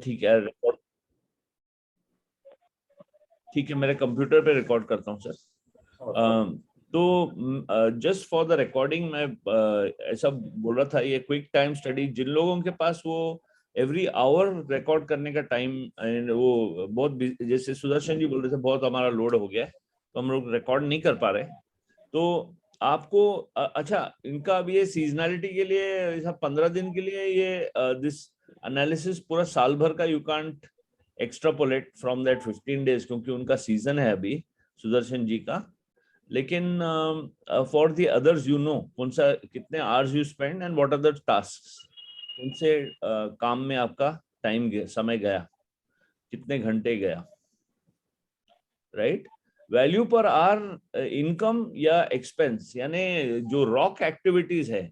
ठीक है, रिकॉर्ड ठीक है, मेरे कंप्यूटर पे रिकॉर्ड करता हूँ सर। तो जस्ट फॉर द रिकॉर्डिंग मैं ऐसा बोल रहा था, ये क्विक टाइम स्टडी जिन लोगों के पास वो एवरी आवर रिकॉर्ड करने का टाइम, वो बहुत जैसे सुदर्शन जी बोल रहे थे बहुत हमारा लोड हो गया है तो हम लोग रिकॉर्ड नहीं कर पा रहे, तो आपको अच्छा इनका अब ये सीजनलिटी के लिए ऐसा 15 दिन के लिए ये दिस एनालिसिस पूरा साल भर का you can't extrapolate from that 15 days, क्योंकि उनका सीजन है अभी सुदर्शन जी का। लेकिन for the others you know कौन सा कितने hours you spend and what are the tasks, उनसे काम में आपका टाइम समय गया, कितने घंटे गया, राइट। वैल्यू पर आर इनकम या एक्सपेंस, यानी जो रॉक एक्टिविटीज है,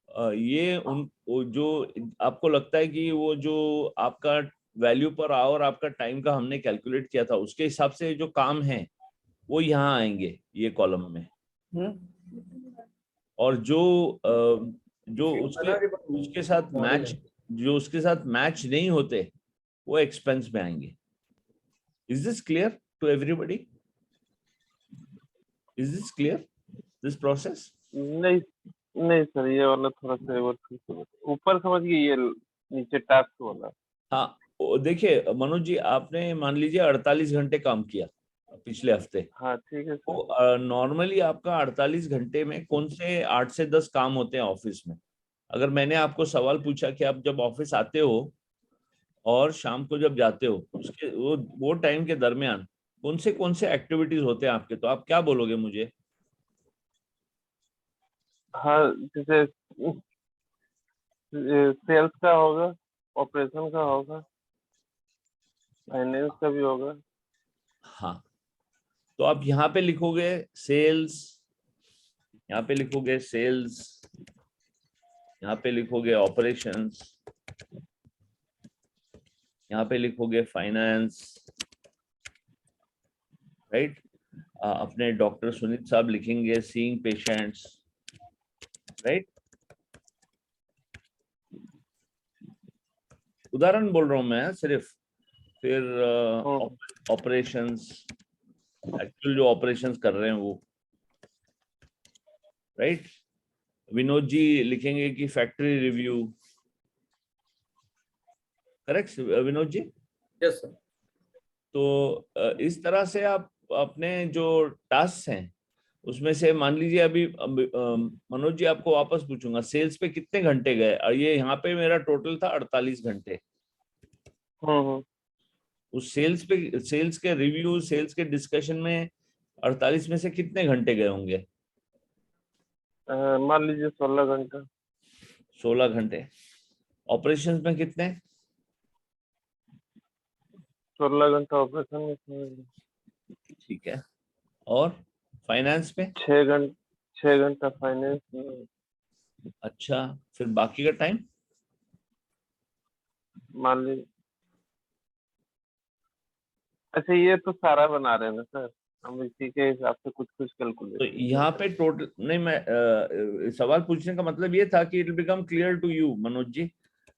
ये उन जो आपको लगता है कि वो जो आपका वैल्यू पर आवर आपका टाइम का हमने कैलकुलेट किया था उसके हिसाब से जो काम है वो यहाँ आएंगे ये कॉलम में, और जो उसके साथ मैच, जो उसके साथ मैच नहीं होते वो एक्सपेंस में आएंगे। Is this clear to everybody? Is this clear this process? नहीं नहीं सर, ये वाला थोड़ा सा और ठीक से बताइए। ऊपर समझ गए, ये नीचे टास्क वाला। हाँ, देखिए मनोज जी, आपने मान लीजिए 48 घंटे काम किया पिछले हफ्ते, हाँ ठीक है सर। तो नॉर्मली आपका 48 घंटे में कौन से 8 से 10 काम होते हैं ऑफिस में? अगर मैंने आपको सवाल पूछा कि आप जब ऑफिस आते हो और शाम को जब जाते हो उसके वो टाइम के दरमियान कौन से एक्टिविटीज होते हैं आपके, तो आप क्या बोलोगे मुझे? हाँ, जैसे सेल्स का होगा, ऑपरेशन का होगा, फाइनेंस का भी होगा। हाँ, तो आप यहाँ पे लिखोगे सेल्स, यहाँ पे लिखोगे सेल्स, यहाँ पे लिखोगे ऑपरेशंस, यहाँ पे लिखोगे फाइनेंस, राइट। अपने डॉक्टर सुनीत साहब लिखेंगे सीइंग पेशेंट्स, राइट। उदाहरण बोल रहा हूं मैं सिर्फ। फिर ऑपरेशंस, एक्चुअल जो ऑपरेशंस कर रहे हैं वो, राइट। विनोद जी लिखेंगे कि factory review, correct Vinod ji? Yes sir. तो इस तरह से आप अपने जो टास्क हैं उसमें से मान लीजिए अभी मनोज जी आपको वापस पूछूंगा सेल्स पे कितने घंटे गए, और ये यहाँ पे मेरा टोटल था 48 घंटे। उस सेल्स के रिव्यू, सेल्स के डिस्कशन में 48 में से कितने घंटे गए होंगे? मान लीजिए 16 घंटा। 16 घंटे। ऑपरेशंस में कितने? 16 घंटा ऑपरेशन में समझ लो। ठीक है। और फाइनेंस में? 6 घंटा फाइनेंस में। अच्छा, फिर बाकी का टाइम? मान लीजिए, अच्छा ये तो सारा बना रहे हैं ना सर, हम इसी के हिसाब से कुछ कुछ तो कैलकुलेशन यहाँ करते पे टोटल नहीं, मैं सवाल पूछने का मतलब ये था कि it become clear to you Manoj ji,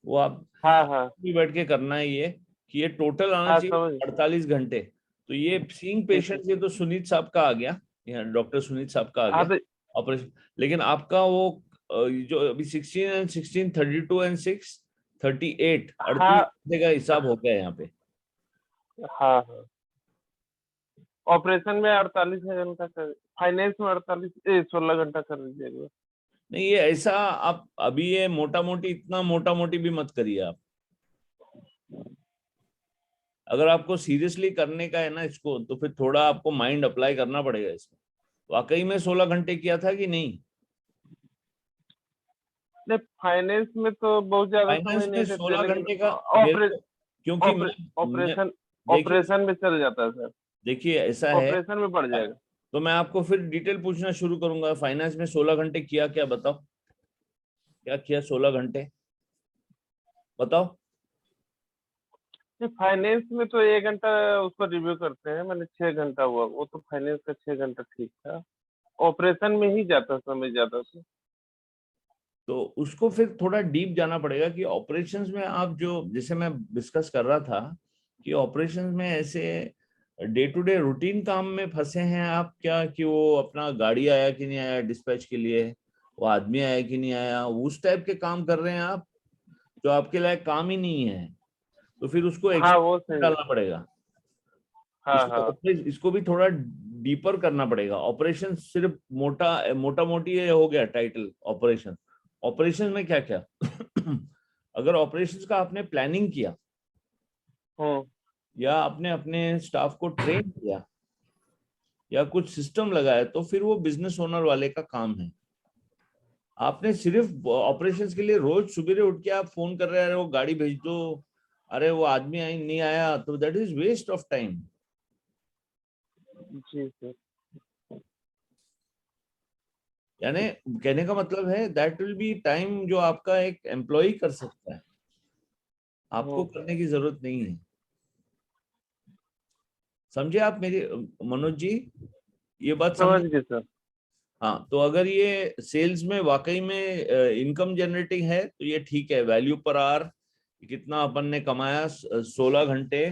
वो आप हैं। हाँ हाँ भी बैठ के करना है ये, कि ये टोटल आना हाँ, चाहिए समझ 48 घंटे। तो ये सीइंग ठीक है। पेशेंट ये तो सुनीत साहब का आ गया, यहाँ डॉक्टर सुनीत साहब का आ हाँ गया तो ऑपरेशन। लेकिन आपका वो जो अभी 16 एंड 16, 32 एंड 6, 38, 38 हाँ घंटे का हिसाब हो गया यहाँ पे। हाँ हाँ, ऑपरेशन में 48 घंटा कर, फाइनेंस में 16 घंटा कर दीजिएगा। नहीं, ये ऐसा आप अभी ये मोटा मोटी, इतना मोटा मोटी भी मत करिए आप। अगर आपको सीरियसली करने का है ना इसको, तो फिर थोड़ा आपको माइंड अप्लाई करना पड़ेगा इसमें। वाकई में 16 घंटे किया था कि नहीं? नहीं, फाइनेंस में तो बहुत ज्यादा समय फाइनेंस में नहीं देते, 16 लेकिन घंटे का मेरे को, क्योंकि मैं ऑपरेशन देखिए, ऑपरेशन में चल जाता है सर। देखिए ऐसा है, ऑपरेशन में बढ़ जाएगा। तो मैं आपको फिर डिटेल पूछना शुरू करूंगा। फाइनेंस में 16 घंटे किया क्या, बताओ क्या किया 16 घंटे, बताओ। फाइनेंस में तो 1 घंटा उसको रिव्यू करते हैं, मैंने 6 घंटा हुआ, वो तो फाइनेंस का 6 घंटा ठीक था। ऑपरेशन में ही जाता समय ज्यादा से। तो उसको फिर थोड़ा डीप जाना पड़ेगा कि ऑपरेशंस में आप जो, जैसे मैं डिस्कस कर रहा था कि ऑपरेशंस में ऐसे डे टू डे रूटीन काम में फंसे हैं आप क्या, कि वो अपना गाड़ी आया कि नहीं आया डिस्पैच के लिए, वो आदमी आया कि नहीं आया, उस टाइप के काम कर रहे हैं आप जो आपके लायक काम ही नहीं है, तो फिर उसको हाँ वो एक्शन सही है। डालना पड़ेगा। हाँ हाँ इसको भी थोड़ा डीपर करना पड़ेगा। ऑपरेशन सिर्फ मोटा मोटी ये हो गया टाइटल ऑपरेशन। ऑपरेशन में क्या क्या अगर ऑपरेशंस का आपने प्लानिंग किया हम्म या आपने अपने स्टाफ को ट्रेन किया या कुछ सिस्टम लगाया, तो फिर वो बिजनेस ओनर वाले का काम है। आपने सिर्फ ऑपरेशंस के लिए रोज सुबह उठ के आप फोन कर रहे हैं, अरे वो गाड़ी भेज दो, अरे वो आदमी नहीं आया, तो that is waste of time. जी सर। यानी कहने का मतलब है दैट विल बी टाइम जो आपका एक एम्प्लॉय कर सकता है, आपको हम्म करने की जरूरत नहीं है। समझे आप मेरी, मनोज जी, ये बात समझ समझे? गए सर। हाँ, तो अगर ये सेल्स में वाकई में इनकम जनरेटिंग है तो ये ठीक है। वैल्यू पर आवर कितना अपन ने कमाया, 16 घंटे,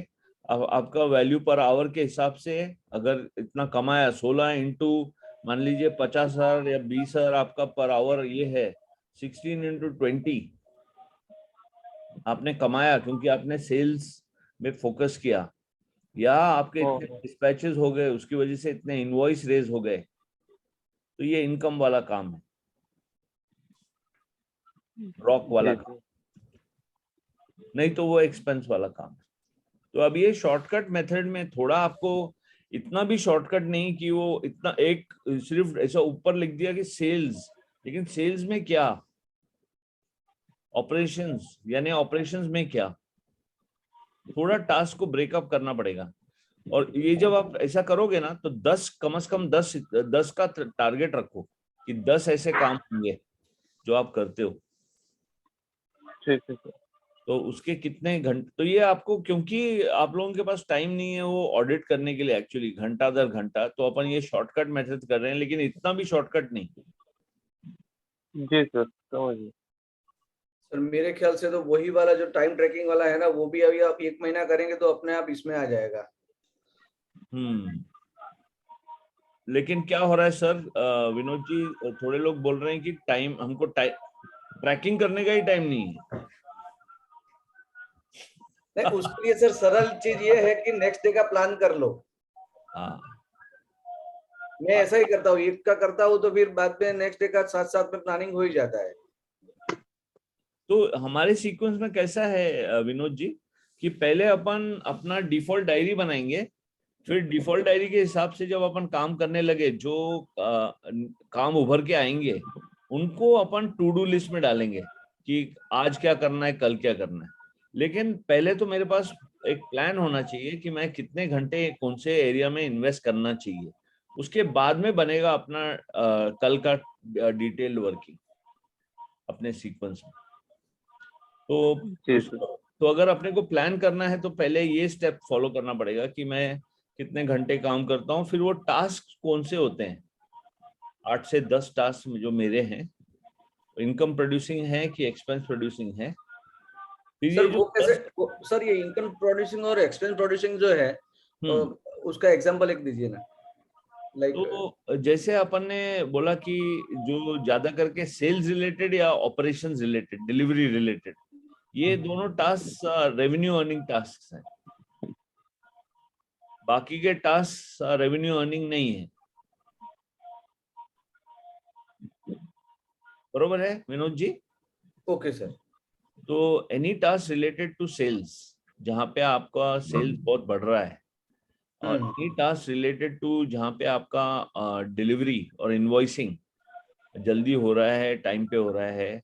आपका वैल्यू पर आवर के हिसाब से अगर इतना कमाया, 16 इंटू मान लीजिए 50,000 या 20,000 आपका पर आवर ये है, 16 इंटू 20 आपने कमाया क्योंकि आपने सेल्स में फोकस किया, या आपके इतने हम्म डिस्पैचेस हो गए उसकी वजह से इतने इनवॉइस रेज हो गए, तो ये इनकम वाला काम है, रॉक वाला जी काम। सर। नहीं तो वो एक्सपेंस वाला काम है। तो अब ये शॉर्टकट मेथड में थोड़ा आपको, इतना भी शॉर्टकट नहीं कि वो इतना एक सिर्फ ऐसा ऊपर लिख दिया कि सेल्स, लेकिन सेल्स में क्या, ऑपरेशंस यानी ऑपरेशंस में क्या, थोड़ा टास्क को ब्रेकअप करना पड़ेगा। और ये जब आप ऐसा करोगे ना, तो 10 कम से कम 10 का टारगेट रखो कि 10 ऐसे काम होंगे जो आप करते हो। ठीक है सर। तो उसके कितने घंटे, तो ये आपको, क्योंकि आप लोगों के पास टाइम नहीं है वो ऑडिट करने के लिए एक्चुअली घंटा दर घंटा, तो अपन ये शॉर्टकट मेथड कर रहे हैं, लेकिन इतना भी शॉर्टकट नहीं। जी सर समझ गए। सर मेरे ख्याल से तो वही वाला जो टाइम ट्रैकिंग वाला है ना, वो भी अभी आप 1 महीना करेंगे तो अपने आप इसमें आ जाएगा। लेकिन क्या हो रहा है सर, विनोद जी, थोड़े लोग बोल रहे हैं कि टाइम हमको ट्रैकिंग करने का ही टाइम नहीं है। नहीं, उसके लिए सर सरल चीज ये है कि नेक्स्ट डे का प्लान कर लो। हाँ, मैं ऐसा ही करता हूँ, एक का करता हूँ तो फिर बाद में नेक्स्ट डे का साथ साथ में प्लानिंग हो ही जाता है। तो हमारे सीक्वेंस में कैसा है विनोद जी, कि पहले अपन अपना डिफॉल्ट डायरी बनाएंगे, फिर डिफॉल्ट डायरी के हिसाब से जब अपन काम करने लगे, जो काम उभर के आएंगे उनको अपन टू डू लिस्ट में डालेंगे कि आज क्या करना है, कल क्या करना है। लेकिन पहले तो मेरे पास एक प्लान होना चाहिए कि मैं कितने घंटे कौन से एरिया में इन्वेस्ट करना चाहिए, उसके बाद में बनेगा अपना कल का डिटेल्ड वर्किंग अपने सीक्वेंस में। तो जी सर। तो अगर अपने को प्लान करना है तो पहले ये स्टेप फॉलो करना पड़ेगा कि मैं कितने घंटे काम करता हूँ, फिर वो टास्क कौन से होते हैं, 8 से 10 टास्क जो मेरे हैं, इनकम प्रोड्यूसिंग है कि एक्सपेंस प्रोड्यूसिंग है। फिर सर ये जो वो कैसे सर ये इनकम प्रोड्यूसिंग और एक्सपेंस प्रोड्यूसिंग जो है, उसका एग्जांपल एक दीजिए ना। लाइक तो जैसे अपन ने बोला कि जो ज्यादा करके सेल्स रिलेटेड या ऑपरेशंस रिलेटेड, डिलीवरी रिलेटेड, ये दोनों टास्क रेवेन्यू अर्निंग टास्क हैं। बाकी के टास्क रेवेन्यू अर्निंग नहीं है। बरोबर है विनोद जी? Okay sir. तो any task related to sales, जहां पे आपका सेल्स बहुत बढ़ रहा है, और एनी टास्क रिलेटेड टू जहां पे आपका डिलीवरी और इनवॉइसिंग जल्दी हो रहा है, टाइम पे हो रहा है,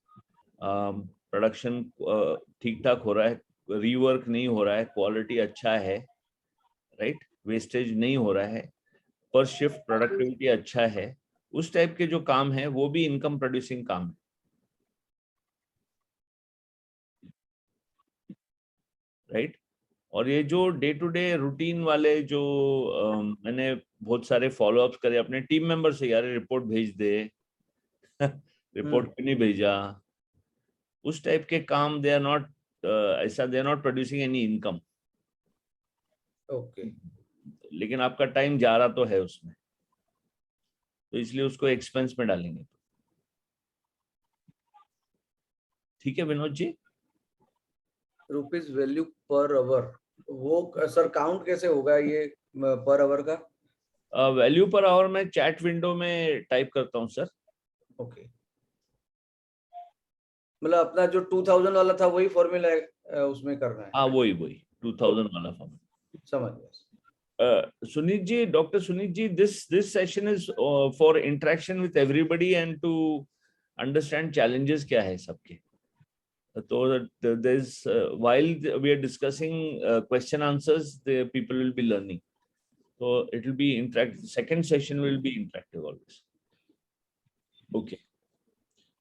प्रोडक्शन ठीक ठाक हो रहा है, रीवर्क नहीं हो रहा है, क्वालिटी अच्छा है, राइट, वेस्टेज नहीं हो रहा है, पर शिफ्ट प्रोडक्टिविटी अच्छा है, उस टाइप के जो काम है वो भी इनकम प्रोड्यूसिंग काम है, राइट। और ये जो डे टू डे रूटीन वाले जो मैंने बहुत सारे फॉलो अप्स करे अपने टीम मेंबर से, यार रिपोर्ट भेज दे रिपोर्ट क्यों नहीं भेजा, उस टाइप के काम दे आर नॉट ऐसा, they are not producing any income. Okay, लेकिन आपका टाइम जा रहा तो है उसमें, तो इसलिए उसको एक्सपेंस में डालेंगे। ठीक है विनोद जी। रुपीज वैल्यू पर आवर, वो सर काउंट कैसे होगा ये पर आवर का? वैल्यू पर आवर मैं चैट विंडो में टाइप करता हूँ सर। ओके, मतलब अपना जो 2000 वाला था वही फॉर्मूला है, उसमें करना है। हाँ वही 2000 वाला फॉर्म। समझ गया। Sunit ji, Dr. Sunit ji, this session is for interaction with everybody and to understand challenges क्या है सबके। तो there's while we are discussing question answers, the people will be learning. So it will be interactive. Second session will be interactive always. Okay.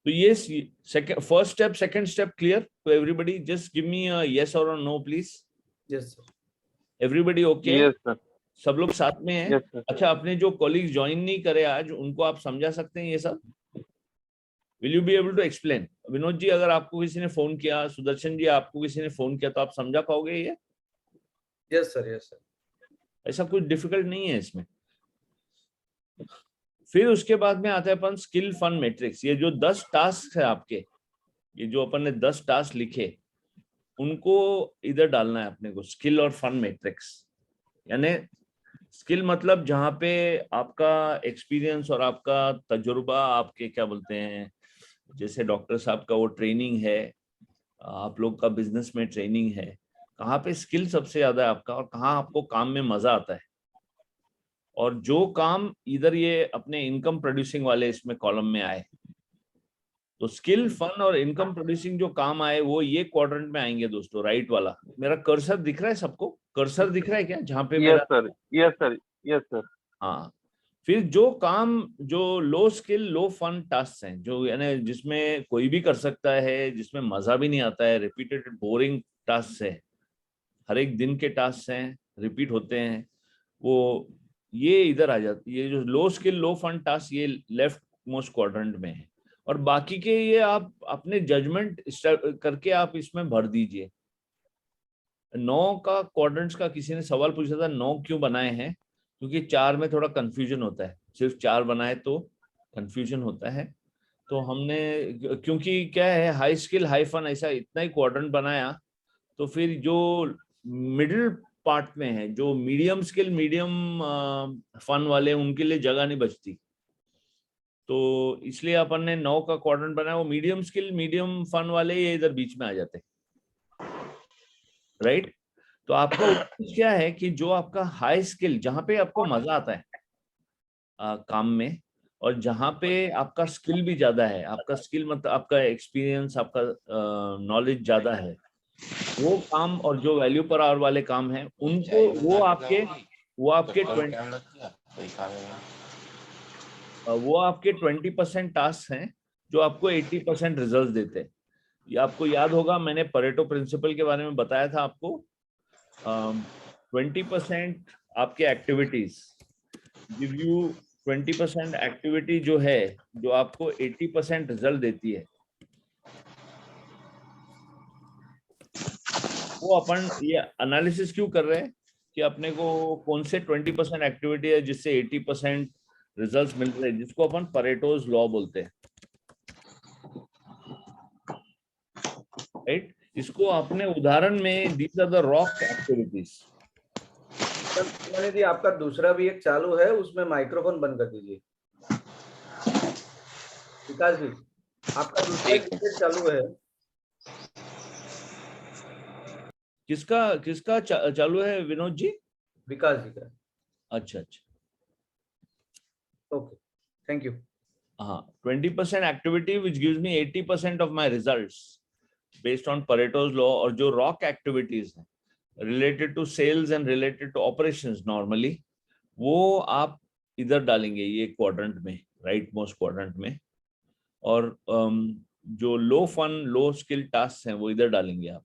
So yes, first step, second step clear to everybody. Just give me a yes or a no, please. Yes sir. Everybody okay? Yes sir, सब लोग साथ में हैं? Yes sir. अच्छा, अपने जो colleague join नहीं करे आज, उनको आप समझा सकते हैं ये सब? Will you be able to explain? Vinod ji, अगर आपको किसी ने फोन किया, सुदर्शन जी आपको किसी ने फोन किया, तो आप समझा पाओगे ये? Yes sir, yes sir. ऐसा कुछ डिफिकल्ट नहीं है इसमें। फिर उसके बाद में आता है अपन स्किल फन मैट्रिक्स। ये जो 10 टास्क है आपके, ये जो अपन ने 10 टास्क लिखे, उनको इधर डालना है अपने को, स्किल और फन मैट्रिक्स। यानी स्किल मतलब जहाँ पे आपका एक्सपीरियंस और आपका तजुर्बा, आपके क्या बोलते हैं, जैसे डॉक्टर साहब का वो ट्रेनिंग है, आप लोग का बिजनेस में ट्रेनिंग है, कहाँ पे स्किल सबसे ज्यादा है आपका, और कहाँ आपको काम में मजा आता है। और जो काम इधर ये अपने इनकम प्रोड्यूसिंग वाले इसमें कॉलम में आए, तो स्किल फन और इनकम प्रोड्यूसिंग जो काम आए वो ये क्वाड्रेंट में आएंगे दोस्तों, राइट वाला। मेरा कर्सर दिख रहा है सबको? कर्सर दिख रहा है क्या जहाँ पे यस मेरा? Sir, yes sir, yes sir. हाँ। फिर जो काम जो लो स्किल लो फन टास्क हैं, जो यानी जिसमें कोई भी कर सकता है, जिसमें मजा भी नहीं आता है, रिपीटेड बोरिंग टास्क है, हर एक दिन के टास्क हैं, रिपीट होते हैं, वो ये इधर आ जाती है। ये जो लो स्किल लो फन टास्क, ये लेफ्ट मोस्ट क्वाड्रेंट में है। और बाकी के ये आप अपने जजमेंट करके आप इसमें भर दीजिए। 9 का क्वाड्रेंट्स का किसी ने सवाल पूछा था, 9 क्यों बनाए हैं? क्योंकि 4 में थोड़ा कंफ्यूजन होता है, सिर्फ 4 बनाए तो कंफ्यूजन होता है। तो हमने, क्योंकि क्या है, हाई स्किल हाई फन ऐसा इतना ही क्वाड्रेंट बनाया, तो फिर जो मिडिल पार्ट में है, जो मीडियम स्किल मीडियम फन वाले, उनके लिए जगह नहीं बचती। तो इसलिए अपन ने 9 का क्वाड्रेंट बनाया। वो मीडियम स्किल मीडियम फन वाले ये इधर बीच में आ जाते, राइट। तो आपका उद्देश्य क्या है कि जो आपका हाई स्किल, जहां पे आपको मजा आता है काम में, और जहां पे आपका स्किल भी ज्यादा है, आपका स्किल मतलब आपका एक्सपीरियंस, आपका नॉलेज ज्यादा है, वो काम, और जो वैल्यू पर आवर वाले काम हैं, उनको वो आपके 20% टास्क हैं जो आपको 80% रिजल्ट देते हैं। ये आपको याद होगा, मैंने परेटो प्रिंसिपल के बारे में बताया था आपको। 20% आपके एक्टिविटीज गिव यू 20% एक्टिविटी जो है, जो आपको 80% रिजल्ट देती है। वो अपन ये एनालिसिस क्यों कर रहे हैं कि अपने को कौन से 20% एक्टिविटी है जिससे 80% रिजल्ट्स मिल रहे हैं, जिसको अपन परेटोज लॉ बोलते हैं, राइट। इसको अपने उदाहरण में these are the rock activities. मैंने जी आपका दूसरा भी एक चालू है, उसमें माइक्रोफोन बंद कर दीजिए। विकास जी, आपका दूसरा डिबेट चालू है। किसका किसका चालू है विनोद जी? विकास जी का। अच्छा अच्छा, ओके, थैंक यू। हाँ, 20% activity which gives me 80% of my results based on Pareto's law. और जो रॉक एक्टिविटीज हैं related to sales and related to operations normally, वो आप इधर डालेंगे ये क्वाड्रेंट में, राइट मोस्ट क्वाड्रेंट में। और जो लो फन लो स्किल टास्क हैं वो इधर डालेंगे आप।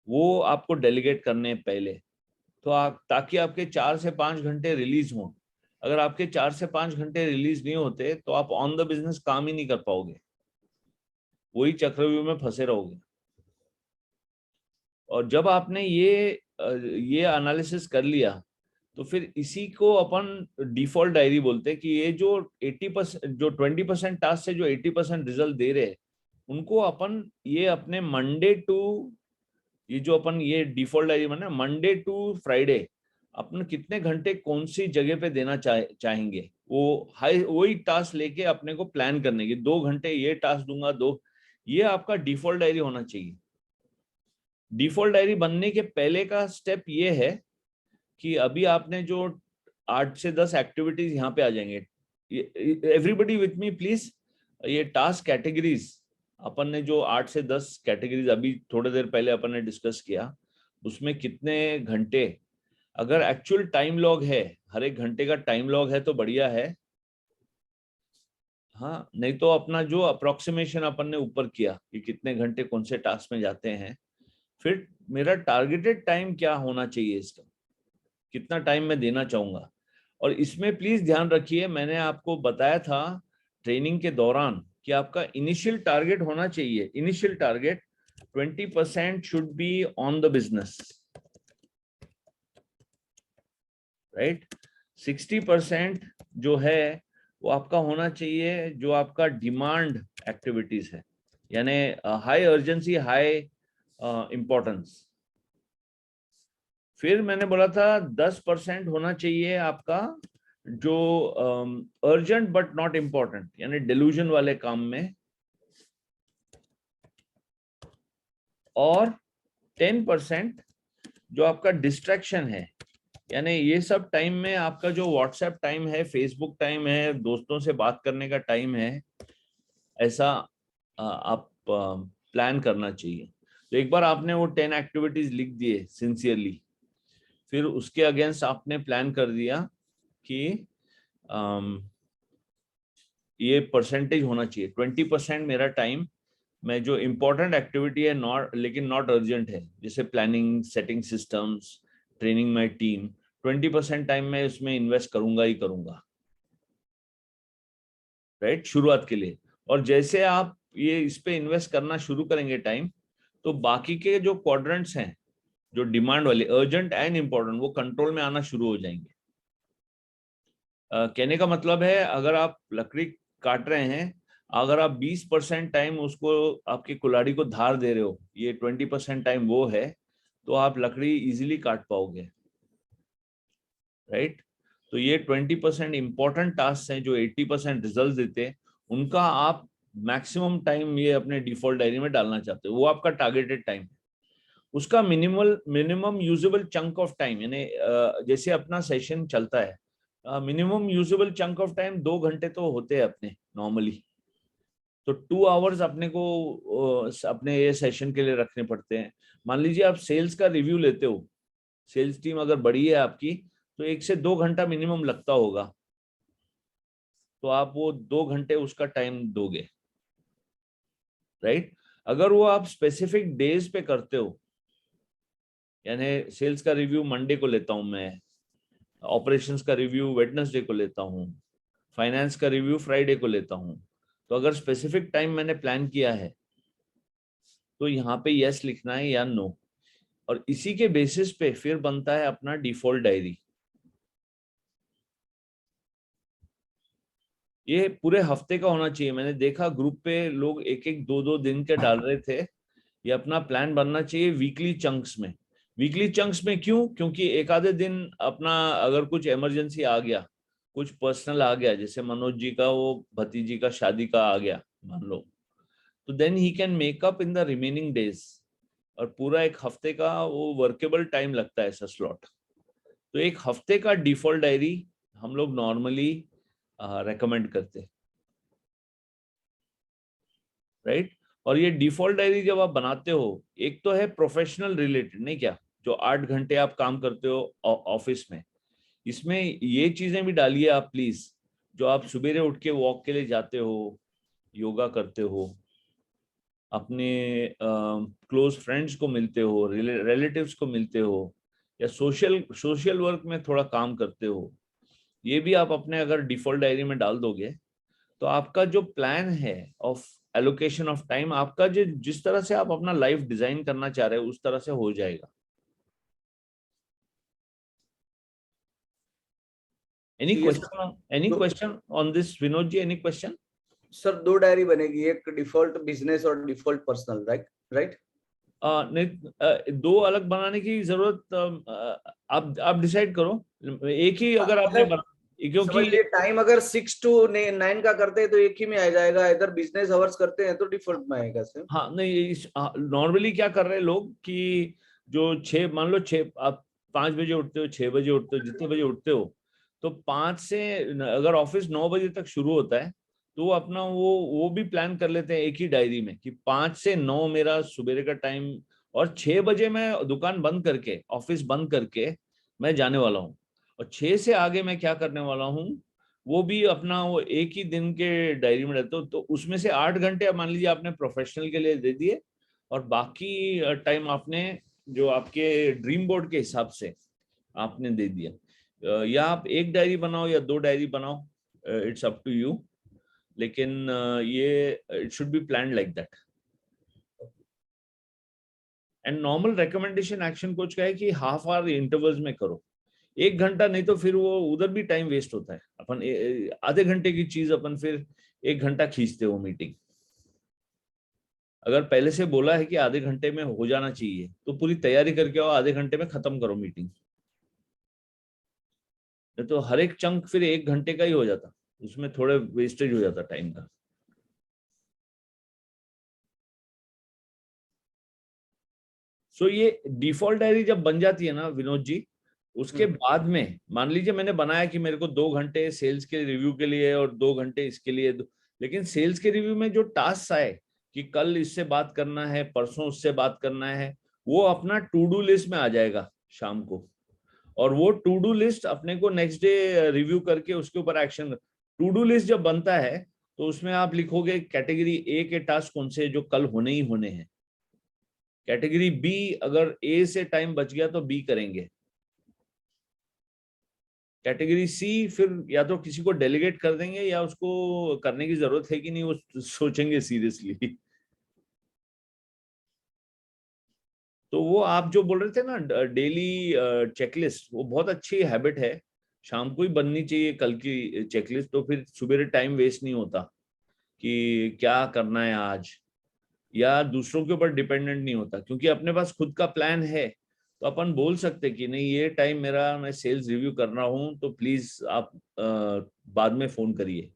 वो आपको डेलीगेट करने हैं पहले, तो ताकि आपके 4 से 5 घंटे रिलीज हों। अगर आपके 4 से 5 घंटे रिलीज नहीं होते तो आप ऑन द बिजनेस काम ही नहीं कर पाओगे। वही चक्रव्यूह में फंसे रहोगे। और जब आपने ये एनालिसिस कर लिया तो फिर इसी को अपन डिफॉल्ट डायरी बोलते हैं कि ये जो 80% जो 20% टास्क से जो 80% रिजल्ट दे रहे हैं उनको अपन ये अपने मंडे टू, ये जो अपन ये डिफॉल्ट डायरी बना मंडे टू फ्राइडे अपन कितने घंटे कौन सी जगह पे देना चाहेंगे, वो वही टास्क लेके अपने को प्लान करने की 2 घंटे ये टास्क दूंगा, ये आपका डिफॉल्ट डायरी होना चाहिए। डिफॉल्ट डायरी बनने के पहले का स्टेप ये है कि अभी आपने जो 8 से 10 एक्टिविटीज यहाँ पे आ जाएंगे। Everybody with me please. ये टास्क कैटेगरीज अपन ने जो 8 से 10 कैटेगरीज अभी थोड़ी देर पहले अपन ने डिस्कस किया, उसमें कितने घंटे, अगर एक्चुअल टाइम लॉग है, हर एक घंटे का टाइम लॉग है तो बढ़िया है, हाँ, नहीं तो अपना जो अप्रोक्सीमेशन अपन ने ऊपर किया कि कितने घंटे कौन से टास्क में जाते हैं, फिर मेरा टारगेटेड टाइम क्या होना चाहिए, इसका कितना टाइम मैं देना चाहूंगा। और इसमें प्लीज ध्यान रखिए, मैंने आपको बताया था ट्रेनिंग के दौरान कि आपका इनिशियल टारगेट होना चाहिए, initial target 20% should be on the business, right. 60% जो है वो आपका होना चाहिए जो आपका डिमांड एक्टिविटीज है, यानी हाई अर्जेंसी, हाई इंपॉर्टेंस। फिर मैंने बोला था 10% होना चाहिए आपका जो अर्जेंट बट नॉट इम्पोर्टेंट, यानी डिल्यूजन वाले काम में, और 10% जो आपका डिस्ट्रैक्शन है, यानी ये सब टाइम में आपका जो व्हाट्सएप टाइम है, फेसबुक टाइम है, दोस्तों से बात करने का टाइम है, ऐसा आप प्लान करना चाहिए। तो एक बार आपने वो 10 एक्टिविटीज लिख दिए सिंसियरली, फिर उसके अगेंस्ट आपने प्लान कर दिया कि ये परसेंटेज होना चाहिए 20% मेरा टाइम मैं जो इम्पोर्टेंट एक्टिविटी है लेकिन नॉट अर्जेंट है, जैसे planning, setting systems, training my team, 20% time मैं इसमें इन्वेस्ट करूंगा ही करूंगा, राइट, शुरुआत के लिए। और जैसे आप ये इस पे इन्वेस्ट करना शुरू करेंगे टाइम, तो बाकी के जो क्वाड्रेंट्स हैं जो डिमांड वाले, अर्जेंट एंड इम्पोर्टेंट, वो कंट्रोल में आना शुरू हो जाएंगे। कहने का मतलब है अगर आप लकड़ी काट रहे हैं, अगर आप 20% टाइम उसको आपकी कुल्हाड़ी को धार दे रहे हो, ये 20% टाइम वो है, तो आप लकड़ी इजीली काट पाओगे, राइट। तो ये 20% इंपॉर्टेंट टास्क हैं जो 80% रिजल्ट देते हैं, उनका आप मैक्सिमम टाइम ये अपने डिफॉल्ट डायरी में डालना चाहते हो, वो आपका टारगेटेड टाइम है। उसका minimum usable chunk of time, यानी जैसे अपना सेशन चलता है, minimum usable chunk of time 2 घंटे तो होते हैं अपने नॉर्मली, तो 2 आवर्स अपने को अपने ये सेशन के लिए रखने पड़ते हैं। मान लीजिए आप सेल्स का रिव्यू लेते हो, सेल्स टीम अगर बड़ी है आपकी, तो 1 से 2 घंटा मिनिमम लगता होगा, तो आप वो 2 घंटे उसका टाइम दोगे, राइट। अगर वो आप स्पेसिफिक डेज पे करते हो, यानी सेल्स का रिव्यू मंडे को लेता हूं मैं, ऑपरेशंस का रिव्यू वेडनेसडे को लेता हूं, फाइनेंस का रिव्यू फ्राइडे को लेता हूं, तो अगर स्पेसिफिक टाइम मैंने प्लान किया है तो यहाँ पे यस लिखना है या नो, और इसी के बेसिस पे फिर बनता है अपना डिफॉल्ट डायरी। ये पूरे हफ्ते का होना चाहिए। मैंने देखा ग्रुप पे लोग 1-1, 2-2 दिन के डाल रहे थे। ये अपना प्लान बनना चाहिए वीकली चंक्स में। वीकली चंक्स में क्यों? क्योंकि एक आधे दिन अपना अगर कुछ इमरजेंसी आ गया, कुछ पर्सनल आ गया, जैसे मनोज जी का वो भतीजी का शादी का आ गया मान लो, तो then he can make up in the remaining days, और पूरा एक हफ्ते का वो वर्केबल टाइम लगता है ऐसा स्लॉट। तो एक हफ्ते का डिफॉल्ट डायरी हम लोग नॉर्मली रेकमेंड करते हैं, राइट। और ये डिफॉल्ट डायरी जब आप बनाते हो, एक तो है प्रोफेशनल रिलेटेड, नहीं क्या, जो 8 घंटे आप काम करते हो ऑफिस में, इसमें ये चीजें भी डालिए आप प्लीज, जो आप सुबेरे उठ के वॉक के लिए जाते हो, योगा करते हो, अपने क्लोज फ्रेंड्स को मिलते हो, रिलेटिव्स को मिलते हो, या सोशल वर्क में थोड़ा काम करते हो, ये भी आप अपने अगर डिफॉल्ट डायरी में डाल दोगे, तो आपका जो प्लान है ऑफ एलोकेशन ऑफ टाइम आपका जो जिस तरह से आप अपना लाइफ डिजाइन करना चाह रहे हो उस तरह से हो जाएगा। एनी तो ये question, any question on this Vinod ji, any question? Sir 2 diary बनेगी, एक डिफॉल्ट बिजनेस और डिफॉल्ट पर्सनल, राइट? नहीं, दो अलग बनाने की जरूरत आप डिसाइड करो। एक ही अगर आपने क्योंकि समझिए टाइम अगर 6 to 9 का करते हैं तो एक ही में आ जाएगा, इधर बिजनेस आवर्स करते हैं तो डिफॉल्ट में आएगा सर। हाँ नहीं, नॉर्मली क्या कर रहे हैं लोग कि जो 6 मान लो 6 आप 5 बजे उठते हो, 6 बजे उठते हो, जितने बजे उठते हो, तो 5 से अगर ऑफिस 9 बजे तक शुरू होता है तो वो अपना वो भी प्लान कर लेते हैं एक ही डायरी में कि 5 से 9 मेरा सुबह का टाइम, और 6 बजे मैं दुकान बंद करके ऑफिस बंद करके मैं जाने वाला हूँ, और 6 से आगे मैं क्या करने वाला हूँ वो भी अपना वो एक ही दिन के डायरी में रहते हो। तो उसमें से 8 घंटे अब मान लीजिए आपने प्रोफेशनल के लिए दे दिए, और बाकी टाइम आपने जो आपके ड्रीम बोर्ड के हिसाब से आपने दे दिया। या आप एक डायरी बनाओ या 2 डायरी बनाओ, इट्स अप टू यू, लेकिन ये it should be planned like that. And normal recommendation action coach का है कि हाफ आवर इंटरवल्स में करो, 1 घंटा नहीं तो फिर वो उधर भी टाइम वेस्ट होता है। अपन आधे घंटे की चीज अपन फिर 1 घंटा खींचते हो मीटिंग। अगर पहले से बोला है कि आधे घंटे में हो जाना चाहिए तो पूरी तैयारी करके आओ, आधे घंटे में खत्म करो मीटिंग, तो हर एक चंक फिर 1 घंटे का ही हो जाता, उसमें थोड़े वेस्टेज हो जाता टाइम का। सो ये डिफॉल्ट डायरी जब बन जाती है ना विनोद जी, उसके बाद में मान लीजिए मैंने बनाया कि मेरे को 2 घंटे सेल्स के रिव्यू के लिए और 2 घंटे इसके लिए, लेकिन सेल्स के रिव्यू में जो टास्क आए कि कल इससे बात करना है, परसों उससे बात करना है, वो अपना टू डू लिस्ट में आ जाएगा शाम को, और वो टू डू लिस्ट अपने को नेक्स्ट डे रिव्यू करके उसके ऊपर एक्शन। टू डू लिस्ट जब बनता है तो उसमें आप लिखोगे कैटेगरी ए के टास्क कौन से जो कल होने ही होने हैं, कैटेगरी बी अगर ए से टाइम बच गया तो बी करेंगे, कैटेगरी सी फिर या तो किसी को डेलीगेट कर देंगे या उसको करने की जरूरत है कि नहीं वो सोचेंगे सीरियसली। तो वो आप जो बोल रहे थे ना डेली चेकलिस्ट, वो बहुत अच्छी हैबिट है, शाम को ही बननी चाहिए कल की चेकलिस्ट, तो फिर सुबह टाइम वेस्ट नहीं होता कि क्या करना है आज, या दूसरों के ऊपर डिपेंडेंट नहीं होता, क्योंकि अपने पास खुद का प्लान है तो अपन बोल सकते कि नहीं ये टाइम मेरा, मैं सेल्स रिव्यू कर रहा हूँ तो प्लीज आप बाद में फोन करिए,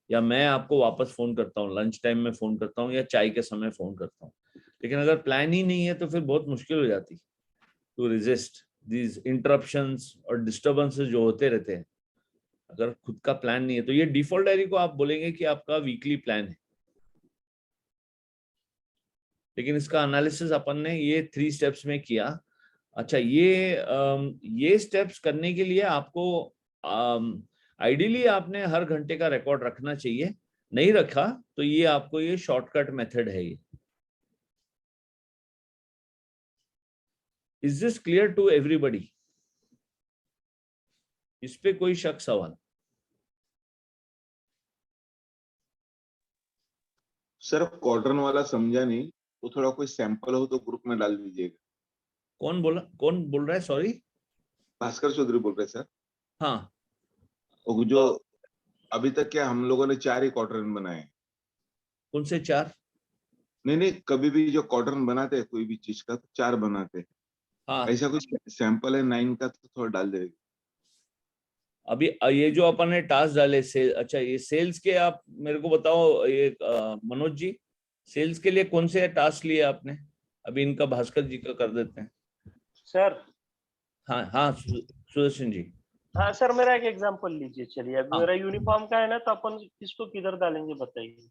या मैं आपको वापस फोन करता हूँ, लंच टाइम में फोन करता हूँ या चाय के समय फोन करता हूँ। लेकिन अगर प्लान ही नहीं है तो फिर बहुत मुश्किल हो जाती टू रेजिस्ट दीज इंटरप्शंस और डिस्टर्बेंसेस जो होते रहते हैं। अगर खुद का प्लान नहीं है तो ये डिफॉल्ट डायरी को आप बोलेंगे कि आपका वीकली प्लान है, लेकिन इसका एनालिसिस अपन ने ये 3 स्टेप्स में किया। अच्छा, ये स्टेप्स करने के लिए आपको आइडियली आपने हर घंटे का रिकॉर्ड रखना चाहिए, नहीं रखा तो ये आपको ये शॉर्टकट मेथड है। ये is this clear to everybody? इस पे कोई शक सवाल? सर क्वाड्रन वाला समझा नहीं, तो थोड़ा कोई सैंपल हो तो ग्रुप में डाल दीजिएगा। कौन बोल रहा है? सॉरी, भास्कर चौधरी बोल रहे सर। हाँ, वो जो अभी तक क्या हम लोगों ने 4 ही क्वाड्रन बनाए। कौन से 4? नहीं, कभी भी जो क्वाड्रन बनाते हैं कोई भी चीज का तो 4 बनाते हैं। हाँ, ऐसा कुछ सैंपल है 9 का तो थोड़ा डाल देगा। अभी ये जो अपन ने टास्क डाले अच्छा ये सेल्स के, आप मेरे को बताओ ये मनोज जी, सेल्स के लिए कौन से टास्क लिए आपने? अभी इनका भास्कर जी का कर देते हैं। सर हाँ हाँ, सुदर्शन जी। हाँ सर, मेरा एक एग्जांपल लीजिए। चलिए, अब हाँ। मेरा यूनिफॉर्म का है ना, तो अपन किसको किधर डालेंगे बताइए।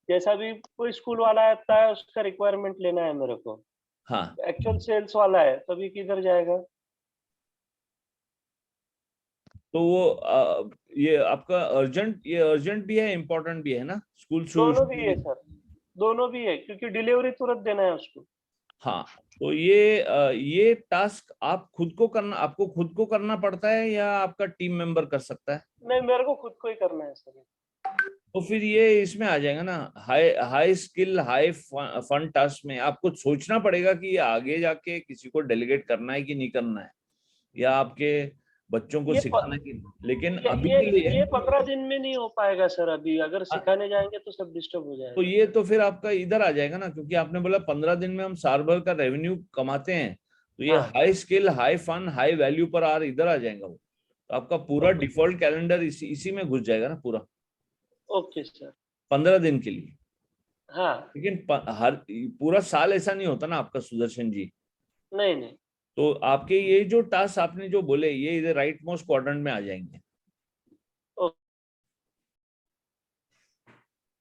जैसा भी कोई स्कूल वाला आता है उसका रिक्वायरमेंट लेना है मेरे को, हाँ, एक्चुअल सेल्स वाला है तभी किधर जाएगा? तो वो ये आपका अर्जेंट भी है, इम्पोर्टेंट भी है ना, स्कूल दोनों भी है सर, दोनों भी है, क्योंकि डिलीवरी तुरंत देना है उसको। हाँ, तो ये टास्क आपको खुद को करना पड़ता है या आपका टीम मेंबर कर सकता है? नहीं, मेरे को खुद को ही करना है सर। तो फिर ये इसमें आ जाएगा ना, high high skill high fun task में आपको सोचना पड़ेगा कि ये आगे जाके किसी को डेलीगेट करना है कि नहीं करना है, या आपके बच्चों को ये सिखाना है कि नहीं। लेकिन ये अभी ये के लिए ये 15 दिन में नहीं हो पाएगा सर। अभी अगर सिखाने जाएंगे तो सब डिस्टर्ब हो तो जाएगा। ये तो फिर आपका इधर आ जाएगा ना, क्योंकि आपने बोला 15 दिन में हम साल भर का रेवेन्यू कमाते हैं, तो ये हाँ। High skill high fun high value पर आर इधर आ जाएगा वो। तो आपका पूरा ओके। डिफॉल्ट कैलेंडर इसी में घुस जाएगा ना पूरा, ओके सर। 15 दिन के लिए। हाँ। लेकिन हर पूरा साल ऐसा नहीं होता ना आपका सुदर्शन जी। नहीं नहीं। तो आपके ये जो टास्क आपने जो बोले ये इधर राइट मोस्ट क्वाड्रेंट में आ जाएंगे।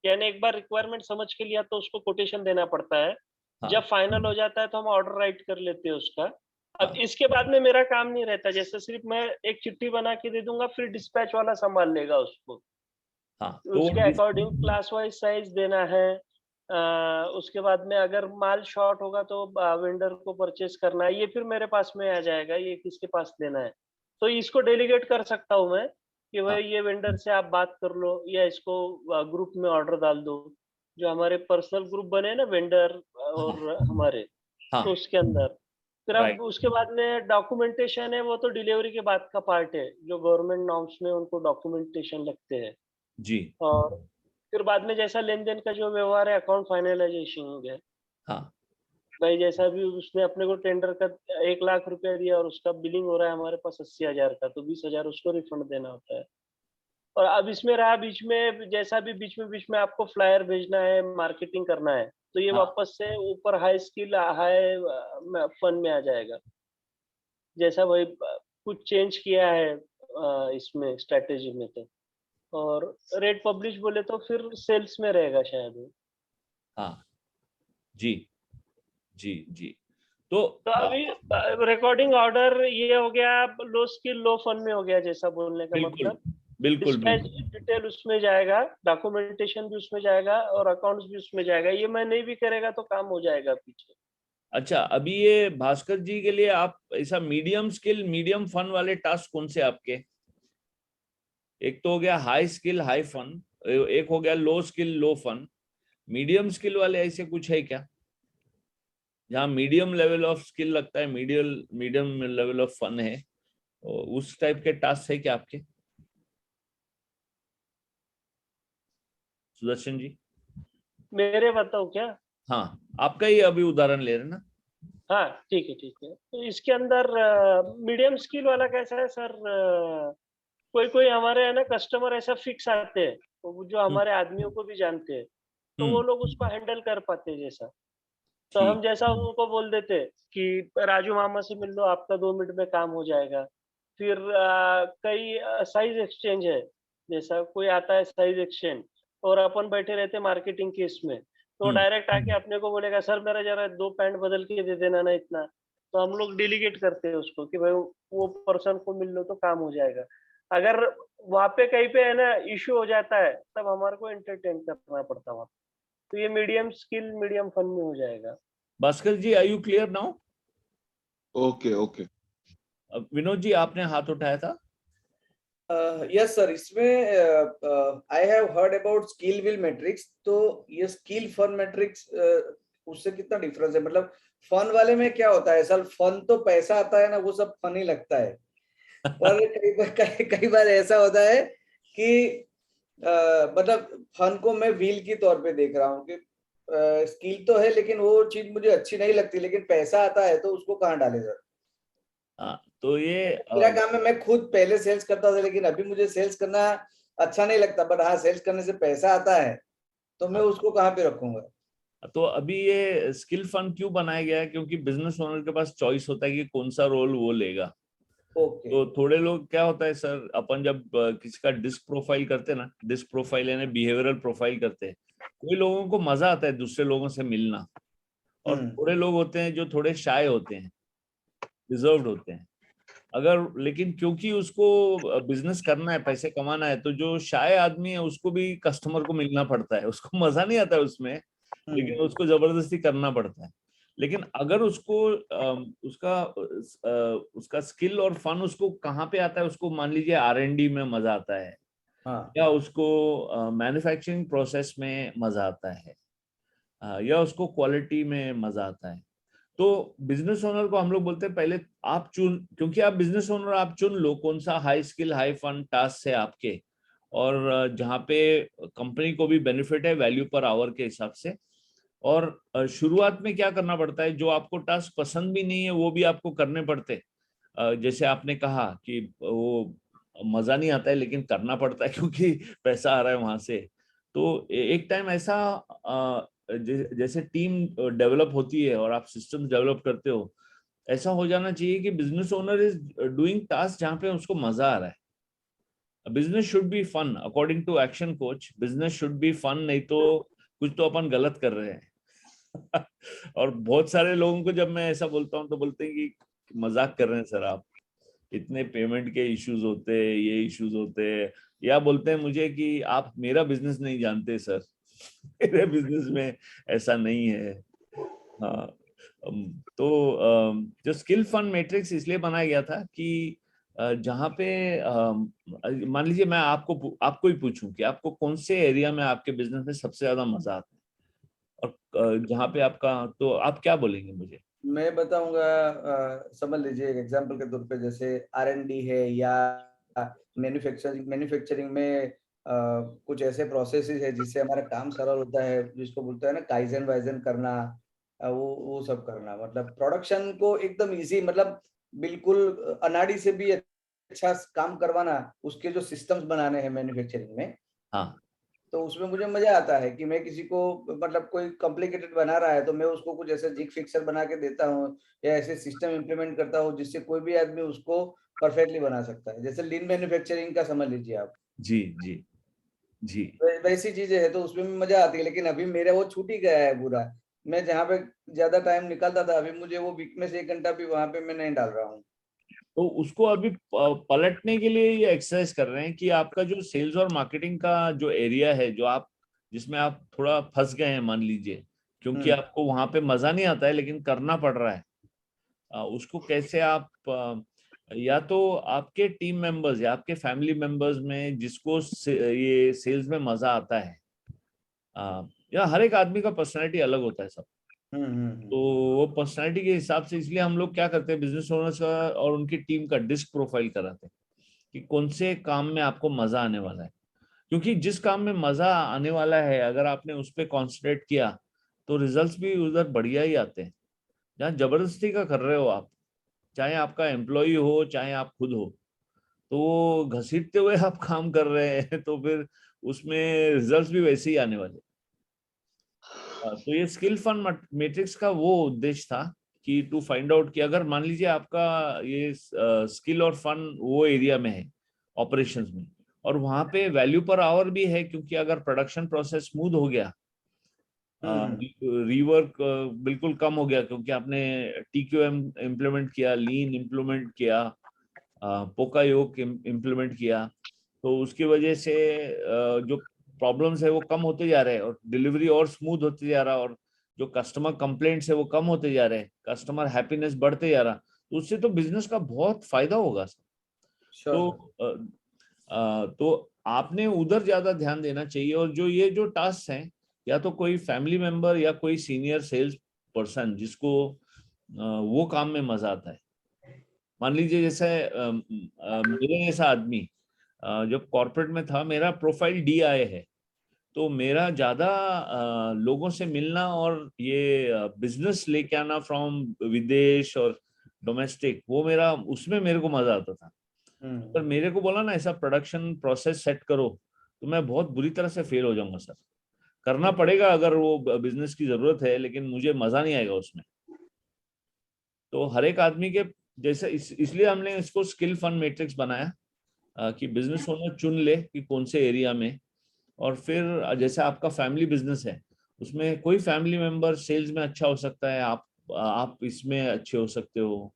यानी एक बार रिक्वायरमेंट समझ के लिया तो उसको कोटेशन देना पड़ता है। हाँ। जब फाइनल हो जाता है तो हम ऑर्डर राइट कर लेते हैं उसका। अब हाँ। इसके बाद में मेरा काम नहीं रहता, जैसे सिर्फ मैं एक चिट्ठी बना के दे दूंगा, फिर डिस्पैच वाला संभाल लेगा उसको। हाँ तो उसके अकॉर्डिंग क्लास वाइज साइज देना है। उसके बाद में अगर माल शॉर्ट होगा तो वेंडर को परचेस करना है, ये फिर मेरे पास में आ जाएगा, ये किसके पास देना है। तो इसको डेलीगेट कर सकता हूँ मैं कि भाई ये वेंडर से आप बात कर लो, या इसको ग्रुप में ऑर्डर डाल दो। जो हमारे पर्सनल ग्रुप बने ना वेंडर और हमारे, हाँ तो उसके अंदर फिर अब राइट उसके बाद में डॉक्यूमेंटेशन है, वो तो डिलीवरी के बाद का पार्ट है, जो गवर्नमेंट नॉर्म्स में उनको डॉक्यूमेंटेशन लगते हैं। जी। और फिर बाद में जैसा लेन देन का जो व्यवहार है, अकाउंट फाइनलाइजेशन हो गया। हाँ भाई जैसा भी उसने अपने को टेंडर का 1 लाख रुपया दिया और उसका बिलिंग हो रहा है हमारे पास 80,000 का, तो 20,000 उसको रिफंड देना होता है। और अब इसमें रहा बीच में, जैसा भी बीच में आपको फ्लायर भेजना है, मार्केटिंग करना है, तो ये हाँ। वापस से ऊपर हाई स्किल हाई फन में आ जाएगा। जैसा भाई कुछ चेंज किया है इसमें स्ट्रेटेजी में तो। और रेट पब्लिश बोले तो फिर सेल्स में रहेगा शायद वो। हाँ जी जी जी। तो तो अभी रिकॉर्डिंग ऑर्डर ये हो गया, लो स्किल लो फन में हो गया, जैसा बोलने का बिल्कुल मतलब। बिल्कुल डिस्पैच बिल्कुल। डिटेल उसमें जाएगा, डॉक्यूमेंटेशन भी उसमें जाएगा और अकाउंट्स भी उसमें जाएगा। ये मैं नहीं भी करेगा तो काम हो जाएगा पीछे। अच्छा अभी ये भास्कर जी के लिए आप ऐसा मीडियम स्किल मीडियम फन वाले टास्क कौन से आपके? एक तो हो गया हाई स्किल हाई फन, एक हो गया लो स्किल लो फन। मीडियम स्किल वाले ऐसे कुछ है क्या, जहाँ मीडियम लेवल ऑफ स्किल लगता है, मीडियम लेवल ऑफ फन है, उस टाइप के टास्क है क्या आपके सुदर्शन जी? मेरे बताओ क्या? हाँ आपका ही अभी उदाहरण ले रहे ना। हाँ ठीक है ठीक है। तो इसके अंदर मीडियम स्किल वाला कैसा है सर? कोई कोई हमारे है ना कस्टमर ऐसा फिक्स आते हैं, तो जो हमारे आदमियों को भी जानते हैं, तो वो लोग उसको हैंडल कर पाते हैं जैसा। तो हम ठीक। जैसा उनको बोल देते कि राजू मामा से मिल लो, आपका 2 मिनट में काम हो जाएगा। फिर कई साइज एक्सचेंज है, जैसा कोई आता है साइज एक्सचेंज और अपन बैठे रहते मार्केटिंग केस में, तो डायरेक्ट आके अपने को बोलेगा सर मेरा जरा 2 पैंट बदल के दे देना ना इतना। तो हम लोग डेलीगेट करते हैं उसको कि भाई वो पर्सन को मिल लो तो काम हो जाएगा। अगर वहां पे कहीं पे है ना इश्यू हो जाता है, तब हमारे को एंटरटेन करना पड़ता है वहाँ। तो ये मीडियम स्किल मीडियम फन में हो जाएगा। Bhaskar ji are you clear now? Okay okay. Vinod ji आपने हाथ उठाया था। यस सर, इसमें I have heard about skill will matrix. तो ये स्किल फन मैट्रिक्स उससे कितना डिफरेंस है? मतलब फन वाले में क्या होता है सर? फन तो पैसा आता है ना, वो सब फन ही लगता है। पर कई बार ऐसा होता है कि मतलब फन को मैं व्हील की तौर पे देख रहा हूँ कि स्किल तो है लेकिन वो चीज मुझे अच्छी नहीं लगती, लेकिन पैसा आता है, तो उसको कहाँ डाले सर? हाँ तो ये मेरा काम है, मैं खुद पहले सेल्स करता था लेकिन अभी मुझे सेल्स करना अच्छा नहीं लगता, बट हाँ सेल्स करने से पैसा आता है, तो मैं उसको कहाँ पे रखूंगा? तो अभी ये स्किल फंड क्यों बनाया गया है? क्योंकि बिजनेस ओनर के पास चॉइस होता है कि कौन सा रोल वो लेगा। ओके। तो थोड़े लोग क्या होता है सर, अपन जब किसी का डिस्क प्रोफाइल करते हैं ना, डिस्क प्रोफाइल यानी बिहेवियरल प्रोफाइल करते हैं, कोई लोगों को मजा आता है दूसरे लोगों से मिलना, और थोड़े लोग होते हैं जो थोड़े शाय होते हैं, रिजर्व्ड होते हैं। अगर लेकिन क्योंकि उसको बिजनेस करना है, पैसे कमाना है, तो जो शाय आदमी है उसको भी कस्टमर को मिलना पड़ता है, उसको मजा नहीं आता है उसमें, लेकिन उसको जबरदस्ती करना पड़ता है। लेकिन अगर उसको उसका स्किल और फन उसको कहाँ पे आता है, उसको मान लीजिए R&D में मजा आता है, हाँ या उसको मैन्युफैक्चरिंग प्रोसेस में मजा आता है, या उसको क्वालिटी में मजा आता है। तो बिजनेस ओनर को हम लोग बोलते हैं पहले आप चुन, क्योंकि आप बिजनेस ओनर, आप चुन लो कौन सा high skill high fun task है आपके, और जहाँ पे कंपनी को भी बेनिफिट है वैल्यू पर आवर के हिसाब से। और शुरुआत में क्या करना पड़ता है, जो आपको टास्क पसंद भी नहीं है वो भी आपको करने पड़ते। जैसे आपने कहा कि वो मजा नहीं आता है लेकिन करना पड़ता है क्योंकि पैसा आ रहा है वहां से। तो एक टाइम ऐसा जैसे टीम डेवलप होती है और आप सिस्टम डेवलप करते हो, ऐसा हो जाना चाहिए कि business owner is doing task जहाँ पे उसको मजा आ रहा है। Business should be fun according to action coach, business should be fun, नहीं तो कुछ तो अपन गलत कर रहे हैं। और बहुत सारे लोगों को जब मैं ऐसा बोलता हूँ तो बोलते हैं कि मजाक कर रहे हैं सर आप, इतने पेमेंट के इश्यूज होते हैं, ये इश्यूज होते हैं, या बोलते हैं मुझे कि आप मेरा बिजनेस नहीं जानते सर, मेरे बिजनेस में ऐसा नहीं है। हाँ, तो जो स्किल फंड मैट्रिक्स इसलिए बनाया गया था कि जहाँ पे मान लीजिए मैं आपको ही पूछूं कि आपको कौन से एरिया में आपके बिजनेस में सबसे ज्यादा मजा आता है, और जहाँ पे आपका, तो आप क्या बोलेंगे मुझे? मैं बताऊंगा, समझ लीजिए एक एग्जांपल के तौर पे, जैसे R&D है या मैन्युफैक्चरिंग में कुछ ऐसे प्रोसेसेस है जिससे हमारा काम सरल होता है, जिसको बोलते हैं ना काइजन वाइजन करना, वो सब करना, मतलब प्रोडक्शन को एकदम इजी, मतलब बिल्कुल अनाड़ी से भी अच्छा काम करवाना, उसके जो सिस्टम्स बनाने हैं मैन्युफैक्चरिंग में। हाँ तो उसमें मुझे मजा आता है कि मैं किसी को, मतलब कोई कॉम्प्लिकेटेड बना रहा है तो मैं उसको कुछ ऐसे जिग फिक्सर बना के देता हूँ या ऐसे सिस्टम इम्प्लीमेंट करता हूँ जिससे कोई भी आदमी उसको परफेक्टली बना सकता है। जैसे लीन मैन्युफैक्चरिंग का समझ लीजिए आप, जी जी जी। वैसी चीजें है, तो उसमें भी मजा आती है। लेकिन अभी मेरा वो छूट ही गया है पूरा। मैं जहाँ पे ज्यादा टाइम निकलता था, अभी मुझे वो वीक में से 1 घंटा भी वहां पे मैं नहीं डाल रहा हूँ। तो उसको अभी पलटने के लिए ये एक्सरसाइज कर रहे हैं कि आपका जो सेल्स और मार्केटिंग का जो एरिया है, जो आप जिसमें आप थोड़ा फंस गए हैं मान लीजिए, क्योंकि आपको वहां पे मजा नहीं आता है लेकिन करना पड़ रहा है, उसको कैसे आप या तो आपके टीम मेंबर्स या आपके फैमिली मेंबर्स में जिसको ये सेल्स में मजा आता है, या हर एक आदमी का पर्सनैलिटी अलग होता है सब, तो वो पर्सनैलिटी के हिसाब से, इसलिए हम लोग क्या करते हैं बिजनेस ओनर्स का और उनकी टीम का डिस्क प्रोफाइल कराते हैं कि कौन से काम में आपको मजा आने वाला है। क्योंकि जिस काम में मजा आने वाला है अगर आपने उस पर कॉन्सेंट्रेट किया तो रिजल्ट्स भी उधर बढ़िया ही आते हैं। जहाँ जबरदस्ती का कर रहे हो आप, चाहे आपका एम्प्लॉय हो चाहे आप खुद हो, तो वो घसीटते हुए आप काम कर रहे हैं तो फिर उसमें रिजल्ट्स भी वैसे ही आने वाले। तो ये स्किल फन मैट्रिक्स का वो उद्देश्य था कि टू फाइंड आउट कि अगर मान लीजिए आपका ये स्किल और फन वो एरिया में है ऑपरेशंस में, और वहां पे वैल्यू पर आवर भी है, क्योंकि अगर प्रोडक्शन प्रोसेस स्मूथ हो गया, रीवर्क बिल्कुल कम हो गया क्योंकि आपने TQM इम्प्लीमेंट किया, लीन इम्प्लीमेंट किया, पोका योग इम्प्लीमेंट किया, तो उसकी वजह से जो प्रॉब्लम्स है वो कम होते जा रहे हैं और डिलीवरी और स्मूथ होते जा रहा है, और जो कस्टमर कंप्लेंट्स है वो कम होते जा रहे हैं, कस्टमर हैप्पीनेस बढ़ते जा रहा, तो उससे तो बिजनेस का बहुत फायदा होगा। तो तो आपने उधर ज्यादा ध्यान देना चाहिए, और जो ये जो टास्क हैं, या तो कोई फैमिली मेंबर या कोई सीनियर सेल्स पर्सन जिसको वो काम में मजा आता है। मान लीजिए जैसे मेरे जैसा आदमी जब कॉर्पोरेट में था, मेरा प्रोफाइल DI है, तो मेरा ज्यादा लोगों से मिलना और ये बिजनेस लेके आना फ्रॉम विदेश और डोमेस्टिक, वो मेरा उसमें मेरे को मजा आता था। पर मेरे को बोला ना ऐसा प्रोडक्शन प्रोसेस सेट करो, तो मैं बहुत बुरी तरह से फेल हो जाऊंगा सर। करना पड़ेगा अगर वो बिजनेस की जरूरत है, लेकिन मुझे मजा नहीं आएगा उसमें। तो हर एक आदमी के जैसे इसलिए हमने इसको स्किल फन मैट्रिक्स बनाया, कि बिजनेस ओनर चुन ले कि कौन से एरिया में, और फिर जैसे आपका फैमिली बिजनेस है, उसमें कोई फैमिली मेंबर सेल्स में अच्छा हो सकता है, आप इसमें अच्छे हो सकते हो,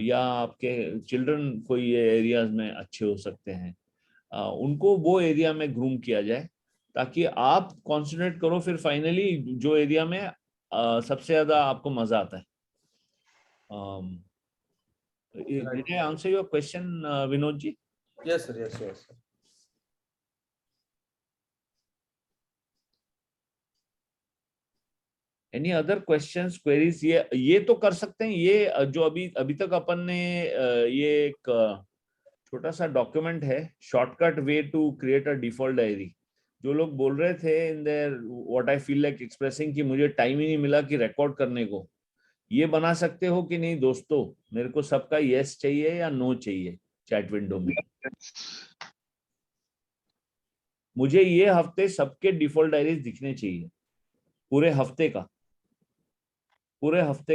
या आपके चिल्ड्रन कोई ये एरियाज में अच्छे हो सकते हैं, उनको वो एरिया में ग्रूम किया जाए ताकि आप कॉन्सेंट्रेट करो फिर फाइनली जो एरिया में सबसे ज्यादा आपको मजा आता है। Did I answer your question, Vinod ji? Yes sir, yes yes. Any other questions queries? ये तो कर सकते हैं। ये जो अभी तक अपन ने ये एक छोटा सा डॉक्यूमेंट है, shortcut way to create a default diary. जो लोग बोल रहे थे in there what I feel like expressing कि मुझे टाइम ही नहीं मिला कि रिकॉर्ड करने को, ये बना सकते हो कि नहीं दोस्तों? मेरे को सबका यस चाहिए या नो चाहिए चैट विंडो में। मुझे ये हफ्ते सबके डिफॉल्ट डायरीज दिखने चाहिए, पूरे हफ्ते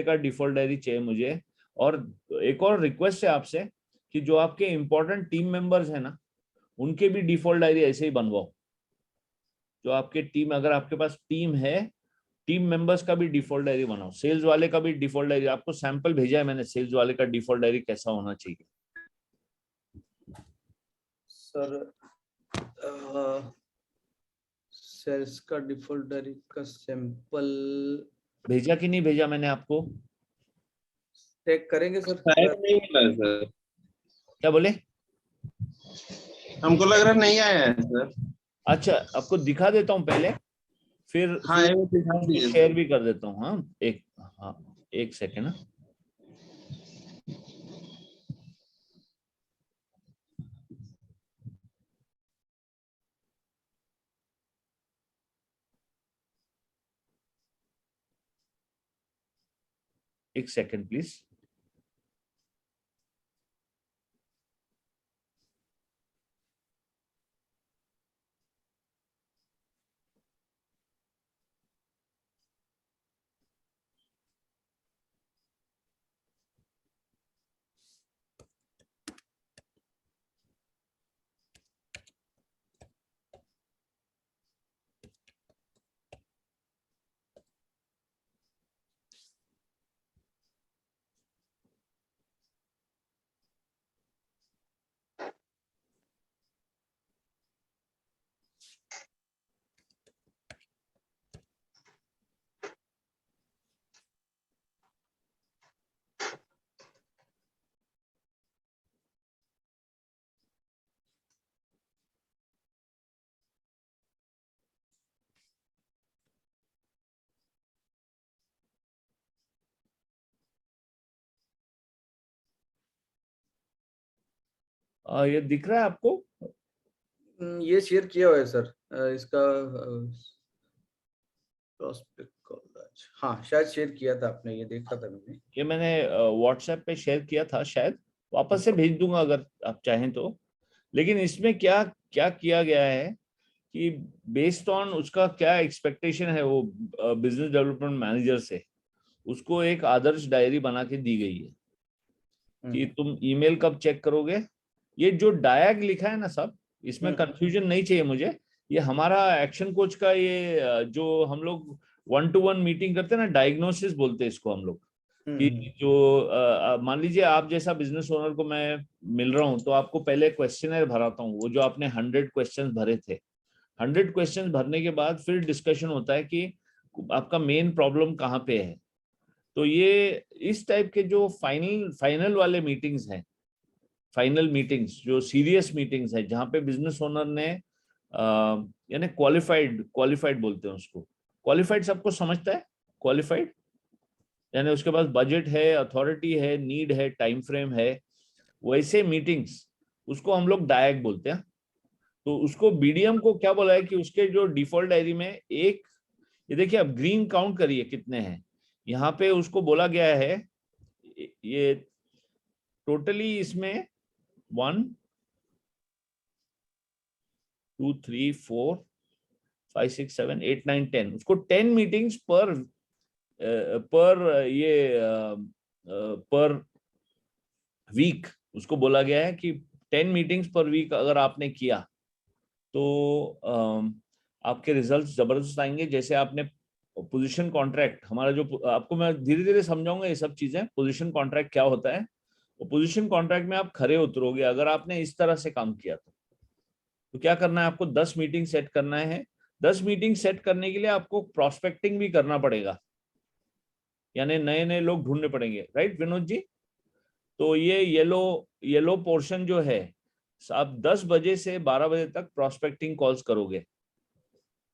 का डिफॉल्ट डायरी चाहिए मुझे। और एक और रिक्वेस्ट है आपसे कि जो आपके इंपॉर्टेंट टीम मेंबर्स हैं ना, उनके भी डिफॉल्ट डायरी ऐसे ही बनवाओ। जो आपके टीम, अगर आपके पास टीम है, टीम मेंबर्स का भी डिफॉल्ट डायरी बनाओ। सेल्स वाले का भी डिफॉल्ट डायरी, आपको सैंपल भेजा है मैंने सेल्स वाले का डिफॉल्ट डायरी कैसा होना चाहिए। सर सेल्स का डिफॉल्ट डायरी का सैंपल भेजा कि नहीं भेजा मैंने आपको? चेक करेंगे सर। शायद नहीं मिला है सर, क्या बोले? हमको लग रहा नहीं आया है सर। अच्छा, आपको दिखा देता हूँ पहले, फिर हाँ ये दिखा दीजिए शेयर सर। भी कर देता हूँ। हाँ एक सेकेंड ना। एक सेकेंड प्लीज। ये दिख रहा है आपको? ये शेयर किया हुआ है सर। इसका प्रोस्पेक्ट कॉल, हाँ शायद शेयर किया था आपने, ये देखा था मैंने। ये मैंने व्हाट्सएप पे शेयर किया था, शायद वापस से भेज दूंगा अगर आप चाहें तो। लेकिन इसमें क्या क्या किया गया है कि बेस्ड ऑन उसका क्या एक्सपेक्टेशन है वो बिजनेस डेवलपमेंट मैनेजर से, उसको एक आदर्श डायरी बना के दी गई है कि तुम ईमेल कब चेक करोगे। ये जो डायग लिखा है ना सब, इसमें कंफ्यूजन नहीं चाहिए मुझे। ये हमारा एक्शन कोच का ये जो हम लोग 1-to-1 मीटिंग करते हैं ना, डायग्नोसिस बोलते हैं इसको हम लोग। कि जो मान लीजिए आप जैसा बिजनेस ओनर को मैं मिल रहा हूं, तो आपको पहले क्वेश्चनर भराता हूँ, वो जो आपने 100 क्वेश्चन भरे थे। 100 क्वेश्चन भरने के बाद फिर डिस्कशन होता है कि आपका मेन प्रॉब्लम कहाँ पे है। तो ये इस टाइप के जो फाइनल वाले मीटिंग्स हैं, फाइनल मीटिंग्स जो सीरियस मीटिंग्स है, जहाँ पे बिजनेस ओनर ने यानी क्वालिफाइड बोलते हैं उसको। क्वालिफाइड सबको समझता है, क्वालिफाइड यानी उसके पास बजट है, अथॉरिटी है, नीड है, टाइम फ्रेम है, वैसे मीटिंग्स, उसको हम लोग डायक बोलते हैं। तो उसको बीडीएम को क्या बोला है कि उसके जो डिफॉल्ट डायरी में एक, ये देखिए आप ग्रीन काउंट करिए कितने हैं यहाँ पे, उसको बोला गया है ये टोटली इसमें 1 2 3 4 5 6 7 8 9 10, उसको 10 मीटिंग्स पर वीक उसको बोला गया है कि 10 मीटिंग्स पर वीक अगर आपने किया तो आपके रिजल्ट्स जबरदस्त आएंगे। जैसे आपने पोजीशन कॉन्ट्रैक्ट, हमारा जो, आपको मैं धीरे धीरे समझाऊंगा ये सब चीजें, पोजीशन कॉन्ट्रैक्ट क्या होता है। वो पोजीशन कॉन्ट्रैक्ट में आप खरे उतरोगे अगर आपने इस तरह से काम किया तो क्या करना है आपको, 10 मीटिंग सेट करना है। 10 मीटिंग सेट करने के लिए आपको प्रोस्पेक्टिंग भी करना पड़ेगा, यानी नए नए लोग ढूंढने पड़ेंगे, राइट विनोद जी? तो ये येलो पोर्शन जो है, आप 10 बजे से 12 बजे तक प्रोस्पेक्टिंग कॉल्स करोगे,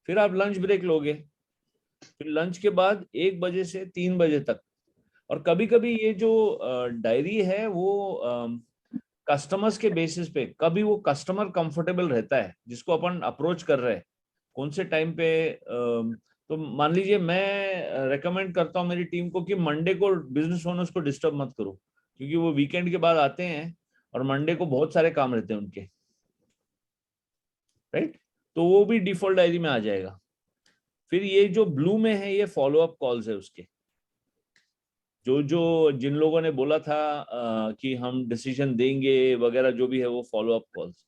फिर आप लंच ब्रेक लोगे, फिर लंच के बाद 1 बजे से 3 बजे तक। और कभी कभी ये जो डायरी है वो कस्टमर्स के बेसिस पे, कभी वो कस्टमर कंफर्टेबल रहता है जिसको अपन अप्रोच कर रहे हैं कौन से टाइम पे, तो मान लीजिए मैं रेकमेंड करता हूँ मेरी टीम को कि मंडे को बिजनेस ओनर्स को डिस्टर्ब मत करो, क्योंकि वो वीकेंड के बाद आते हैं और मंडे को बहुत सारे काम रहते हैं उनके, राइट। तो वो भी डिफॉल्ट डायरी में आ जाएगा। फिर ये जो ब्लू में है ये फॉलो अप कॉल्स है उसके, जो जिन लोगों ने बोला था कि हम डिसीजन देंगे वगैरह जो भी है वो follow up calls.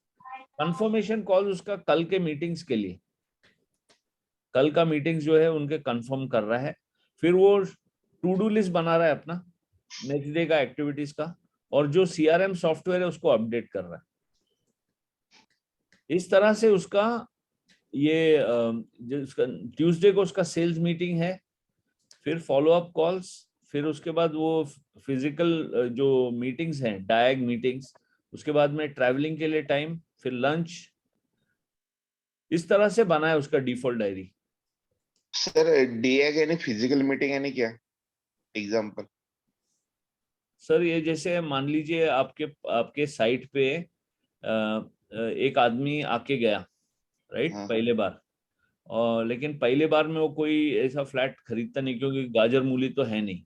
Confirmation call उसका कल के मीटिंग्स के लिए, कल का मीटिंग्स जो है उनके कंफर्म कर रहा है। फिर वो टू डू लिस्ट बना रहा है अपना नेक्स्ट डे का एक्टिविटीज का, और जो सीआरएम सॉफ्टवेयर है उसको अपडेट कर रहा है। इस तरह से उसका ये ट्यूसडे को उसका सेल्स मीटिंग है, फिर फॉलो अप कॉल्स, फिर उसके बाद वो फिजिकल जो मीटिंग्स हैं डायग मीटिंग्स, उसके बाद में ट्रैवलिंग के लिए टाइम, फिर लंच। इस तरह से बना है उसका डिफॉल्ट डायरी। सर डीएग यानी फिजिकल मीटिंग यानी क्या, एग्जांपल? सर ये जैसे मान लीजिए आपके साइट पे एक आदमी आके गया, राइट, हाँ। पहले बार, और लेकिन पहले बार में वो कोई ऐसा फ्लैट खरीदता नहीं क्योंकि गाजर मूली तो है नहीं।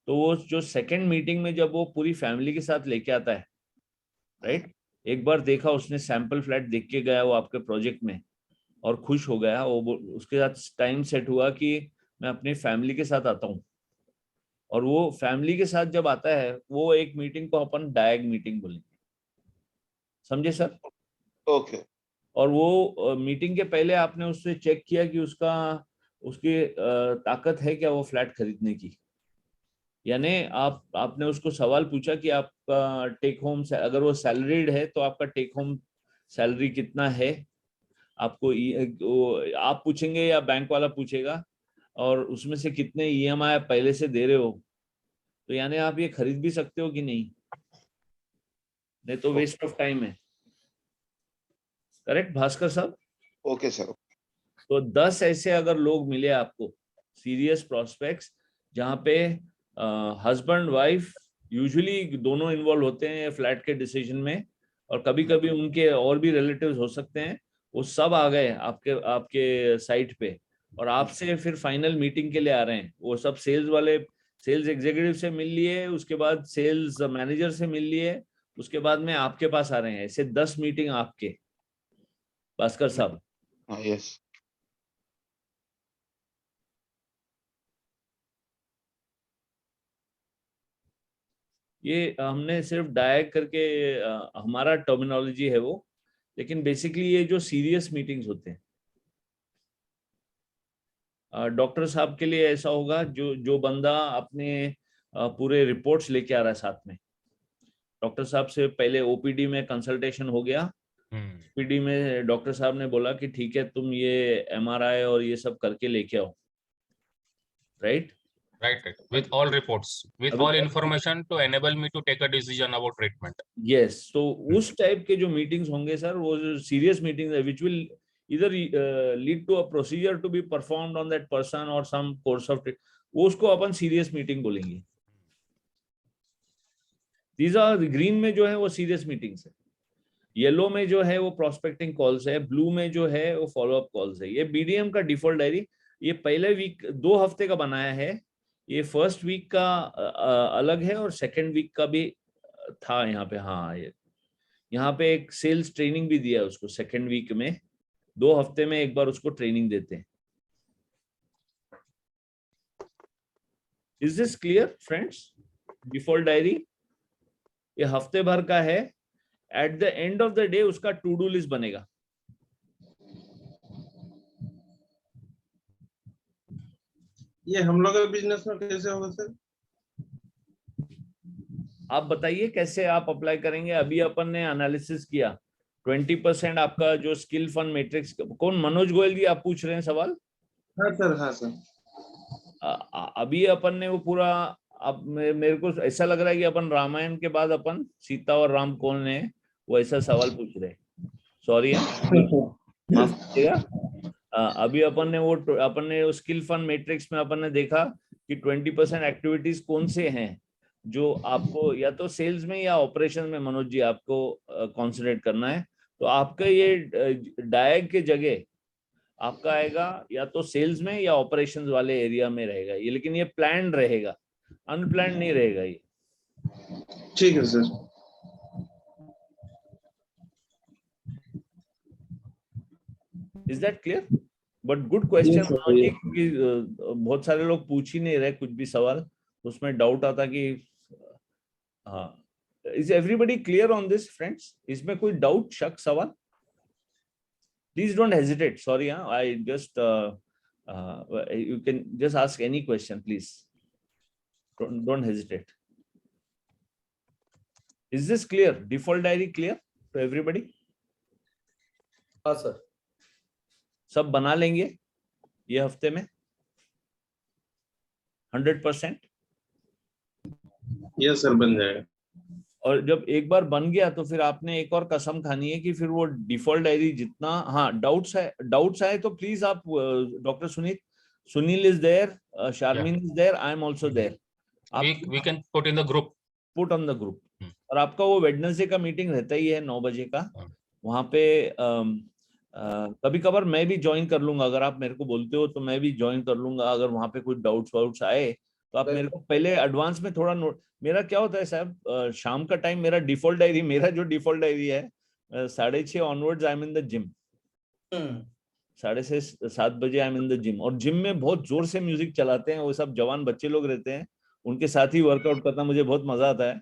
तो वो जो सेकंड मीटिंग में जब वो पूरी फैमिली के साथ लेके आता है, राइट, एक बार देखा उसने सैंपल फ्लैट देख के गया वो आपके प्रोजेक्ट में और खुश हो गया, वो उसके साथ टाइम सेट हुआ कि मैं अपनी फैमिली के साथ आता हूँ, और वो फैमिली के साथ जब आता है वो एक मीटिंग को अपन डायग मीटिंग बोलेंगे, समझे सर? ओके। और वो मीटिंग के पहले आपने उससे चेक किया कि उसकी ताकत है क्या वो फ्लैट खरीदने की, यानी आपने उसको सवाल पूछा कि आपका टेक होम, अगर वो सैलरीड है तो आपका टेक होम सैलरी कितना है, आपको आप पूछेंगे या बैंक वाला पूछेगा, और उसमें से कितने ईएमआई आप पहले से दे रहे हो, तो यानी आप ये खरीद भी सकते हो कि नहीं तो वेस्ट ऑफ टाइम है। करेक्ट भास्कर साहब? Okay sir. तो 10 ऐसे अगर लोग मिले आपको सीरियस प्रोस्पेक्ट्स जहाँ पे हस्बैंड वाइफ यूजुअली दोनों इन्वॉल्व होते हैं फ्लैट के डिसीजन में, और कभी कभी उनके और भी रिलेटिव्स हो सकते हैं, वो सब आ गए आपके साइट पे और आपसे फिर फाइनल मीटिंग के लिए आ रहे हैं। वो सब सेल्स वाले सेल्स एग्जीक्यूटिव से मिल लिए, उसके बाद सेल्स मैनेजर से मिल लिए, उसके बाद में आपके पास आ रहे हैं। ऐसे 10 मीटिंग आपके, भास्कर साहब। हाँ यस। ये हमने सिर्फ डायग करके हमारा टर्मिनोलॉजी है वो, लेकिन बेसिकली ये जो सीरियस मीटिंग्स होते हैं डॉक्टर साहब के लिए ऐसा होगा जो बंदा अपने पूरे रिपोर्ट्स लेके आ रहा है साथ में, डॉक्टर साहब से पहले ओपीडी में कंसल्टेशन हो गया, ओपीडी में डॉक्टर साहब ने बोला कि ठीक है तुम ये एमआरआई और ये सब करके लेके आओ, right? Right. With all reports, with With all all information to enable me to take a decision about treatment. Yes, तो उस टाइप के जो मीटिंग्स होंगे सर, वो जो सीरियस मीटिंग्स है which will either lead to a procedure to be performed on that person or some course of वो उसको अपन सीरियस मीटिंग बोलेंगे। These are ग्रीन में जो है वो सीरियस मीटिंग्स है, येलो में जो है वो प्रोस्पेक्टिंग कॉल्स है, ब्लू में जो है वो फॉलो अप कॉल्स है। ये बीडीएम का डिफॉल्ट डायरी ये पहले वीक 2 हफ्ते का बनाया है, ये फर्स्ट वीक का अलग है और सेकंड वीक का भी था यहाँ पे। हाँ, यहाँ पे एक सेल्स ट्रेनिंग भी दिया है उसको सेकंड वीक में, 2 हफ्ते में एक बार उसको ट्रेनिंग देते हैं। Is this clear friends? Default diary ये हफ्ते भर का है, at the end of the day उसका टू डू लिस्ट बनेगा। ये हम लोग के बिजनेस में कैसे होगा सर? आप बताइए कैसे आप अप्लाई करेंगे? अभी अपन ने एनालिसिस किया 20% आपका जो स्किल फंड मैट्रिक्स, कौन मनोज गोयल जी आप पूछ रहे हैं सवाल? हाँ सर, हाँ सर। अभी अपन ने वो पूरा, अब मेरे को ऐसा लग रहा है कि अपन रामायण के बाद अपन सीता और राम कौन है वो ऐसा सवाल पूछ रहे हैं। सॉरी, माफ कीजिएगा। अभी अपन ने स्किल फंड मैट्रिक्स में अपन ने देखा कि 20% एक्टिविटीज कौन से हैं जो आपको या तो सेल्स में या ऑपरेशन में, मनोज जी, आपको कॉन्सेंट्रेट करना है। तो आपका ये डायग के जगह आपका आएगा या तो सेल्स में या ऑपरेशंस वाले एरिया में रहेगा ये, लेकिन ये प्लान रहेगा, अनप्लान नहीं रहेगा ये। ठीक है sir. Is that clear? But good question Manoj ji, क्योंकि बहुत सारे लोग पूछ ही नहीं रहे कुछ भी सवाल, उसमें डाउट आता कि हाँ। Is everybody clear on this friends? इसमें कोई डाउट, शक, सवाल? Please don't hesitate. Sorry, I just you can just ask any question, please. Don't hesitate. Is this clear? Default diary clear to everybody? हाँ sir. सब बना लेंगे ये हफ्ते में 100%? यस सर, बन जाएगा। और जब एक बार बन गया तो फिर आपने एक और कसम खानी है कि फिर वो डिफॉल्ट डायरी जितना, हाँ डाउट्स आए तो प्लीज आप, doctor Sunil is there, Sharmeen is there, I am also there, We can put in the group. Put on the group. और आपका वो वेडनेसडे का मीटिंग रहता ही है 9 बजे का, वहां पे कभी कभार मैं भी ज्वाइन कर लूंगा, अगर आप मेरे को बोलते हो तो मैं भी ज्वाइन कर लूंगा। अगर वहां पे कुछ डाउट्स आए तो आप मेरे को पहले एडवांस में थोड़ा नोट। मेरा क्या होता है साहब, शाम का टाइम मेरा डिफॉल्ट डायरी है 6:30 onwards I am in the gym. 6:30 7 बजे I am in the gym, और जिम में बहुत जोर से म्यूजिक चलाते हैं, वो सब जवान बच्चे लोग रहते हैं, उनके साथ ही वर्कआउट करना मुझे बहुत मजा आता है।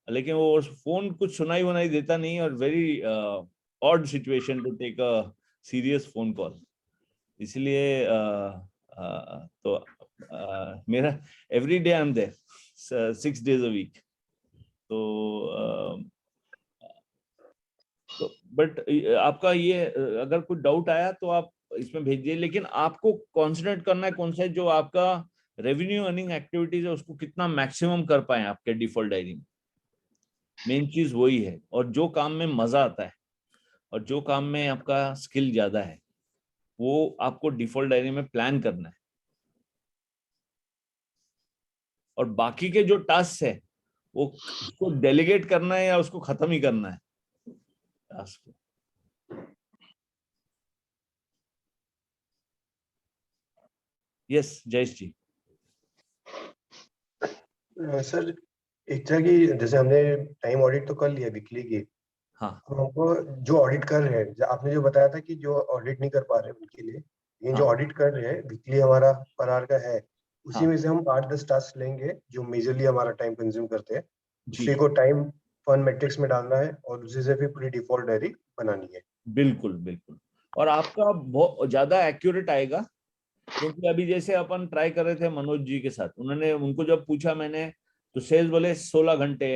लेकिन वो फोन कुछ सुनाई देता नहीं, और very odd situation to take a serious phone call. इसलिए तो मेरा every day I am there 6 days a week। तो बट आपका ये अगर कुछ डाउट आया तो आप इसमें भेजिए, लेकिन आपको कॉन्सेंट्रेट करना है कौन सा है, जो आपका रेवेन्यू अर्निंग एक्टिविटीज है उसको कितना मैक्सिमम कर पाए आपके डिफॉल्ट डायरी में। मेन चीज वही है, और जो काम में मजा आता है और जो काम में आपका स्किल ज्यादा है वो आपको डिफॉल्ट डायरी में प्लान करना है, और बाकी के जो टास्क है वो उसको डेलीगेट करना है या उसको खत्म ही करना है टास्क को। यस जयेश जी। सर एक तरह की, जैसे हमने टाइम ऑडिट तो कर लिया वीकली की, हाँ तो हमको जो ऑडिट कर रहे हैं, आपने जो बताया था कि जो ऑडिट नहीं कर पा रहे उनके लिए, ये जो ऑडिट कर रहे हैं वीकली हमारा पर आवर का है, उसी में से हम 8-10 टास्क लेंगे जो मेजरली हमारा टाइम कंज्यूम करते हैं, उसी को टाइम फन मैट्रिक्स में डालना है और उसी से फिर पूरी डिफॉल्ट डायरी बनानी है। बिल्कुल बिल्कुल, और आपका बहुत ज्यादा एक्यूरेट आएगा, क्योंकि अभी जैसे अपन ट्राई कर रहे थे मनोज जी के साथ, उनको जब पूछा मैंने तो सेल्स बोले 16 घंटे,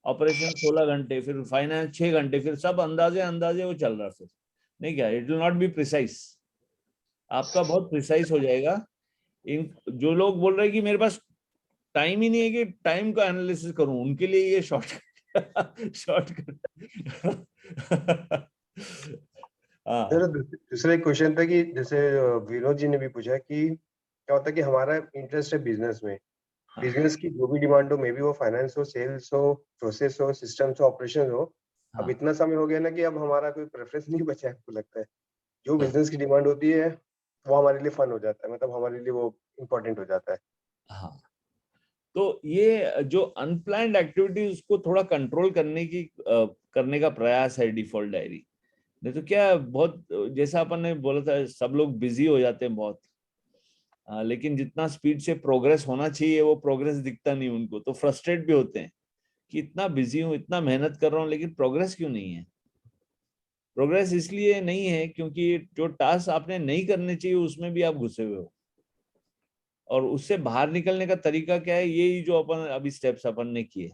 ऑपरेशन 16 घंटे, फिर फाइनेंस 6 घंटे, फिर सब अंदाजे वो चल रहा। फिर नहीं क्या, it will not be precise, आपका बहुत प्रिसाइज हो जाएगा। इन जो लोग बोल रहे हैं कि मेरे पास टाइम ही नहीं है कि टाइम का एनालिसिस करूं, उनके लिए ये शॉर्टकट। सर दूसरा एक क्वेश्चन था कि जैसे विनोद जी ने भी पूछा कि क्या होता है कि हमारा इंटरेस्ट है बिजनेस में, बिजनेस की जो भी डिमांड हो, मे बी वो फाइनेंस हो, सेल्स हो, प्रोसेस हो, सिस्टम्स हो, ऑपरेशन हो, अब इतना समय हो गया ना कि अब हमारा कोई प्रेफरेंस नहीं बचा है। हमको लगता है जो बिजनेस की डिमांड होती है वो हमारे लिए फन हो जाता है, मतलब हमारे लिए वो इम्पोर्टेंट हो जाता है। हाँ, तो ये जो अनप्लान्ड एक्टिविटी उसको थोड़ा कंट्रोल करने का प्रयास है डिफॉल्ट डायरी। नहीं तो क्या, बहुत जैसा अपन ने बोला था, सब लोग बिजी हो जाते हैं बहुत, लेकिन जितना स्पीड से प्रोग्रेस होना चाहिए वो प्रोग्रेस दिखता नहीं उनको, तो फ्रस्ट्रेट भी होते हैं कि इतना बिजी हूँ, इतना मेहनत कर रहा हूँ, लेकिन प्रोग्रेस क्यों नहीं है। प्रोग्रेस इसलिए नहीं है क्योंकि जो टास्क आपने नहीं करने चाहिए उसमें भी आप घुसे हुए हो, और उससे बाहर निकलने का तरीका क्या है, यही जो अपन अभी स्टेप्स अपन ने किए।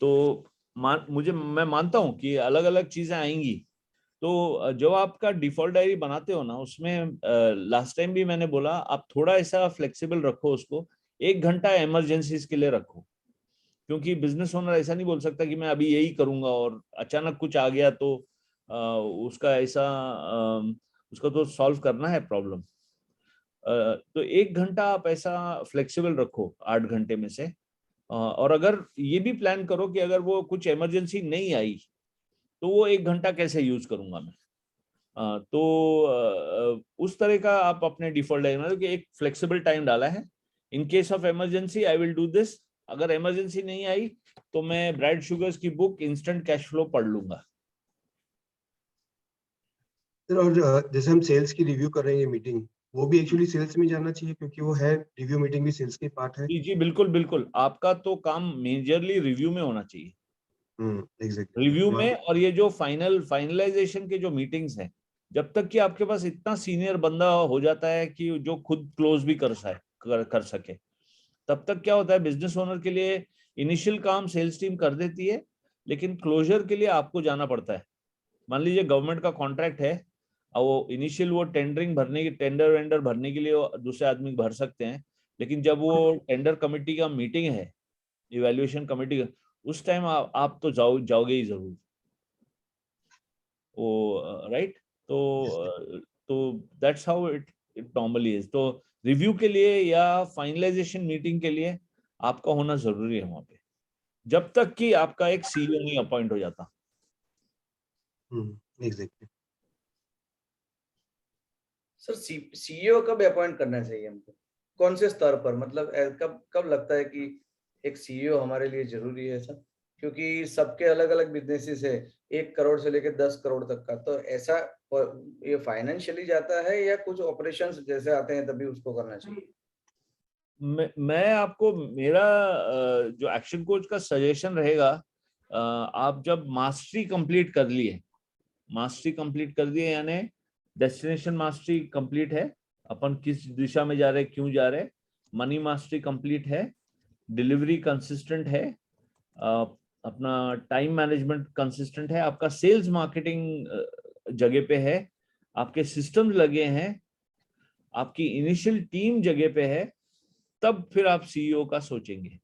तो मैं मानता हूं कि अलग अलग चीजें आएंगी। तो जब आपका डिफॉल्ट डायरी बनाते हो ना, उसमें लास्ट टाइम भी मैंने बोला, आप थोड़ा ऐसा फ्लेक्सिबल रखो उसको, 1 घंटा इमरजेंसीज के लिए रखो, क्योंकि बिजनेस ओनर ऐसा नहीं बोल सकता कि मैं अभी यही करूंगा और अचानक कुछ आ गया तो उसका ऐसा उसका तो सॉल्व करना है प्रॉब्लम। तो 1 घंटा आप ऐसा फ्लेक्सिबल रखो 8 घंटे में से। और अगर ये भी प्लान करो कि अगर वो कुछ इमरजेंसी नहीं आई तो वो 1 घंटा कैसे यूज करूंगा मैं। तो उस तरह का आप अपने डिफॉल्ट है, मतलब कि एक फ्लेक्सिबल टाइम डाला है। In case of emergency I will do this. अगर इमरजेंसी नहीं आई तो मैं ब्राइट शुगर्स की बुक इंस्टेंट कैश फ्लो पढ़ लूंगा। सर, और जैसे हम सेल्स की रिव्यू कर रहे हैं मीटिंग, वो भी एक्चुअली सेल्स में जाना चाहिए क्योंकि वो है, रिव्यू मीटिंग भी सेल्स की पार्ट है। जी जी बिल्कुल बिल्कुल, आपका तो काम मेजरली रिव्यू में होना चाहिए। एग्जैक्टली। रिव्यू में, और ये जो फाइनलाइजेशन के जो मीटिंग्स हैं, जब तक कि आपके पास इतना सीनियर बंदा हो जाता है कि जो खुद क्लोज भी कर सके, तब तक क्या होता है बिजनेस ओनर के लिए इनिशियल काम सेल्स टीम कर देती है, लेकिन क्लोजर के लिए आपको जाना पड़ता है। मान लीजिए गवर्नमेंट का कॉन्ट्रैक्ट है और वो इनिशियल वो टेंडर वेंडर भरने के लिए दूसरे आदमी भर सकते हैं, लेकिन जब वो टेंडर कमेटी का मीटिंग है, इवैल्यूएशन कमेटी का, उस टाइम आप तो जाओगे ही जरूर वो, राइट। तो that's how it normally is. तो रिव्यू के लिए या फाइनलाइजेशन मीटिंग के लिए आपका होना जरूरी है वहां पे, जब तक कि आपका एक सीईओ नहीं अपॉइंट हो जाता। एग्जैक्टली। सर सीईओ कब अपॉइंट करना चाहिए हमको, कौन से स्तर पर, मतलब कब कब लगता है कि एक सीईओ हमारे लिए जरूरी है सर? क्योंकि सबके अलग अलग बिजनेसेस है, 1 करोड़ से लेकर 10 करोड़ तक का, तो ऐसा ये फाइनेंशियली जाता है या कुछ ऑपरेशंस जैसे आते हैं तभी उसको करना चाहिए? मैं आपको मेरा जो एक्शन कोच का सजेशन रहेगा, आप जब मास्टरी कंप्लीट कर लिए यानी डेस्टिनेशन मास्टरी कंप्लीट है, अपन किस दिशा में जा रहे, क्यों जा रहे, मनी मास्टरी कंप्लीट है, डिलीवरी कंसिस्टेंट है, अपना टाइम मैनेजमेंट कंसिस्टेंट है, आपका सेल्स मार्केटिंग जगह पे है, आपके सिस्टम्स लगे हैं, आपकी इनिशियल टीम जगह पे है, तब फिर आप सीईओ का सोचेंगे।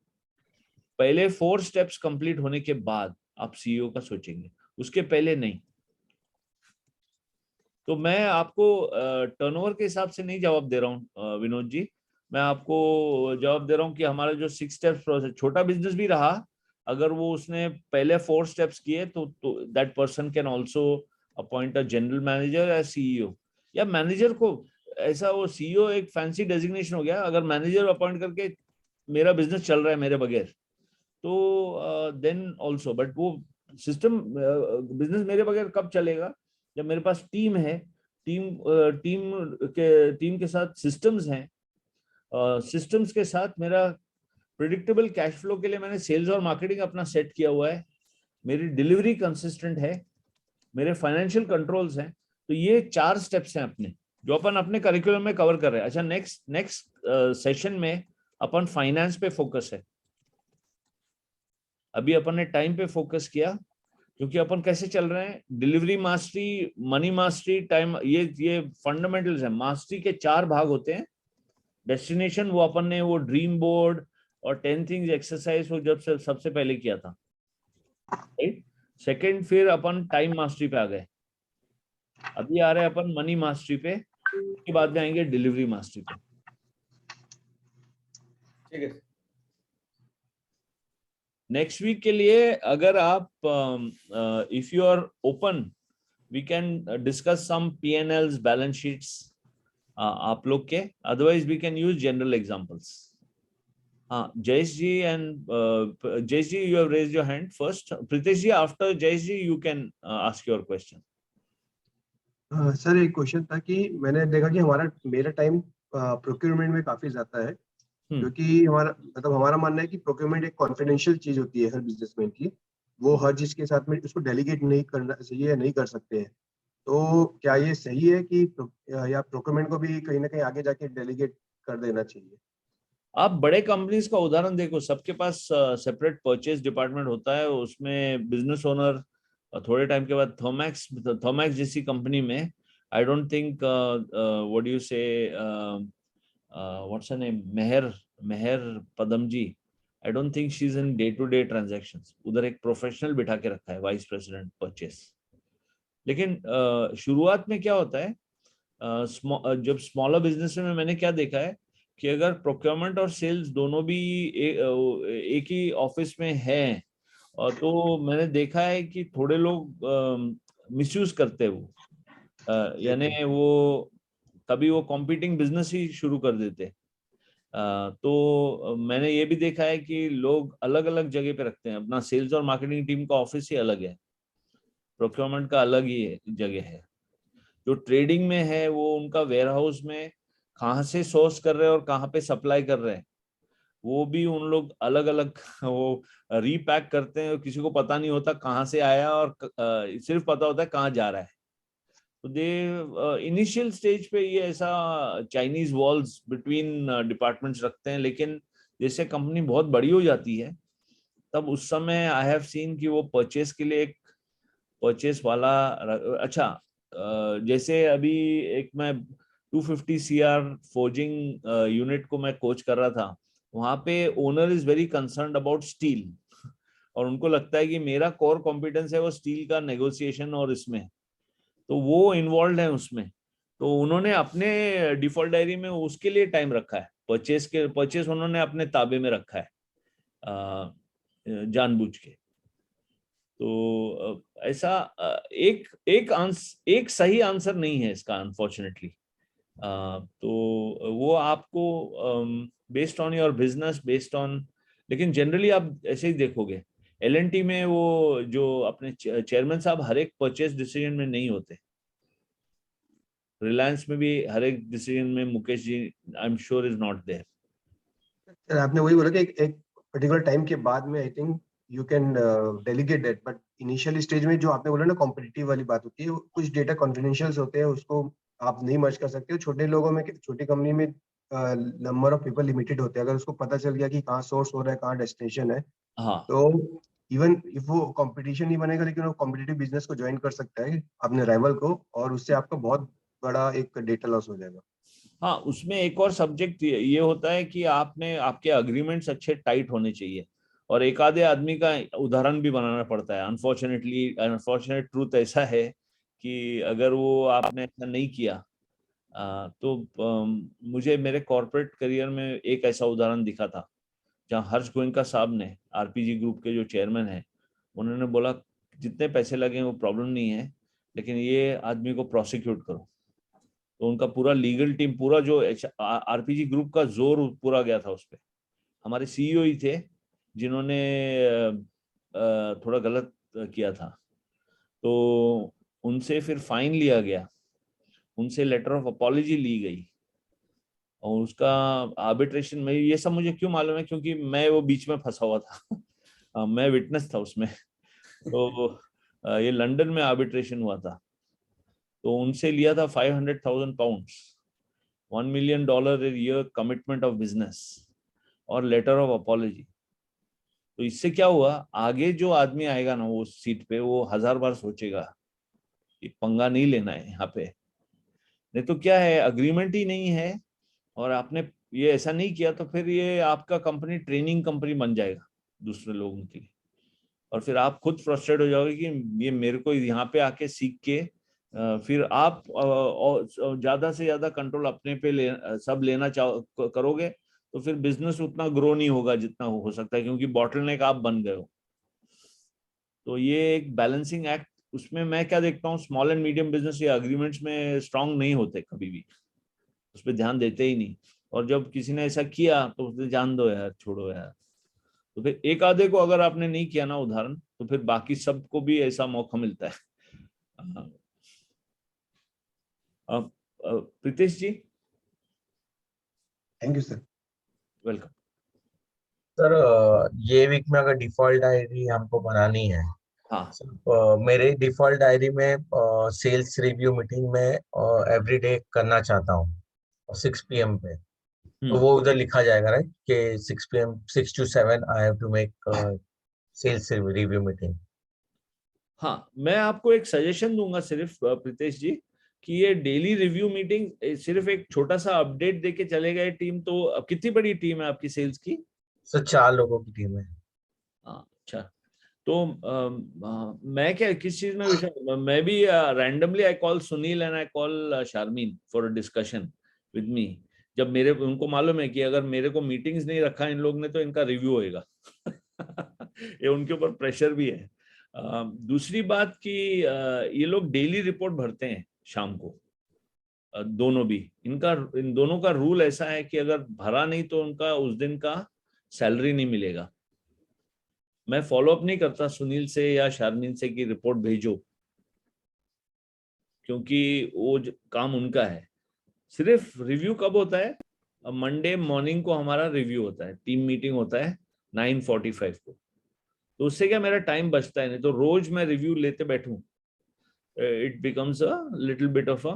पहले 4 स्टेप्स कंप्लीट होने के बाद आप सीईओ का सोचेंगे, उसके पहले नहीं। तो मैं आपको टर्नओवर के हिसाब से नहीं जवाब दे रहा हूँ विनोद जी, मैं आपको जवाब दे रहा हूँ कि हमारा जो 6 स्टेप्स प्रोसेस, छोटा बिजनेस भी रहा, अगर वो उसने पहले 4 स्टेप्स किए तो that person can also appoint a general manager या सीईओ, या मैनेजर को ऐसा, वो सीईओ एक फैंसी डेजिग्नेशन हो गया, अगर मैनेजर अपॉइंट करके मेरा बिजनेस चल रहा है मेरे बगैर तो देन आल्सो, बट वो सिस्टम बिजनेस मेरे बगैर कब चलेगा, जब मेरे पास टीम है, टीम के साथ सिस्टम्स हैं, सिस्टम्स के साथ मेरा प्रिडिक्टेबल कैश फ्लो के लिए मैंने सेल्स और मार्केटिंग अपना सेट किया हुआ है, मेरी डिलीवरी कंसिस्टेंट है, मेरे फाइनेंशियल कंट्रोल्स हैं। तो ये 4 स्टेप्स हैं अपने, जो अपन अपने करिकुलम में कवर कर रहे हैं। अच्छा, नेक्स्ट सेशन में अपन फाइनेंस पे फोकस है, अभी अपन ने टाइम पे फोकस किया, क्योंकि अपन कैसे चल रहे हैं, delivery mastery, money mastery, time, ये फंडामेंटल्स है। मास्टरी के 4 भाग होते हैं। डेस्टिनेशन वो अपन ने वो ड्रीम बोर्ड और 10 थिंग्स एक्सरसाइज वो जब से सबसे पहले किया था, राइट। सेकंड फिर अपन टाइम मास्टरी पे आ गए, अभी आ रहे हैं अपन मनी मास्टरी पे, उसके बाद में आएंगे डिलीवरी मास्टरी पे। ठीक है। नेक्स्ट वीक के लिए अगर आप if you are open, we can discuss some P&Ls, balance sheets आप लोग के, otherwise we can use general examples. हाँ, Jayesh ji and Jayesh ji, you have raised your hand first. Pritesh ji, after Jayesh ji you can ask your question. Sir, एक question था कि मैंने देखा कि मेरा टाइम प्रोक्योरमेंट में काफी जाता है, क्योंकि हमारा मानना है कि प्रोक्योरमेंट एक कॉन्फिडेंशियल चीज होती है हर बिजनेसमैन की, वो हर चीज के साथ में उसको डेलीगेट नहीं करना चाहिए या नहीं कर सकते हैं। तो क्या ये सही है कि या प्रोक्योरमेंट को भी कहीं ना कहीं आगे जाके डेलीगेट कर देना चाहिए? आप बड़े कंपनीज का उदाहरण देखो, सबके पास सेपरेट परचेज डिपार्टमेंट होता है, उसमें बिजनेस ओनर थोड़े टाइम के बाद, थॉमैक्स जैसी कंपनी में, I don't think what you say what's her name, Mehar Padam ji, I don't think she is in day to day transactions. उधर एक प्रोफेशनल बिठा के रखा है, वाइस प्रेसिडेंट परचेस। लेकिन शुरुआत में क्या होता है, जब स्मॉलर बिजनेस में मैंने क्या देखा है कि अगर प्रोक्योरमेंट और सेल्स दोनों भी एक ही ऑफिस में हैं, और तो मैंने देखा है कि थोड़े लोग मिसयूज करते हैं वो, यानी वो कभी वो कॉम्पिटिंग बिजनेस ही शुरू कर देते। तो मैंने ये भी देखा है कि लोग अलग अलग जगह पे रखते हैं अपना, सेल्स और मार्केटिंग टीम का ऑफिस ही अलग है, प्रोक्योरमेंट का अलग ही जगह है। जो ट्रेडिंग में है वो उनका वेयर हाउस में कहाँ से सोर्स कर रहे हैं और कहाँ पे सप्लाई कर रहे हैं, वो भी उन लोग अलग अलग वो रीपैक करते हैं, किसी को पता नहीं होता कहाँ से आया, और सिर्फ पता होता है कहाँ जा रहा है। तो दे इनिशियल स्टेज पे ये ऐसा चाइनीज वॉल्स बिटवीन डिपार्टमेंट्स रखते हैं, लेकिन जैसे कंपनी बहुत बड़ी हो जाती है तब उस समय आई हैव सीन कि वो परचेस के लिए एक परचेस वाला अच्छा, जैसे अभी एक मैं 250 CR फोर्जिंग यूनिट को मैं कोच कर रहा था, वहां पे owner is very concerned about steel, और उनको लगता है कि मेरा कोर कॉम्पिटेंस है वो स्टील का नेगोशिएशन, और इसमें तो वो इन्वॉल्व है उसमें। तो उन्होंने अपने डिफॉल्ट डायरी में उसके लिए टाइम रखा है, परचेस उन्होंने अपने ताबे में रखा है जानबूझ के। तो ऐसा एक सही आंसर नहीं है इसका, अनफॉर्चुनेटली। तो वो आपको based on your business, based on, लेकिन जनरली आप ऐसे ही देखोगे L&T में वो जो अपने चेयरमैन साहब हर एक परचेस डिसीजन में नहीं होते। रिलायंस में भी हर एक डिसीजन में Mukesh ji I am sure is not there. Sir आपने वही बोला कि एक पर्टिकुलर टाइम के बाद में I think you can delegate that, but initial stage में जो आपने बोला ना कॉम्पिटिटिव वाली बात होती है, कुछ डेटा कॉन्फिडेंशियल होते हैं, उसको आप नहीं मर्ज कर सकते हो। छोटे लोगों में, छोटी कंपनी में नंबर ऑफ पीपल लिमिटेड होते हैं, अगर उसको पता चल गया कि कहाँ सोर्स हो रहा है, कहाँ डेस्टिनेशन है, हाँ, तो इवन इफ वो कंपटीशन नहीं बनेगा लेकिन वो कॉम्पिटिटिव बिजनेस को ज्वाइन कर सकता है अपने राइवल को, और उससे आपका बहुत बड़ा एक डेटा लॉस हो जाएगा। हाँ, उसमें एक और सब्जेक्ट ये होता है कि आपके अग्रीमेंट्स अच्छे टाइट होने चाहिए, और एक आधे आदमी का उदाहरण भी बनाना पड़ता है। अनफॉर्चुनेट ट्रूथ ऐसा है कि अगर वो आपने ऐसा नहीं किया तो मुझे मेरे कॉर्पोरेट करियर में एक ऐसा उदाहरण दिखा था जहाँ हर्ष गोयनका साहब ने, RPG ग्रुप के जो चेयरमैन हैं, उन्होंने बोला जितने पैसे लगे वो प्रॉब्लम नहीं है, लेकिन ये आदमी को प्रोसिक्यूट करो। तो उनका पूरा लीगल टीम, पूरा जो RPG ग्रुप का जोर पूरा गया था उस पर। हमारे CEO ही थे जिन्होंने थोड़ा गलत किया था, तो उनसे फिर फाइन लिया गया, उनसे लेटर ऑफ अपॉलजी ली गई, और उसका आर्बिट्रेशन में, ये सब मुझे क्यों मालूम है क्योंकि मैं वो बीच में फंसा हुआ था मैं विटनेस था उसमें। तो ये लंदन में आर्बिट्रेशन हुआ था, तो उनसे लिया था 500,000 pounds, $1 million a year commitment of business और लेटर ऑफ अपॉलजी। तो इससे क्या हुआ, आगे जो आदमी आएगा ना वो सीट पे, वो 1000 बार सोचेगा कि पंगा नहीं लेना है यहाँ पे, नहीं तो क्या है, अग्रीमेंट ही नहीं है और आपने ये ऐसा नहीं किया, तो फिर ये आपका कंपनी ट्रेनिंग कंपनी बन जाएगा दूसरे लोगों के लिए, और फिर आप खुद फ्रस्ट्रेट हो जाओगे कि ये मेरे को यहाँ पे आके सीख के फिर आप ज्यादा से ज्यादा कंट्रोल अपने पे सब लेना करोगे, तो फिर बिजनेस उतना ग्रो नहीं होगा जितना हो सकता है, क्योंकि बॉटलनेक आप बन गए हो। तो ये एक बैलेंसिंग एक्ट, उसमें मैं क्या देखता हूँ, स्मॉल एंड मीडियम बिजनेस ये अग्रीमेंट्स में स्ट्रांग नहीं होते कभी भी, उस पर ध्यान देते ही नहीं, और जब किसी ने ऐसा किया तो उसे जान दो यार, छोड़ो यार। तो फिर एक आधे को अगर आपने नहीं किया ना उदाहरण, तो फिर बाकी सबको भी ऐसा मौका मिलता है। Pritesh ji, thank you sir. Welcome. Sir ये वीक में अगर डिफॉल्ट डायरी हमको बनानी है, हाँ, मेरे डिफॉल्ट डायरी में सेल्स रिव्यू मीटिंग में एवरी डे करना चाहता हूँ 6 PM पे, तो वो उधर लिखा जाएगा राइट कि 6 PM 6 to 7 I have to make sales review meeting. हाँ, मैं आपको एक सजेशन दूंगा सिर्फ प्रीतेश जी, कि ये डेली रिव्यू मीटिंग सिर्फ एक छोटा सा अपडेट देके चले गए टीम, तो अब कितनी बड़ी टीम है आपकी सेल्स की? सर 4 लोगों की टीम है। हाँ, अच्छा, तो मैं क्या किस चीज में विषय, मैं भी randomly I call Sunil and I call Sharmeen for a discussion with me. जब मेरे उनको मालूम है कि अगर मेरे को मीटिंग्स नहीं रखा इन लोग ने तो इनका रिव्यू होएगा। ये उनके ऊपर प्रेशर भी है। दूसरी बात कि ये लोग डेली रिपोर्ट भरते हैं शाम को, दोनों भी। इन दोनों का रूल ऐसा है कि अगर भरा नहीं तो उनका उस दिन का सैलरी नहीं मिलेगा। मैं फॉलो अप नहीं करता सुनील से या शारमीन से कि रिपोर्ट भेजो, क्योंकि वो काम उनका है। सिर्फ रिव्यू कब होता है? मंडे मॉर्निंग को हमारा रिव्यू होता है, टीम मीटिंग होता है 9:45 को। तो उससे क्या मेरा टाइम बचता है, नहीं तो रोज मैं रिव्यू लेते बैठूं, it becomes a little bit of a,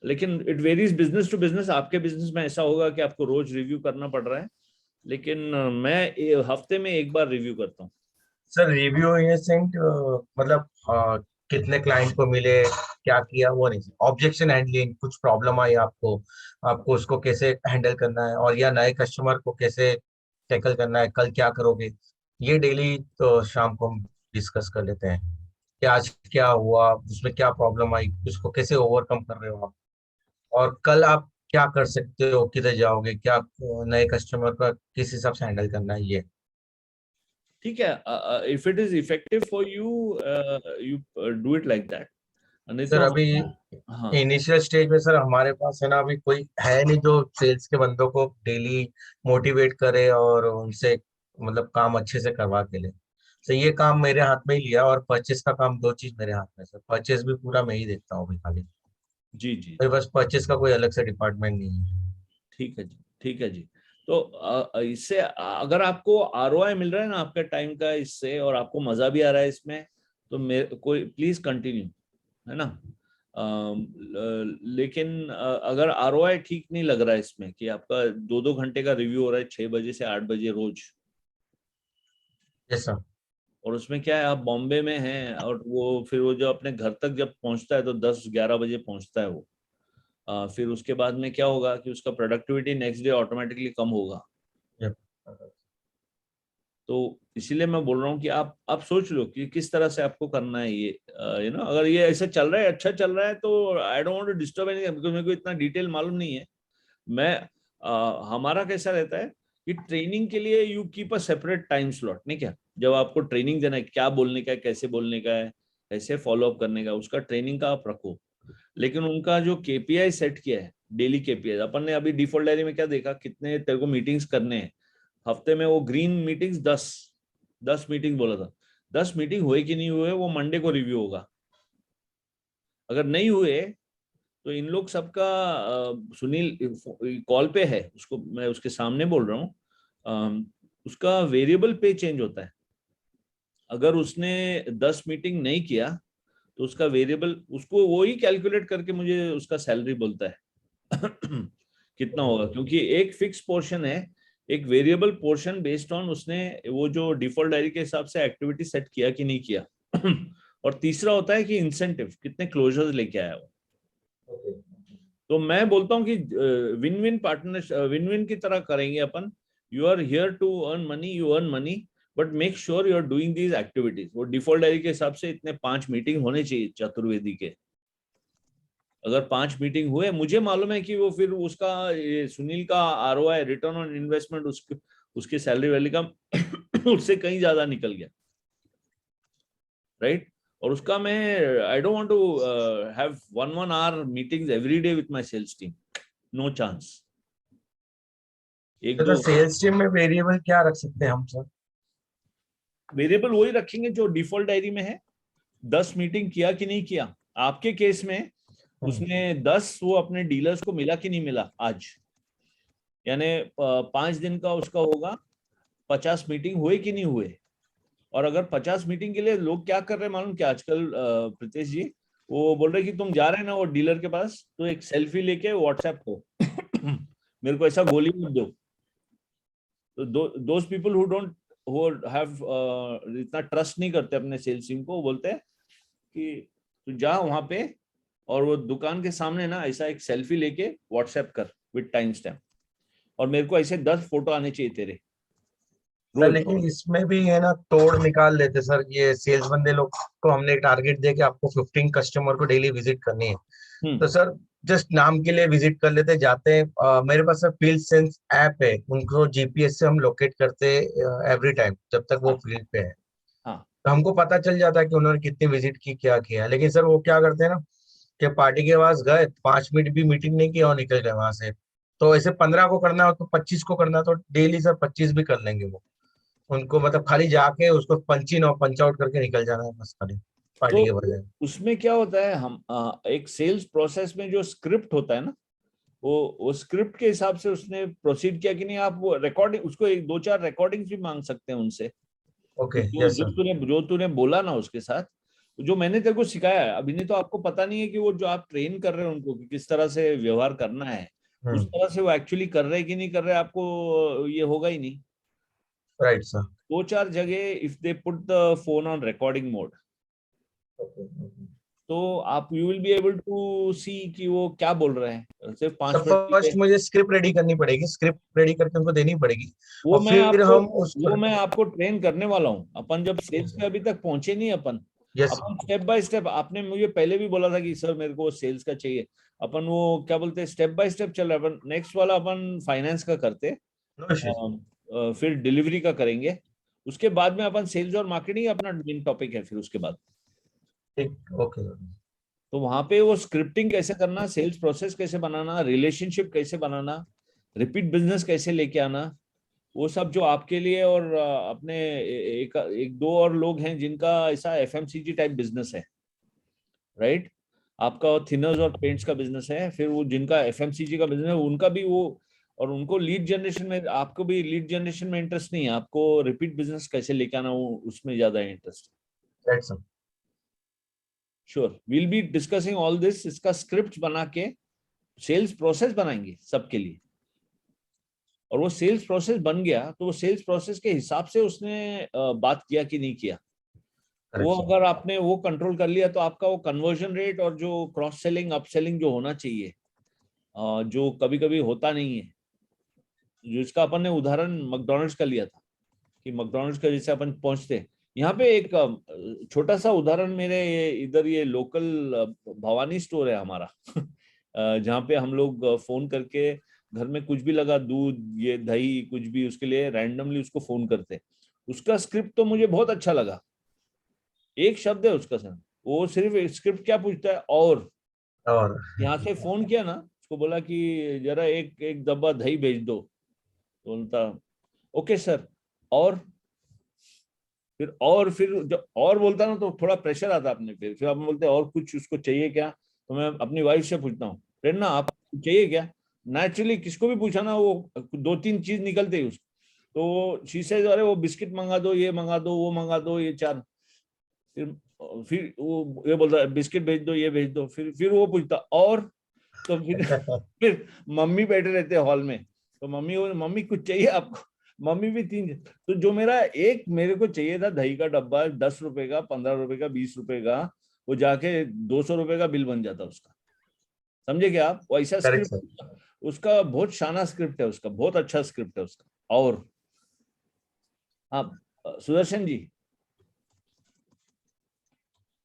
लेकिन it varies business to business. आपके बिजनेस में ऐसा होगा कि आपको रोज रिव्यू करना पड़ रहा है, लेकिन मैं हफ्ते में एक बार रिव्यू करता हूँ। सर रिव्यू इन सेंट मतलब कितने क्लाइंट को मिले, क्या किया, वो नहीं। ऑब्जेक्शन हैंडलिंग, कुछ प्रॉब्लम आई आपको, आपको उसको कैसे हैंडल करना है, और या नए कस्टमर को कैसे टैकल करना है, कल क्या करोगे, ये डेली तो शाम को हम डिस्कस कर लेते हैं कि आज क्या हुआ, उसमें क्या प्रॉब्लम आई, उसको कैसे ओवरकम कर रहे हो आप, और कल आप क्या कर सकते हो, किधर जाओगे, क्या नए कस्टमर का किस हिसाब से हैंडल करना है, ये। ठीक है, if it is effective for you, you do it like that. नहीं सर तो अभी हाँ इनिशियल स्टेज में सर हमारे पास है ना, अभी कोई है नहीं जो सेल्स के बंदों को डेली मोटिवेट करे और उनसे मतलब काम अच्छे से करवा के ले। तो ये काम मेरे हाथ में ही लिया, और परचेस का काम, दो चीज मेरे हाथ में है सर। परचेस भी पूरा मैं ही देखता हूँ अभी खाली। जी जी, मेरे पास परचेस का कोई अलग से डिपार्टमेंट नहीं है। ठीक है जी, ठीक है जी। तो इससे अगर आपको आरओआई मिल रहा है ना आपके टाइम का इससे, और आपको मजा भी आ रहा है इसमें, तो कोई प्लीज कंटिन्यू, है ना। लेकिन अगर आरओआई ठीक नहीं लग रहा है इसमें कि आपका 2-2 घंटे का रिव्यू हो रहा है 6 बजे से 8 बजे रोज, यस सर। और उसमें क्या है आप बॉम्बे में हैं, और वो फिर वो जो अपने घर तक जब पहुंचता है तो 10-11 बजे पहुंचता है वो, फिर उसके बाद में क्या होगा कि उसका प्रोडक्टिविटी नेक्स्ट डे ऑटोमेटिकली कम होगा। तो इसीलिए मैं बोल रहा हूँ कि आप सोच लो कि किस तरह से आपको करना है ये, अगर ये ऐसे चल रहा है, अच्छा चल रहा है, तो I don't want to disturb anything, because मेरे को इतना डिटेल मालूम नहीं है। मैं हमारा कैसा रहता है कि ट्रेनिंग के लिए you keep a separate time slot, नहीं क्या? जब आपको ट्रेनिंग देना है, क्या बोलने का है, कैसे बोलने का है, कैसे फॉलो अप करने का, उसका ट्रेनिंग का आप रखो। लेकिन उनका जो केपीआई सेट किया है, डेली केपीआई, अपन ने अभी डिफॉल्ट डायरी में क्या देखा, कितने तेरे को मीटिंग्स करने हैं हफ्ते में, वो ग्रीन मीटिंग्स 10 मीटिंग बोला था। 10 मीटिंग हुए कि नहीं हुए वो मंडे को रिव्यू होगा। अगर नहीं हुए तो इन लोग सबका, सुनील कॉल पे है, उसको मैं उसके सामने बोल रहा हूँ, उसका वेरिएबल पे चेंज होता है। अगर उसने 10 मीटिंग नहीं किया तो उसका वेरिएबल, उसको वो ही कैलकुलेट करके मुझे उसका सैलरी बोलता है कितना होगा, क्योंकि एक फिक्स पोर्शन है, एक वेरिएबल पोर्शन बेस्ड ऑन उसने वो जो डिफॉल्ट डायरी के हिसाब से एक्टिविटी सेट किया कि नहीं किया और तीसरा होता है कि इंसेंटिव, कितने क्लोजर्स लेके आया वो। तो मैं बोलता हूँ कि win win partner, win win की तरह करेंगे अपन। You are here to earn money, you earn money, but make sure you are doing these activities. वो डिफॉल्ट डायरी के हिसाब से इतने 5 मीटिंग होने चाहिए चतुर्वेदी के। अगर 5 मीटिंग हुए, मुझे मालूम है कि वो फिर उसका सुनील का आरओआई, रिटर्न ऑन इन्वेस्टमेंट, उसके सैलरी वैली का उससे कहीं ज्यादा निकल गया, राइट। और उसका मैं I don't want to have 1 hour meetings every day with my sales team, no chance. एक तो दो सेल्स टीम में वेरिएबल क्या रख सकते हैं हम सर? वेरिएबल वही रखेंगे जो डिफॉल्ट डायरी में है। 10 मीटिंग किया कि नहीं किया, आपके केस में उसने 10 वो अपने डीलर्स को मिला कि नहीं मिला आज, यानी 5 दिन का उसका होगा, 50 मीटिंग हुए कि नहीं हुए। और अगर 50 मीटिंग के लिए लोग क्या कर रहे हैं मालूम क्या आजकल, प्रीतेश जी, वो बोल रहे कि तुम जा रहे हैं ना वो डीलर के पास, तो एक सेल्फी लेके व्हाट्सएप को मेरे को ऐसा गोली मत दो। तो those people who don't, who have इतना ट्रस्ट नहीं करते अपने सेल्स टीम को, वो बोलते हैं कि तू जा वहां पे और वो दुकान के सामने ना ऐसा एक सेल्फी लेके व्हाट्सएप कर विद टाइम स्टैम्प, और मेरे को ऐसे 10 फोटो आने चाहिए तेरे रोज लेकिन इसमें भी है ना, तोड़ निकाल लेते सर। ये सेल्स बंदे लोग को हमने टारगेट दिया कि आपको 15 कस्टमर को डेली विजिट करनी है, हम्म, तो सर जस्ट नाम के लिए विजिट कर लेते जाते हैं। मेरे पास सर फील्ड सेंस ऐप है, उनको जीपीएस से हम लोकेट करते एवरी टाइम जब तक वो हाँ, फील्ड पे है। हाँ, तो हमको पता चल जाता है कि उन्होंने कितनी विजिट की, क्या किया है। लेकिन सर वो क्या करते हैं ना, कि पार्टी के पास गए, 5 मिनट भी मीटिंग नहीं किया और निकल गए वहां से। तो ऐसे 15 को करना हो तो 25 को करना, तो डेली सर 25 भी कर लेंगे वो। उनको मतलब खाली जाके उसको पंच इन और पंच आउट करके निकल जाना है बस, खाली पार्टी के तो बजाय। उसमें क्या होता है, हम एक सेल्स प्रोसेस में जो स्क्रिप्ट होता है ना, वो स्क्रिप्ट के हिसाब से उसने प्रोसीड किया कि नहीं। आप वो रिकॉर्डिंग, उसको एक दो चार रिकॉर्डिंग्स भी मांग सकते हैं उनसे। ओके, जो यस जो सर। तूने बोला ना उसके साथ, जो मैंने तेरे को सिखाया है अभी, नहीं तो आपको पता नहीं है कि वो जो आप ट्रेन कर रहे हैं उनको कि किस तरह से व्यवहार करना है, उस तरह से वो एक्चुअली कर रहे हैं कि नहीं कर रहे, आपको ये होगा ही नहीं। Right sir. दो चार जगह if they put the phone on recording mode, तो आप you will be able to see कि वो क्या बोल रहे हैं। सिर्फ 5 मिनट के फर्स्ट लिए मुझे स्क्रिप्ट रेडी करनी पड़ेगी, स्क्रिप्ट रेडी करके उनको देनी पड़ेगी, वो और मैं फिर आपको हम उसको। वो मैं आपको ट्रेन करने वाला हूँ। अपन जब सेल्स पे अभी तक पहुंचे नहीं, अपन यस। अपन स्टेप बाय स्टेप, आपने मुझे पहले भी बोला था कि सर मेरे को सेल्स का चाहिए, अपन वो क्या बोलते हैं, स्टेप बाय स्टेप चल रहा है। अपन नेक्स्ट वाला अपन फाइनेंस का करते, नो इश्यूज। फिर डिलीवरी का करेंगे, उसके बाद में अपन सेल्स और मार्केटिंग अपना मेन टॉपिक है फिर उसके बाद। ठीक, ओके। तो वहां पे वो स्क्रिप्टिंग कैसे करना, सेल्स प्रोसेस कैसे बनाना, रिलेशनशिप कैसे बनाना, रिपीट बिजनेस कैसे लेके आना, वो सब जो आपके लिए और अपने एक एक दो और लोग हैं जिनका ऐसा एफएमसीजी टाइप बिजनेस है, राइट। आपका थिनर्स और पेंट्स का बिजनेस है, फिर वो जिनका एफएमसीजी का बिजनेस है उनका भी वो, और उनको लीड जनरेशन में, आपको भी लीड जनरेशन में इंटरेस्ट नहीं है, आपको रिपीट बिजनेस कैसे लेके आना वो उसमें ज्यादा इंटरेस्ट है। Right sir. Sure, will be discussing all this. इसका स्क्रिप्ट बना के सेल्स प्रोसेस बनाएंगे सबके लिए, और वो सेल्स प्रोसेस बन गया तो वो सेल्स प्रोसेस के हिसाब से उसने बात किया कि नहीं किया, वो अगर आपने वो कंट्रोल कर लिया तो आपका वो कन्वर्जन रेट और जो क्रॉस सेलिंग अप सेलिंग जो होना चाहिए, जो कभी कभी होता नहीं है, जो इसका अपन ने उदाहरण मैकडॉनल्ड्स का लिया था कि मैकडॉनल्ड्स का जैसे अपन पहुंचते, यहाँ पे एक छोटा सा उदाहरण, मेरे इधर ये लोकल भवानी स्टोर है हमारा जहाँ पे हम लोग फोन करके घर में कुछ भी लगा, दूध ये दही कुछ भी, उसके लिए रैंडमली उसको फोन करते। उसका स्क्रिप्ट तो मुझे बहुत अच्छा लगा, एक शब्द है उसका सर, वो सिर्फ एक स्क्रिप्ट क्या पूछता है, और यहाँ से फोन किया ना, उसको बोला कि जरा एक एक डब्बा दही भेज दो, तो बोलता ओके सर, और फिर जब और बोलता ना तो थोड़ा प्रेशर आता अपने पे, फिर अपन बोलते और कुछ उसको चाहिए क्या, तो मैं अपनी वाइफ से पूछता हूँ, प्रेरणा आप चाहिए क्या, नेचुरली किसको भी पूछा ना वो 2-3 चीज निकलते ही उसको, तो वो शीशे अरे वो बिस्किट मंगा दो, ये मंगा दो, वो मंगा दो, ये 4, फिर वो ये बोलता है बिस्किट भेज दो, ये भेज दो, फिर वो पूछता और, तो फिर मम्मी बैठे रहते हॉल में, तो मम्मी कुछ चाहिए आपको, मम्मी भी 3, तो जो मेरे को चाहिए था दही का डब्बा 10 रुपए का, 15 रुपए का, 20 रुपए का, वो जाके 200 रुपए का बिल बन जाता उसका। समझे क्या आप, वो ऐसा करेक्ट सर। स्क्रिप्ट उसका बहुत शानदार स्क्रिप्ट है, उसका बहुत अच्छा स्क्रिप्ट है उसका। और हाँ सुदर्शन जी।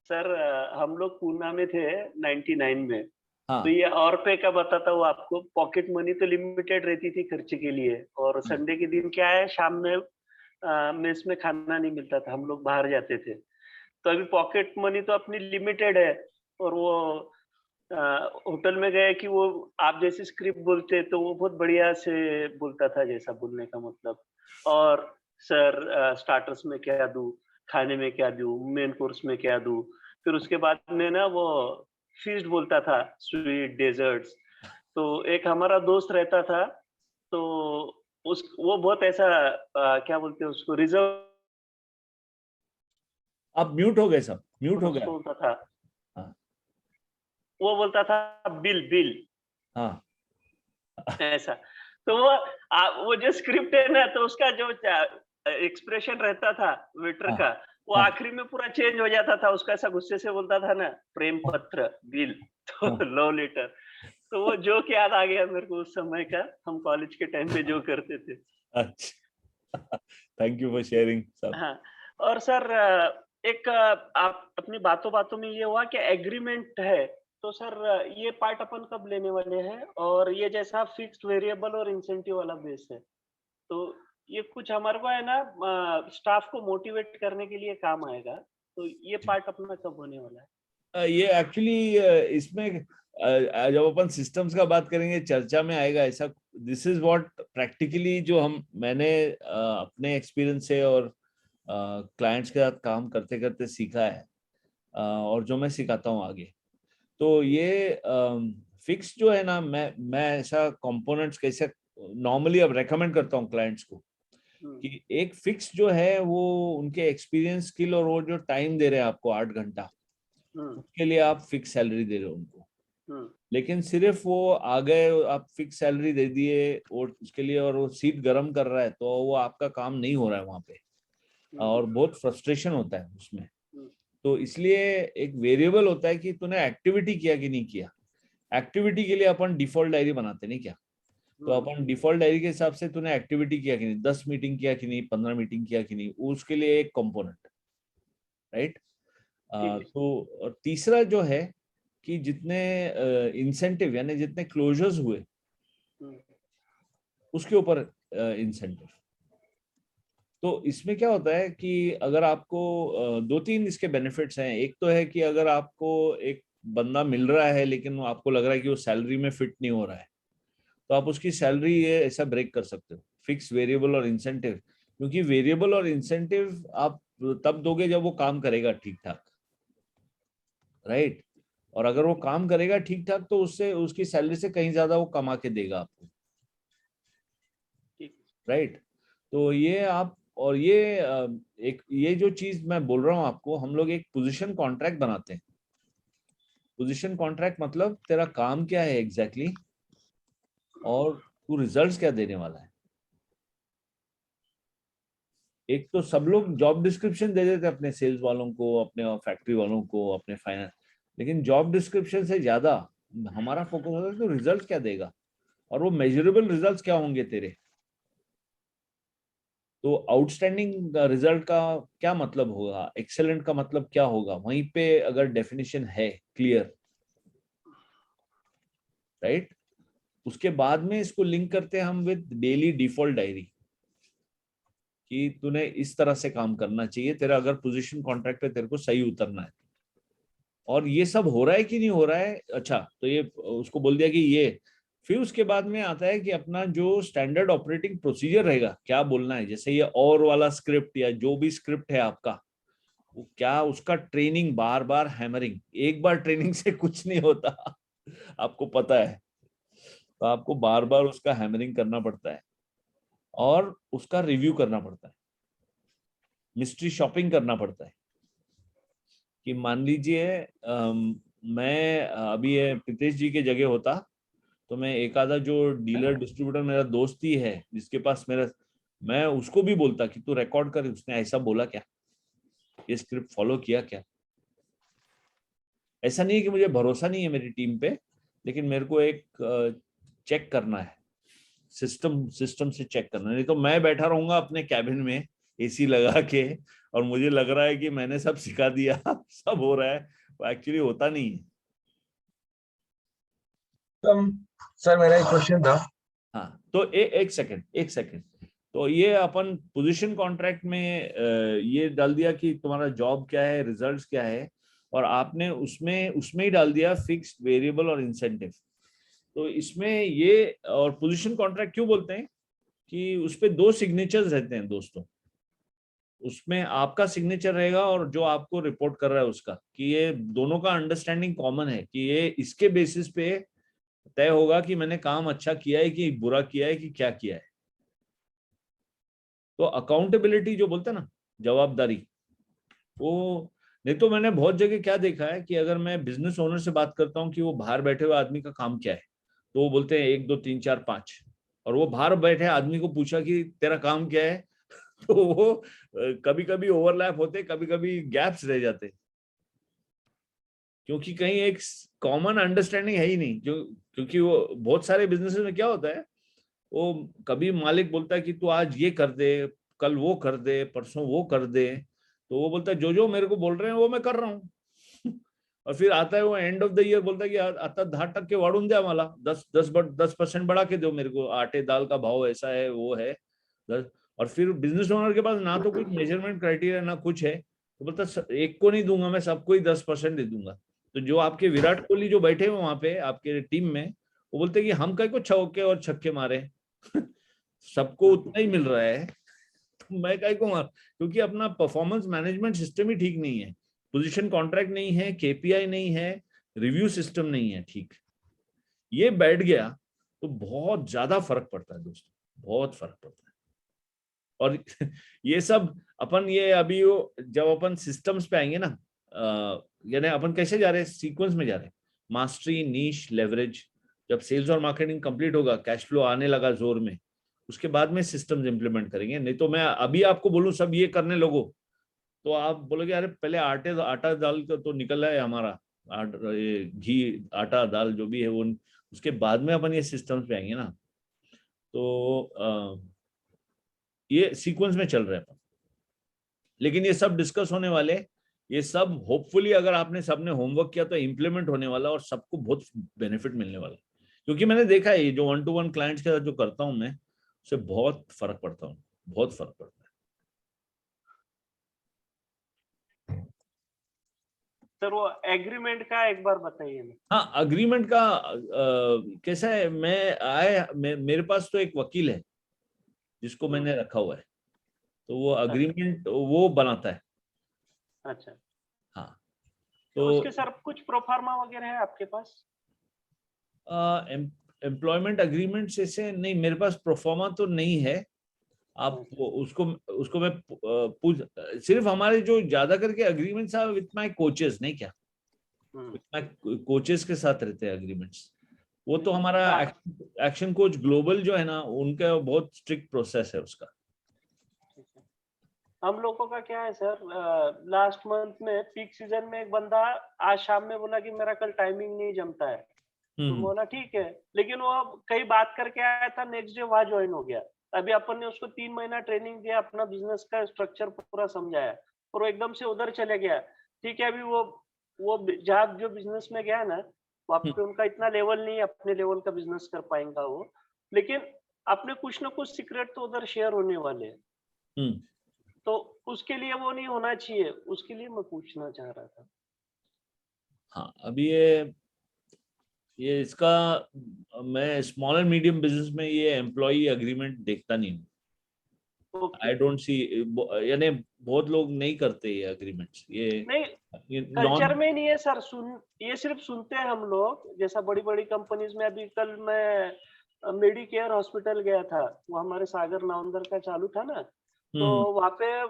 सर हम लोग पूना में थे 99 में, हाँ तो ये और पे का बताता हूँ आपको। पॉकेट मनी तो लिमिटेड रहती थी खर्चे के लिए, और संडे के दिन क्या है, शाम में मेस में खाना नहीं मिलता था, हम लोग बाहर जाते थे। तो अभी पॉकेट मनी तो अपनी लिमिटेड है, और वो होटल में गए कि वो आप जैसे स्क्रिप्ट बोलते तो वो बहुत बढ़िया से बोलता था, जैसा बोलने का मतलब। और सर स्टार्टर्स में क्या दूं, खाने में क्या दूं, मेन कोर्स में क्या दूं, फिर उसके बाद में ना वो फीस्ट बोलता था, स्वीट डेजर्ट्स। तो एक हमारा दोस्त रहता था, तो वो बहुत ऐसा क्या बोलते हैं उसको, रिजर्व आप म्यूट हो गए, सब म्यूट हो गया। बोलता था। हाँ वो बोलता था बिल बिल, हाँ ऐसा। तो वो जो स्क्रिप्ट है ना, तो उसका जो एक्सप्रेशन रहता था वेटर हाँ का, वो हाँ आखिरी में पूरा चेंज हो जाता था। उसका ऐसा गुस्से से बोलता था ना, प्रेम पत्र बिल, तो हाँ। Love letter. तो वो जोक याद आ गया मेरे को उस समय का, हम कॉलेज के टाइम पे जो करते थे। अच्छा thank you for sharing sir. हाँ, और सर एक आप अपनी बातों में ये हुआ कि एग्रीमेंट है, तो सर ये पार्ट अपन कब लेने वाले हैं? और ये जैसा फिक्स्ड वेरिएबल और इंसेंटिव वाला बेस है, तो ये कुछ हमारे को है ना स्टाफ को मोटिवेट करने के लिए काम आएगा, तो ये पार्ट अपना कब होने वाला है? ये एक्चुअली इसमें जब अपन सिस्टम्स का बात करेंगे चर्चा में आएगा ऐसा। दिस इज व्हाट प्रैक्टिकली जो मैंने अपने एक्सपीरियंस से और क्लाइंट्स के साथ काम करते करते सीखा है, और जो मैं सिखाता हूँ आगे। तो ये फिक्स जो है ना, मैं ऐसा कंपोनेंट्स कैसे नॉर्मली अब रेकमेंड करता हूँ क्लाइंट्स को कि एक फिक्स जो है वो उनके एक्सपीरियंस, स्किल और वो जो टाइम दे रहे हैं आपको 8 घंटा, उसके लिए आप फिक्स सैलरी दे रहे हो उनको। लेकिन सिर्फ वो आ गए, आप फिक्स सैलरी दे दिए और उसके लिए, और वो सीट गर्म कर रहा है, तो वो आपका काम नहीं हो रहा है वहां पे, और बहुत फ्रस्ट्रेशन होता है उसमें। तो इसलिए एक वेरिएबल होता है कि तूने एक्टिविटी किया कि नहीं किया। एक्टिविटी के लिए अपन डिफॉल्ट डायरी बनाते नहीं क्या, तो अपन डिफॉल्ट डायरी के हिसाब से तूने एक्टिविटी किया कि नहीं, 10 मीटिंग किया कि नहीं, 15 मीटिंग किया कि नहीं, उसके लिए एक कंपोनेंट, राइट। तो तीसरा जो है कि जितने इंसेंटिव यानी जितने क्लोजर्स हुए उसके ऊपर इंसेंटिव। तो इसमें क्या होता है कि अगर आपको 2-3 इसके बेनिफिट्स हैं। एक तो है कि अगर आपको एक बंदा मिल रहा है लेकिन आपको लग रहा है कि वो सैलरी में फिट नहीं हो रहा है, तो आप उसकी सैलरी ये ऐसा ब्रेक कर सकते हो, फिक्स, वेरिएबल और इंसेंटिव। क्योंकि वेरिएबल और इंसेंटिव आप तब दोगे जब वो काम करेगा ठीक ठाक, राइट। और अगर वो काम करेगा ठीक ठाक तो उससे, उसकी सैलरी से कहीं ज्यादा वो कमा के देगा आपको, राइट। तो ये आप, और ये एक ये जो चीज मैं बोल रहा हूँ आपको, हम लोग एक पोजीशन कॉन्ट्रैक्ट बनाते हैं। पोजीशन कॉन्ट्रैक्ट मतलब तेरा काम क्या है एग्जैक्टली और तू रिजल्ट्स क्या देने वाला है। एक तो सब लोग जॉब डिस्क्रिप्शन दे देते अपने सेल्स वालों को, अपने फैक्ट्री वालों को, अपने फाइनेंस, लेकिन जॉब डिस्क्रिप्शन से ज्यादा हमारा फोकस होता है तो रिजल्ट क्या देगा और वो मेजरेबल रिजल्ट्स क्या होंगे तेरे। तो आउटस्टैंडिंग रिजल्ट का क्या मतलब होगा, एक्सेलेंट का मतलब क्या होगा, वहीं पे अगर डेफिनेशन है क्लियर, राइट। उसके बाद में इसको लिंक करते हैं हम विद डेली डिफॉल्ट डायरी कि तूने इस तरह से काम करना चाहिए, तेरा अगर पोजीशन कॉन्ट्रैक्ट पे तेरे को सही उतरना है। और ये सब हो रहा है कि नहीं हो रहा है, अच्छा तो ये उसको बोल दिया कि ये, फिर उसके बाद में आता है कि अपना जो स्टैंडर्ड ऑपरेटिंग प्रोसीजर रहेगा क्या बोलना है, जैसे ये और वाला स्क्रिप्ट या जो भी स्क्रिप्ट है आपका, वो क्या उसका ट्रेनिंग, बार बार हैमरिंग, एक बार ट्रेनिंग से कुछ नहीं होता आपको पता है। तो आपको बार बार उसका हैमरिंग करना पड़ता है और उसका रिव्यू करना पड़ता है, मिस्ट्री शॉपिंग करना पड़ता है। कि मान लीजिए मैं अभी ये प्रीतेश जी के जगह होता तो मैं एक आधा जो डीलर डिस्ट्रीब्यूटर मेरा दोस्त ही है जिसके पास मेरा, मैं उसको भी बोलता कि तू रिकॉर्ड कर, उसने ऐसा बोला क्या, ये स्क्रिप्ट फॉलो किया क्या। ऐसा नहीं है कि मुझे भरोसा नहीं है मेरी टीम पे, लेकिन मेरे को एक चेक करना है, सिस्टम से चेक करना है। नहीं तो मैं बैठा रहूंगा अपने कैबिन में एसी लगा के और मुझे लग रहा है कि मैंने सब सिखा दिया सब हो रहा है, वो एक्चुअली होता नहीं है। सर मेरा एक क्वेश्चन था। हाँ तो एक सेकंड। तो ये अपन पोजीशन कॉन्ट्रैक्ट में ये डाल दिया कि तुम्हारा जॉब क्या है, रिजल्ट्स क्या है, और आपने उसमें ही डाल दिया फिक्स्ड, वेरिएबल और इंसेंटिव। तो इसमें ये, और पोजीशन कॉन्ट्रैक्ट क्यों बोलते हैं कि उसपे 2 सिग्नेचर्स रहते हैं दोस्तों। उसमें आपका सिग्नेचर रहेगा और जो आपको रिपोर्ट कर रहा है उसका, कि ये दोनों का अंडरस्टैंडिंग कॉमन है कि ये इसके बेसिस पे तय होगा कि मैंने काम अच्छा किया है कि बुरा किया है कि क्या किया है। तो अकाउंटेबिलिटी जो बोलते हैं ना, जवाबदारी, वो नहीं तो मैंने बहुत जगह क्या देखा है कि अगर मैं बिजनेस ओनर से बात करता हूँ कि वो बाहर बैठे हुए आदमी का काम क्या है, तो वो बोलते हैं 1 2 3 4 5, और वो बाहर बैठे आदमी को पूछा कि तेरा काम क्या है तो वो कभी कभी ओवरलैप होते, कभी कभी गैप्स रह जाते, क्योंकि कहीं एक कॉमन अंडरस्टैंडिंग है ही नहीं। जो क्योंकि वो बहुत सारे बिजनेसेस में क्या होता है, वो कभी मालिक बोलता है कि तू आज ये कर दे, कल वो कर दे, परसों वो कर दे। तो वो बोलता है जो मेरे को बोल रहे हैं वो मैं कर रहा हूँ। और फिर आता है वो एंड ऑफ द ईयर बोलता है कि आता 10% वाढून द्या मला, 10% बढ़ा के दो मेरे को, आटे दाल का भाव ऐसा है वो है 10। और फिर बिजनेस ओनर के पास ना तो कुछ मेजरमेंट क्राइटेरिया ना कुछ है, तो बोलता एक को नहीं दूंगा मैं, सबको ही 10% दे दूंगा। तो जो आपके विराट कोहली जो बैठे हुए वहां पे आपके टीम में, वो बोलते हैं कि हम कहीं को चौके और छक्के मारे, सबको उतना ही मिल रहा है, तो मैं कहीं को मार, क्योंकि अपना परफॉर्मेंस मैनेजमेंट सिस्टम ही ठीक नहीं है, पोजीशन कॉन्ट्रैक्ट नहीं है, केपीआई नहीं है, रिव्यू सिस्टम नहीं है ठीक। ये बैठ गया तो बहुत ज्यादा फर्क पड़ता है दोस्तों, बहुत फर्क पड़ता है। और ये सब अपन ये अभी जब अपन सिस्टम्स पे आएंगे ना, यानी अपन कैसे जा रहे हैं, सीक्वेंस में जा रहे हैं, मास्टरी, नीश, लेवरेज। जब सेल्स और मार्केटिंग कंप्लीट होगा, कैश फ्लो आने लगा जोर में, उसके बाद में सिस्टम्स इंप्लीमेंट करेंगे। नहीं तो मैं अभी आपको बोलूं सब ये करने लगो तो आप बोलोगे अरे पहले आटा दाल का तो निकल है हमारा, ये घी आटा दाल जो भी है वो, उसके बाद में अपन ये सिस्टम्स पे आएंगे ना। तो ये सीक्वेंस में चल रहे हैं अपन, लेकिन ये सब डिस्कस होने वाले, ये सब होपफुली अगर आपने सबने होमवर्क किया तो इम्प्लीमेंट होने वाला और सबको बहुत बेनिफिट मिलने वाला। क्योंकि मैंने देखा है ये जो 1-to-1 क्लाइंट्स के साथ जो करता हूं मैं, उससे बहुत फर्क पड़ता हूँ, बहुत फर्क पड़ता है। सर वो एग्रीमेंट का एक बार बताइए ना। हाँ, अग्रीमेंट का कैसा है, मेरे पास तो एक वकील है जिसको मैंने रखा हुआ है, तो वो अग्रीमेंट वो बनाता है। अच्छा, हाँ, तो उसके सर कुछ प्रोफार्मा वगैरह है आपके पास? एम्प्लॉयमेंट अग्रीमेंट से नहीं, मेरे पास प्रोफार्मा तो नहीं है। आप उसको मैं पूछ, सिर्फ हमारे जो ज्यादा करके अग्रीमेंट्स है विथ माय कोचेस, नहीं क्या, कोचेस के साथ रहते हैं अग्रीमेंट्स। वो तो हमारा एक्शन कोच ग्लोबल जो है ना, उनका बहुत स्ट्रिक्ट प्रोसेस है उसका। हम लोगों का क्या है सर, लास्ट मंथ में पीक सीजन में एक बंदा आज शाम में बोला कि मेरा कल टाइमिंग नहीं जमता है, तो बोला ठीक है, लेकिन वो कई बात करके आया था, नेक्स्ट डे वहां ज्वाइन हो गया। अभी अपन ने उसको 3 महीना ट्रेनिंग दिया, अपना बिजनेस का स्ट्रक्चर पूरा समझाया, और वो एकदम से उधर चले गया। ठीक है, अभी वो जहाँ जो बिजनेस में गया ना, वहाँ पे उनका इतना लेवल नहीं है, अपने लेवल का बिजनेस कर पाएंगा वो, लेकिन अपने कुछ ना कुछ सीक्रेट तो उधर शेयर होने वाले हैं। तो उसके लिए वो नहीं होना चाहिए, उसके लिए मैं पूछना चाह रहा था। हाँ, अभी ये इसका मैं स्मॉल एंड मीडियम बिजनेस में ये एम्प्लॉय अग्रीमेंट देखता नहीं हूँ। आई डोंट सी, यानी बहुत लोग नहीं करते ये अग्रीमेंट्स, ये नहीं कल्चर में नहीं है सर। ये सिर्फ सुनते हैं हम लोग, जैसा बड़ी बड़ी कंपनीज में। अभी कल मैं मेडिकेयर हॉस्पिटल गया था, वो हमारे सागर नावंदर का चालू था ना, तो वहाँ पे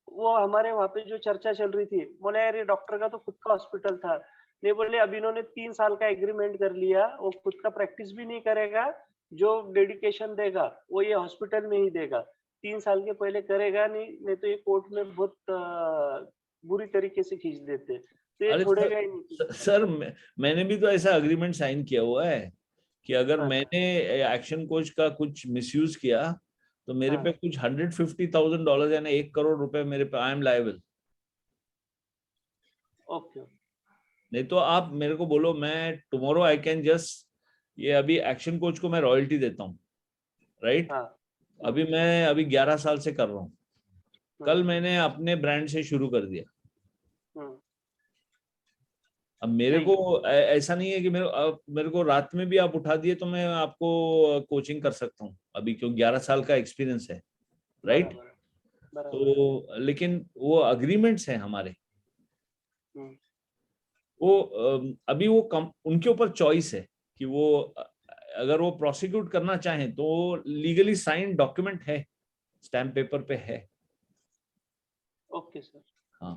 वो हमारे वहाँ पे जो चर्चा चल रही थी, बोले यार ये डॉक्टर का तो खुद का हॉस्पिटल था, नहीं बोले अब इन्होंने 3 साल का एग्रीमेंट कर लिया, वो खुद का प्रैक्टिस भी नहीं करेगा, जो डेडिकेशन देगा वो ये हॉस्पिटल में ही देगा, 3 साल के पहले करेगा नहीं तो ये कोर्ट में बहुत बुरी तरीके से खींच देते, तो ये छोड़ेगा ही नहीं। सर मैंने भी तो ऐसा अग्रीमेंट साइन किया हुआ है कि अगर मैंने एक्शन कोच का कुछ मिसयूज किया तो मेरे पे कुछ $150,000 यानी 1 करोड़ रुपए मेरे पे, आई एम लायबल। ओके, नहीं तो आप मेरे को बोलो, मैं टुमारो आई कैन जस्ट, ये अभी एक्शन कोच को मैं रॉयल्टी देता हूँ, राइट? अभी मैं 11 साल से कर रहा हूँ, कल मैंने अपने ब्रांड से शुरू कर दिया। अब मेरे को ऐसा नहीं है कि मेरे को रात में भी आप उठा दिए तो मैं आपको कोचिंग कर सकता हूँ अभी, क्यों 11 साल का एक्सपीरियंस है, राइट? तो लेकिन वो अग्रीमेंट्स हैं हमारे, वो अभी वो उनके ऊपर चॉइस है कि वो अगर वो प्रोसिक्यूट करना चाहें तो लीगली साइन डॉक्यूमेंट है, स्टैम्प पेपर पे है। Okay sir. हाँ,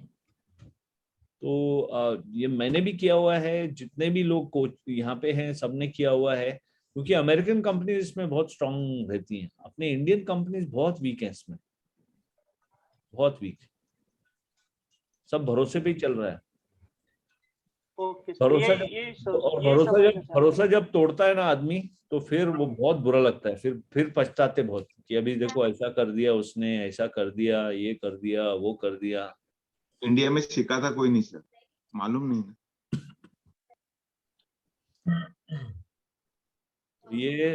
तो ये मैंने भी किया हुआ है, जितने भी लोग कोच यहाँ पे हैं सबने किया हुआ है, क्योंकि अमेरिकन कंपनीज इसमें बहुत स्ट्रांग रहती हैं, अपने इंडियन कंपनीज बहुत वीक हैं इसमें, बहुत वीक, सब भरोसे पे ही चल रहा है। ओके सर, भरोसा ये जब ये और ये समझना चाहता हूँ। भरोसा जब तोड़ता है ना आदमी, तो फिर वो बहुत बुरा लगता है, फिर पछताते बहुत कि अभी देखो ऐसा कर दिया उसने, ऐसा कर दिया, ये कर दिया, वो कर दिया। इंडिया में सिखाता कोई नहीं सर, मालूम नहीं ना। ये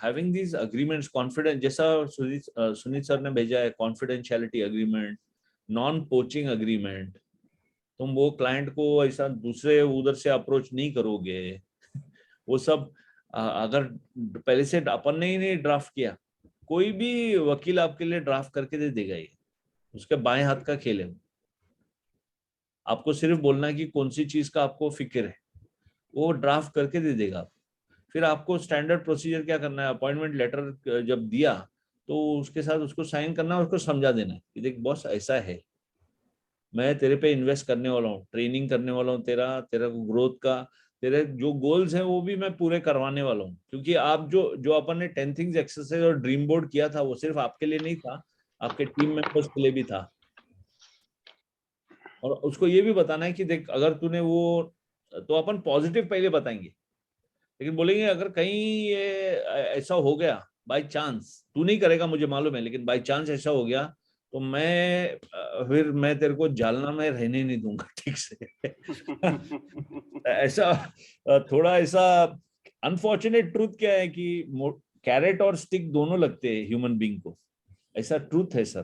हैविंग दीज अग्रीमेंट्स, कॉन्फिडेंस, जैसा सुनीत सर ने भेजा है, confidentiality agreement, non poaching agreement, तुम वो क्लाइंट को ऐसा दूसरे उधर से अप्रोच नहीं करोगे, वो सब अगर पहले से अपन ने ही नहीं ड्राफ्ट किया, कोई भी वकील आपके लिए ड्राफ्ट करके दे देगा, ये उसके बाएं हाथ का खेल है। आपको सिर्फ बोलना है कि कौन सी चीज का आपको फिक्र है, वो ड्राफ्ट करके दे देगा। फिर आपको स्टैंडर्ड प्रोसीजर क्या करना है, अपॉइंटमेंट लेटर जब दिया तो उसके साथ उसको साइन करना है, उसको समझा देना है कि देख बॉस ऐसा है, मैं तेरे पे इन्वेस्ट करने वाला हूँ, ट्रेनिंग करने वाला हूँ, तेरा ग्रोथ का, तेरे जो गोल्स हैं वो भी मैं पूरे करवाने वाला हूँ। क्योंकि आप जो अपन ने 10 थिंग्स एक्सरसाइज और ड्रीम बोर्ड किया था, वो सिर्फ आपके लिए नहीं था, आपके टीम मेंबर्स के लिए भी था। और उसको ये भी बताना है कि देख अगर तूने वो, तो अपन पॉजिटिव पहले बताएंगे, लेकिन बोलेंगे अगर कहीं ये ऐसा हो गया बाय चांस, तू नहीं करेगा मुझे मालूम है, लेकिन बाय चांस ऐसा हो गया तो फिर मैं तेरे को जालना में रहने नहीं दूंगा ठीक से। ऐसा थोड़ा ऐसा अनफॉर्चुनेट ट्रूथ क्या है कि कैरेट और स्टिक दोनों लगते हैं ह्यूमन बीइंग को, ऐसा ट्रूथ है सर।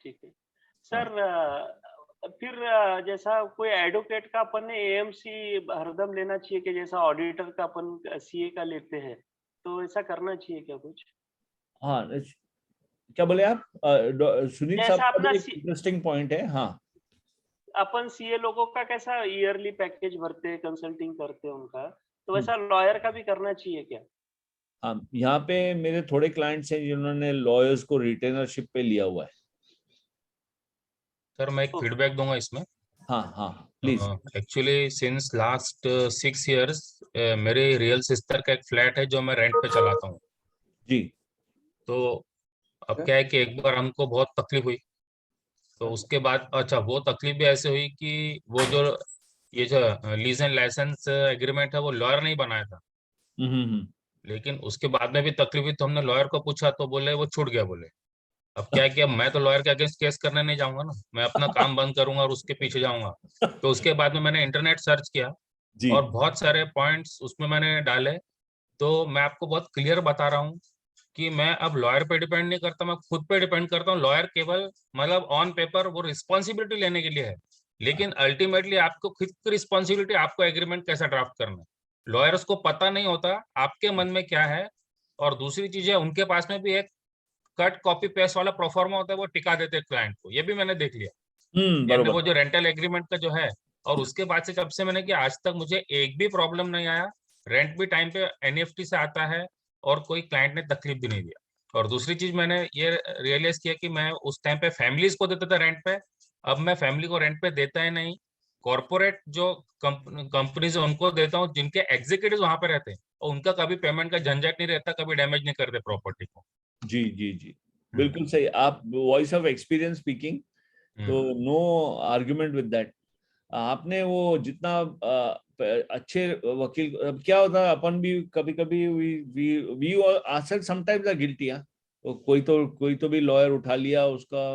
ठीक है सर। फिर जैसा कोई एडवोकेट का अपन ने एएमसी हरदम लेना चाहिए कि जैसा ऑडिटर का अपन सीए का लेते हैं, तो ऐसा करना चाहिए क्या कुछ? हाँ, क्या बोले आप? सुनील साहब जैसा का अपना भी एक इंटरेस्टिंग पॉइंट है। हाँ, अपन सीए लोगों का कैसा ईयरली पैकेज भरते हैं, कंसल्टिंग करते हैं उनका, तो वैसा लॉयर का भी करना चाहिए क्या? हाँ, यहाँ पे मेरे थोड़े क्लाइंट्स हैं जिन्होंने लॉयर्स को रिटेनरशिप पे लिया हुआ है। सर मैं एक फीडबैक दूंगा इसमें। हाँ हाँ please. Actually since last 6 years मेरे रियल सिस्टर का एक फ्लैट है जो मैं रेंट पे चलाता हूँ। जी। तो अब क्या है कि एक बार हमको बहुत तकलीफ हुई, तो उसके बाद अच्छा वो तकलीफ भी ऐसे हुई कि वो जो ये जो लीज एंड लाइसेंस एग्रीमेंट है वो लॉयर नहीं बनाया था, हम्म। लेकिन उसके बाद में भी तकलीफ हुई तो हमने लॉयर को पूछा तो बोले वो छूट गया बोले। अब क्या है कि अब मैं तो लॉयर के अगेंस्ट केस करने नहीं जाऊंगा ना, मैं अपना काम बंद करूंगा और उसके पीछे जाऊंगा। तो उसके बाद में मैंने इंटरनेट सर्च किया जी। और बहुत सारे पॉइंट्स उसमें मैंने डाले। तो मैं आपको बहुत क्लियर बता रहा हूँ कि मैं अब लॉयर पे डिपेंड नहीं करता, मैं खुद पे डिपेंड करता हूँ। लॉयर केवल मतलब ऑन पेपर वो रिस्पॉन्सिबिलिटी लेने के लिए है, लेकिन अल्टीमेटली आपको खुद की रिस्पॉन्सिबिलिटी, आपको एग्रीमेंट कैसा ड्राफ्ट करना है। लॉयर्स को पता नहीं होता आपके मन में क्या है। और दूसरी चीज है, उनके पास में भी एक कट कॉपी पेस्ट वाला प्रोफार्मा होता है, वो टिका देते हैं क्लाइंट को, ये भी मैंने देख लिया। यानी वो बरोबर। जो रेंटल एग्रीमेंट का जो है, और उसके बाद से जब से मैंने किया आज तक मुझे एक भी प्रॉब्लम नहीं आया। रेंट भी टाइम पे एनईएफटी से आता है और कोई क्लाइंट ने तकलीफ भी नहीं दिया। और दूसरी चीज मैंने ये रियलाइज किया कि मैं उस टाइम पे फैमिलीज को देता था रेंट पे, अब मैं फैमिली को रेंट पे देता ही नहीं। कॉर्पोरेट जो कंपनीज है उनको देता हूँ जिनके एग्जीक्यूटिव वहां पे रहते हैं, और उनका कभी पेमेंट का झंझट नहीं रहता, कभी डैमेज नहीं करते प्रॉपर्टी को। जी जी जी, बिल्कुल सही। आप वॉइस ऑफ एक्सपीरियंस स्पीकिंग, तो नो आर्ग्यूमेंट विद दैट। आपने वो जितना अच्छे वकील, अब क्या होता है अपन भी कभी कभी we ourselves sometimes are guilty. तो कोई तो भी लॉयर उठा लिया उसका।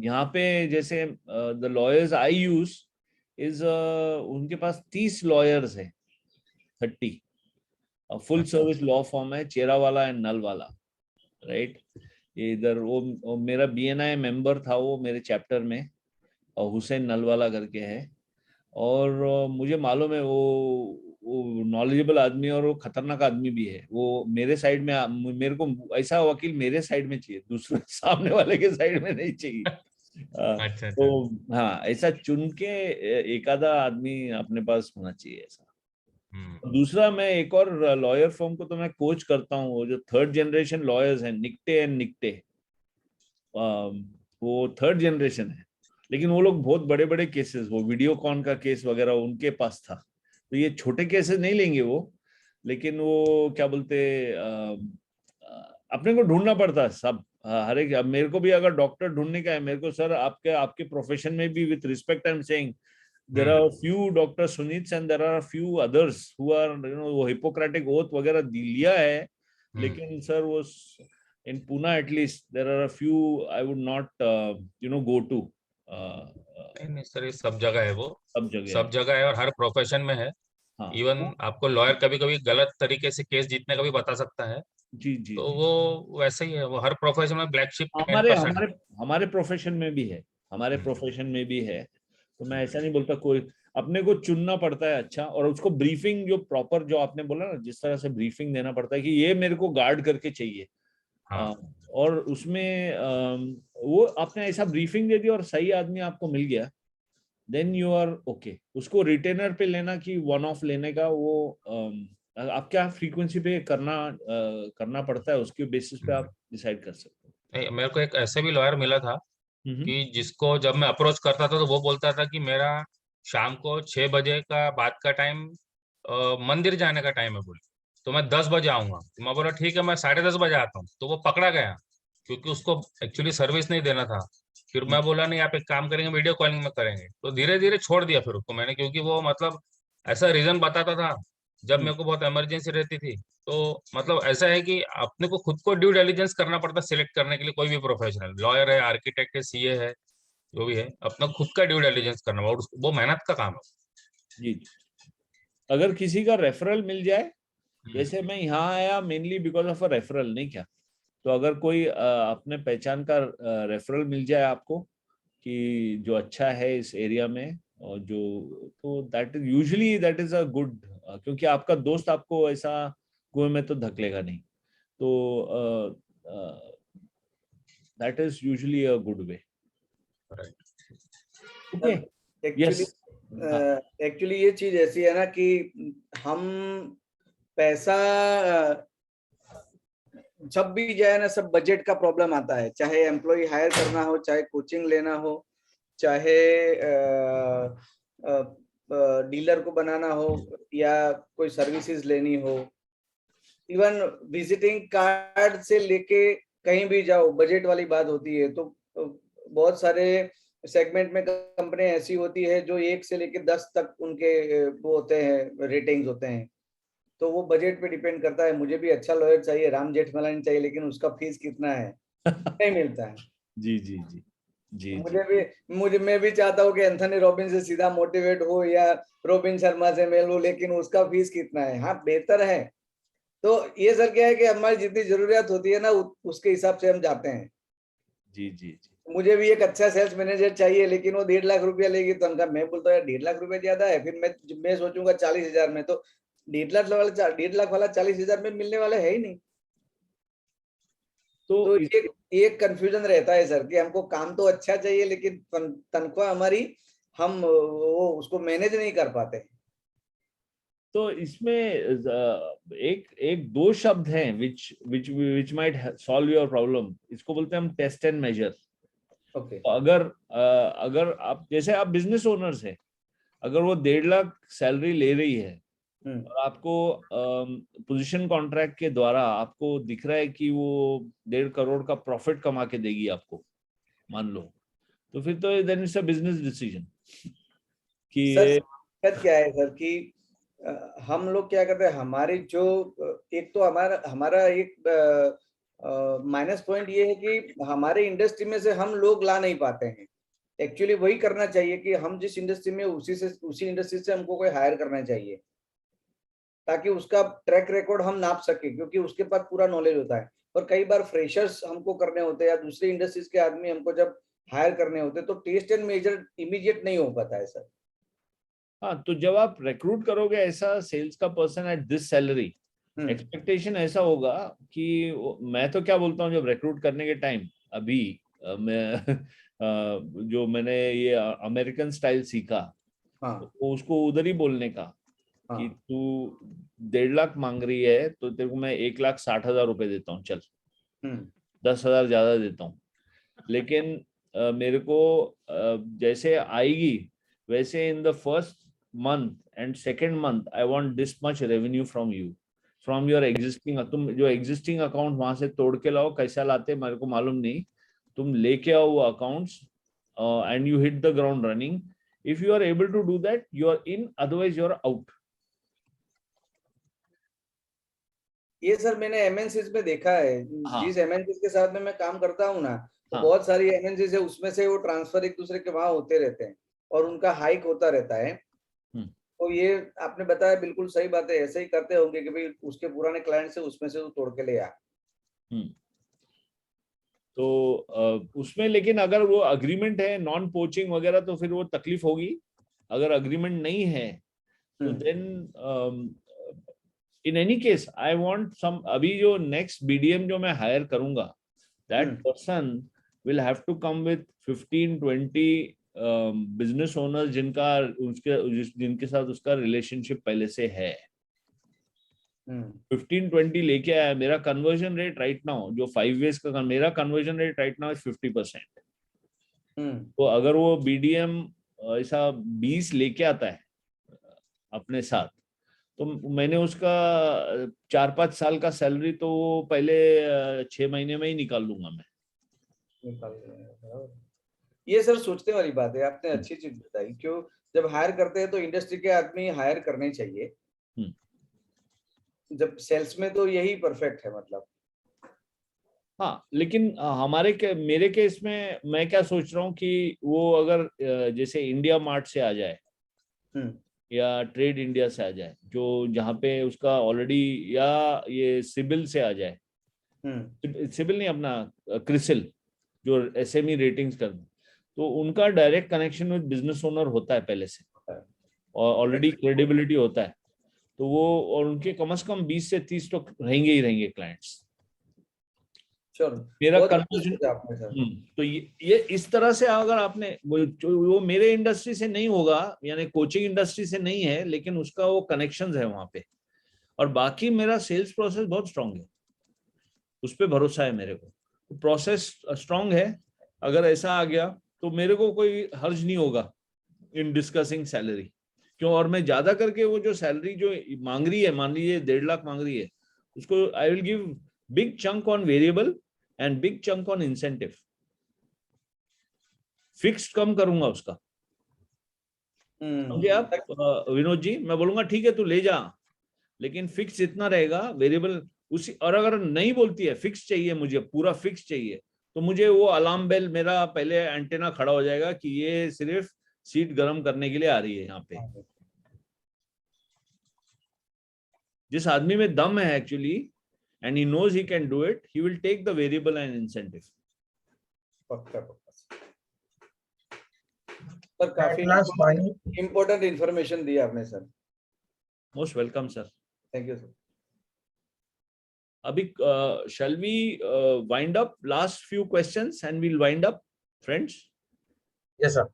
यहाँ पे जैसे the lawyers I use is, उनके पास 30 लॉयर्स है, 30 फुल सर्विस लॉ फॉर्म है, चेरा वाला एंड नल वाला, राइट। इधर वो मेरा बीएनआई मेंबर था वो मेरे चैप्टर में, और हुसैन नलवाला करके है। और मुझे मालूम है वो नॉलेजेबल आदमी और वो खतरनाक आदमी भी है। वो मेरे साइड में, मेरे को ऐसा वकील मेरे साइड में चाहिए, दूसरे सामने वाले के साइड में नहीं चाहिए। अच्छा। तो हाँ, ऐसा चुन के एक आधा आदमी अपने पास होना चाहिए ऐसा। दूसरा, मैं एक और लॉयर फर्म को तो मैं कोच करता हूँ, वो जो 3rd जनरेशन लॉयर्स हैं, निकटे एंड निकटे, वो 3rd जनरेशन है, लेकिन वो लोग बहुत बड़े बड़े केसेस, वो वीडियोकॉन का केस वगैरह उनके पास था। तो ये छोटे केसेस नहीं लेंगे वो, लेकिन वो क्या बोलते, अपने को ढूंढना पड़ता है सब, हर एक। अब मेरे को भी अगर डॉक्टर ढूंढने का है, मेरे को सर आपके प्रोफेशन में भी, with respect I am saying, there are a few Dr. Sunits and there are a few others who are, वो Hippocratic oath वगैरह लिया है, लेकिन सर वो in Pune at least there are a few I would not go to. नहीं sir, ये सब जगह है, वो सब जगह है और हर प्रोफेशन में है। हाँ, इवन आपको लॉयर कभी कभी गलत तरीके से केस जीतने का भी बता सकता है। जी जी, तो वो वैसे ही है, वो हर प्रोफेशन में ब्लैक शिप हमारे प्रोफेशन में भी है, हमारे प्रोफेशन में भी है। तो मैं ऐसा नहीं बोलता, कोई अपने को चुनना पड़ता है अच्छा, और उसको ब्रीफिंग जो प्रॉपर, जो आपने बोला ना, जिस तरह से ब्रीफिंग देना पड़ता है कि ये मेरे को गार्ड करके चाहिए। और उसमें वो आपने ऐसा ब्रीफिंग दे दी और सही आदमी आपको मिल गया, देन यू आर ओके। उसको रिटेनर पे लेना कि वन ऑफ लेने का, वो आप क्या फ्रीक्वेंसी पे करना पड़ता है, उसके बेसिस पे आप डिसाइड कर सकते हो। मेरे को एक ऐसे भी लॉयर मिला था कि जिसको जब मैं अप्रोच करता था तो वो बोलता था कि मेरा शाम को 6 बजे का बाद का टाइम मंदिर जाने का टाइम है, बोले तो मैं 10 बजे आऊंगा। तो मैं बोला ठीक है, मैं 10:30 बजे आता हूँ। तो वो पकड़ा गया क्योंकि उसको एक्चुअली सर्विस नहीं देना था। फिर मैं बोला नहीं, आप एक काम करेंगे, वीडियो कॉलिंग में करेंगे। तो धीरे धीरे छोड़ दिया फिर उसको मैंने, क्योंकि वो मतलब ऐसा रीजन बताता था जब मेरे को बहुत इमरजेंसी रहती थी। तो मतलब ऐसा है कि अपने को खुद को ड्यू डिलिजेंस करना पड़ता है सिलेक्ट करने के लिए। कोई भी प्रोफेशनल, लॉयर है, आर्किटेक्ट है, सीए है, जो भी है, अपना खुद का ड्यू डिलिजेंस करना, और वो मेहनत का काम है। जी, अगर किसी का रेफरल मिल जाए, जैसे मैं यहाँ आया mainly because of a referral, नहीं क्या, तो अगर कोई अपने पहचान का रेफरल मिल जाए आपको कि जो अच्छा है इस एरिया में, और जो, तो that is usually that is a good, क्योंकि आपका दोस्त आपको ऐसा कुएं में तो धकेलेगा नहीं, तो that is usually a good way. Okay, actually ये चीज ऐसी है ना कि हम पैसा जब भी जाए ना, सब बजट का प्रॉब्लम आता है, चाहे एम्प्लॉय हायर करना हो, चाहे कोचिंग लेना हो, चाहे डीलर को बनाना हो, या कोई सर्विसेज लेनी हो, इवन विजिटिंग कार्ड से लेके कहीं भी जाओ बजट वाली बात होती है। तो बहुत सारे सेगमेंट में कंपनी ऐसी होती है जो 1 से लेके 10 तक उनके वो होते हैं, रेटिंग्स होते हैं। तो वो बजट पे डिपेंड करता है। मुझे भी अच्छा लॉयर चाहिए, राम जेठमलानी चाहिए, लेकिन उसका फीस कितना है नहीं मिलता है। जी जी जी जी, मैं भी चाहता हूँ कि एंथनी रॉबिन्स से सीधा मोटिवेट हो या रोबिन शर्मा से मिल लो, लेकिन उसका फीस कितना है? हाँ, बेहतर है। तो ये सर क्या है कि हमारी जितनी जरूरत होती है ना, उसके हिसाब से हम जाते हैं। जी जी जी, मुझे भी एक अच्छा सेल्स मैनेजर चाहिए, लेकिन वो 1.5 लाख रुपया लेगी तनख्वाह। मैं बोलता हूँ यार 1.5 लाख रुपया ज्यादा है। फिर मैं सोचूंगा 40,000 में, तो 1.5 लाख वाला 40,000 में मिलने वाला है ही नहीं। तो एक कंफ्यूजन रहता है सर कि हमको काम तो अच्छा चाहिए, लेकिन तनख्वाह हमारी, हम वो उसको मैनेज नहीं कर पाते। तो इसमें एक दो शब्द हैं which might solve your problem। इसको बोलते हैं हम टेस्ट एंड मेजर। ओके, अगर आप, जैसे आप बिजनेस ओनर्स हैं, अगर वो 1.5 लाख सैलरी ले रही है और आपको पोजीशन कॉन्ट्रैक्ट के द्वारा आपको दिख रहा है कि वो 1.5 करोड़ का प्रॉफिट कमा के देगी आपको, मान लो, तो फिर तो then it's a business decision कि सर क्या है सर कि हम लोग क्या करते हैं, हमारी जो एक तो हमारा एक माइनस पॉइंट ये है कि हमारे इंडस्ट्री में से हम लोग ला नहीं पाते हैं। एक्चुअली वही करना चाहिए कि हम जिस इंडस्ट्री में, उसी इंडस्ट्री से हमको कोई हायर करना चाहिए, ताकि उसका ट्रैक रिकॉर्ड हम नाप सके, क्योंकि उसके पास पूरा नॉलेज होता है। और कई बार फ्रेशर्स हमको करने होते हैं, या दूसरी इंडस्ट्रीज के आदमी हमको जब हायर करने होते हैं, तो टेस्ट एंड मेजर इमीडिएट नहीं हो पाता है सर। हाँ, तो जब आप रिक्रूट करोगे ऐसा सेल्स का person at this salary, expectation ऐसा होगा कि मैं तो क्या बोलता हूँ, जब रिक्रूट करने के टाइम, अभी मैं जो मैंने ये अमेरिकन स्टाइल सीखा, तो उसको उधर ही बोलने का कि तू 1.5 लाख मांग रही है तो तेरे को मैं 1,60,000 रुपए देता हूँ, चल 10,000 ज्यादा देता हूँ, लेकिन मेरे को जैसे आएगी वैसे in the first month and second month I want this much revenue from you, from your existing, तुम जो existing account वहां से तोड़ के लाओ, कैसा लाते मेरे को मालूम नहीं, तुम लेके आओ वो accounts and you hit the ground running। If you are able to do that, you are in, otherwise you are out. ये सर मैंने एमएनसीज में देखा है, हाँ। जिस एमएनसीज के साथ में मैं काम करता हूँ ना, तो हाँ। बहुत सारी एमएनसीज है, उसमें से वो ट्रांसफर एक दूसरे के वहां होते रहते हैं और उनका हाइक होता रहता है। तो ये आपने बताया बिल्कुल सही बात है, ऐसे ही करते होंगे कि भाई उसके पुराने क्लाइंट से उसमें से वो तोड़ के ले आ। तो उसमें लेकिन अगर वो अग्रीमेंट है नॉन पोचिंग वगैरह तो फिर वो तकलीफ होगी। अगर अग्रीमेंट नहीं है तो then in any case I want some, अभी जो नेक्स्ट बीडीएम जो मैं हायर करूंगा, that person will have to come with 15-20 business owners जिनके साथ उसका रिलेशनशिप पहले से है। 15-20 लेके आया। मेरा कन्वर्जन रेट राइट नाउ जो 5 years का, मेरा कन्वर्जन रेट राइट नाउ 50%। तो अगर वो बीडीएम ऐसा 20 लेके आता है अपने साथ, तो मैंने उसका 4-5 साल का सैलरी तो वो पहले 6 महीने में ही निकाल लूंगा मैं। ये सर सोचने वाली बात है, आपने अच्छी चीज बताई। क्यों, जब हायर करते हैं तो इंडस्ट्री के आदमी हायर करने चाहिए। जब सेल्स में तो यही परफेक्ट है मतलब। हाँ, लेकिन मेरे केस में मैं क्या सोच रहा हूँ कि वो अगर जैसे इंडिया मार्ट से आ जाए या ट्रेड इंडिया से आ जाए, जो जहाँ पे उसका ऑलरेडी, या ये सिबिल से आ जाए, सिबिल नहीं अपना क्रिसिल जो एसएमई रेटिंग्स कर, तो उनका direct connection with business owner होता है पहले से और ऑलरेडी क्रेडिबिलिटी होता है, तो वो और उनके कम से कम 20 से 30 तो रहेंगे ही रहेंगे क्लाइंट्स। मेरा कन्वर्जन तो ये इस तरह से अगर आपने वो मेरे इंडस्ट्री से नहीं होगा, यानी कोचिंग इंडस्ट्री से नहीं है, लेकिन उसका वो कनेक्शंस है वहां पे, और बाकी मेरा सेल्स प्रोसेस बहुत स्ट्रांग है, उस पर भरोसा है मेरे को, प्रोसेस स्ट्रांग है। अगर ऐसा आ गया तो मेरे को कोई हर्ज नहीं होगा इन डिस्कसिंग सैलरी, क्यों, और मैं ज्यादा करके वो जो सैलरी जो मांग रही है, मान लीजिए 1.5 लाख मांग रही है, उसको I will give big chunk on variable and big chunk on incentive. Fixed कम करूंगा उसका। समझे आप विनोद जी? मैं बोलूंगा ठीक है तू ले जा, लेकिन फिक्स इतना रहेगा, वेरिएबल उसी, और अगर नहीं बोलती है फिक्स चाहिए, मुझे पूरा फिक्स चाहिए, तो मुझे वो अलार्म बेल, मेरा पहले एंटेना खड़ा हो जाएगा कि ये सिर्फ सीट गर्म करने के लिए आ रही है यहाँ पे। जिस आदमी में दम है actually and he knows he can do it, he will take the variable and incentive. Sir काफी इंपॉर्टेंट इंफॉर्मेशन दी आपने sir. Most welcome sir. Thank you sir. अभी shall we wind up last few questions and we'll wind up, friends? Yes sir.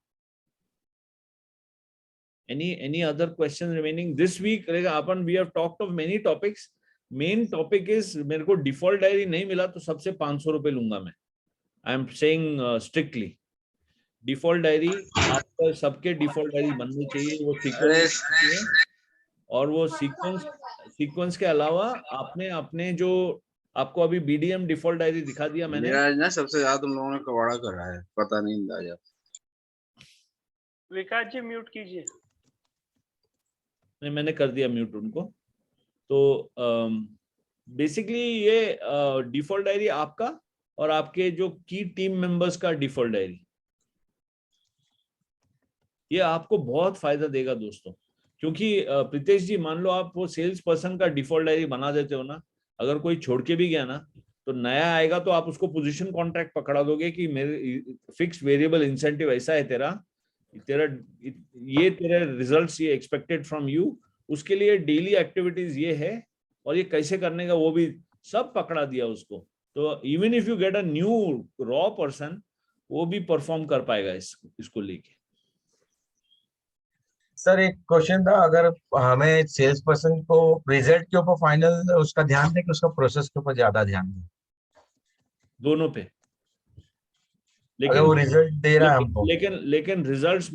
Any other questions remaining this week? Upon we have talked of many topics. Main topic is मेरे को default diary नहीं मिला तो सबसे 500 रुपए लूंगा मैं। I am saying strictly default diary, आपको सबके default diary बननी चाहिए, वो sequence, और वो सीक्वेंस के अलावा आपने अपने जो आपको अभी बीडीएम डिफॉल्ट डायरी दिखा दिया मैंने। मेरा ना सबसे ज्यादा तुम लोगों ने कबाड़ा करा है, पता नहीं अंदाजा। विकास जी म्यूट कीजिए। नहीं, मैंने कर दिया म्यूट उनको। तो बेसिकली ये डिफॉल्ट डायरी आपका और आपके जो की टीम मेंबर्स का डिफॉल्ट डायरी, ये आपको बहुत फायदा देगा दोस्तों। क्योंकि प्रीतेश जी, मान लो आप वो सेल्स पर्सन का डिफॉल्ट डायरी बना देते हो ना, अगर कोई छोड़ के भी गया ना तो नया आएगा तो आप उसको पोजीशन कॉन्ट्रैक्ट पकड़ा दोगे कि मेरे फिक्स वेरिएबल इंसेंटिव ऐसा है, तेरा ये तेरे रिजल्ट्स ये एक्सपेक्टेड फ्रॉम यू, उसके लिए डेली एक्टिविटीज ये है और ये कैसे करने का वो भी सब पकड़ा दिया उसको। तो even if you get a new raw person, वो भी परफॉर्म कर पाएगा इसको लेके। सर एक क्वेश्चन था, अगर हमें सेल्स पर्सन को रिजल्ट के ऊपर फाइनल उसका ध्यान दें कि उसका प्रोसेस के ऊपर ज्यादा ध्यान दें? दोनों पे, लेकिन वो रिजल्ट दे रहा है हमको, लेकिन रिजल्ट्स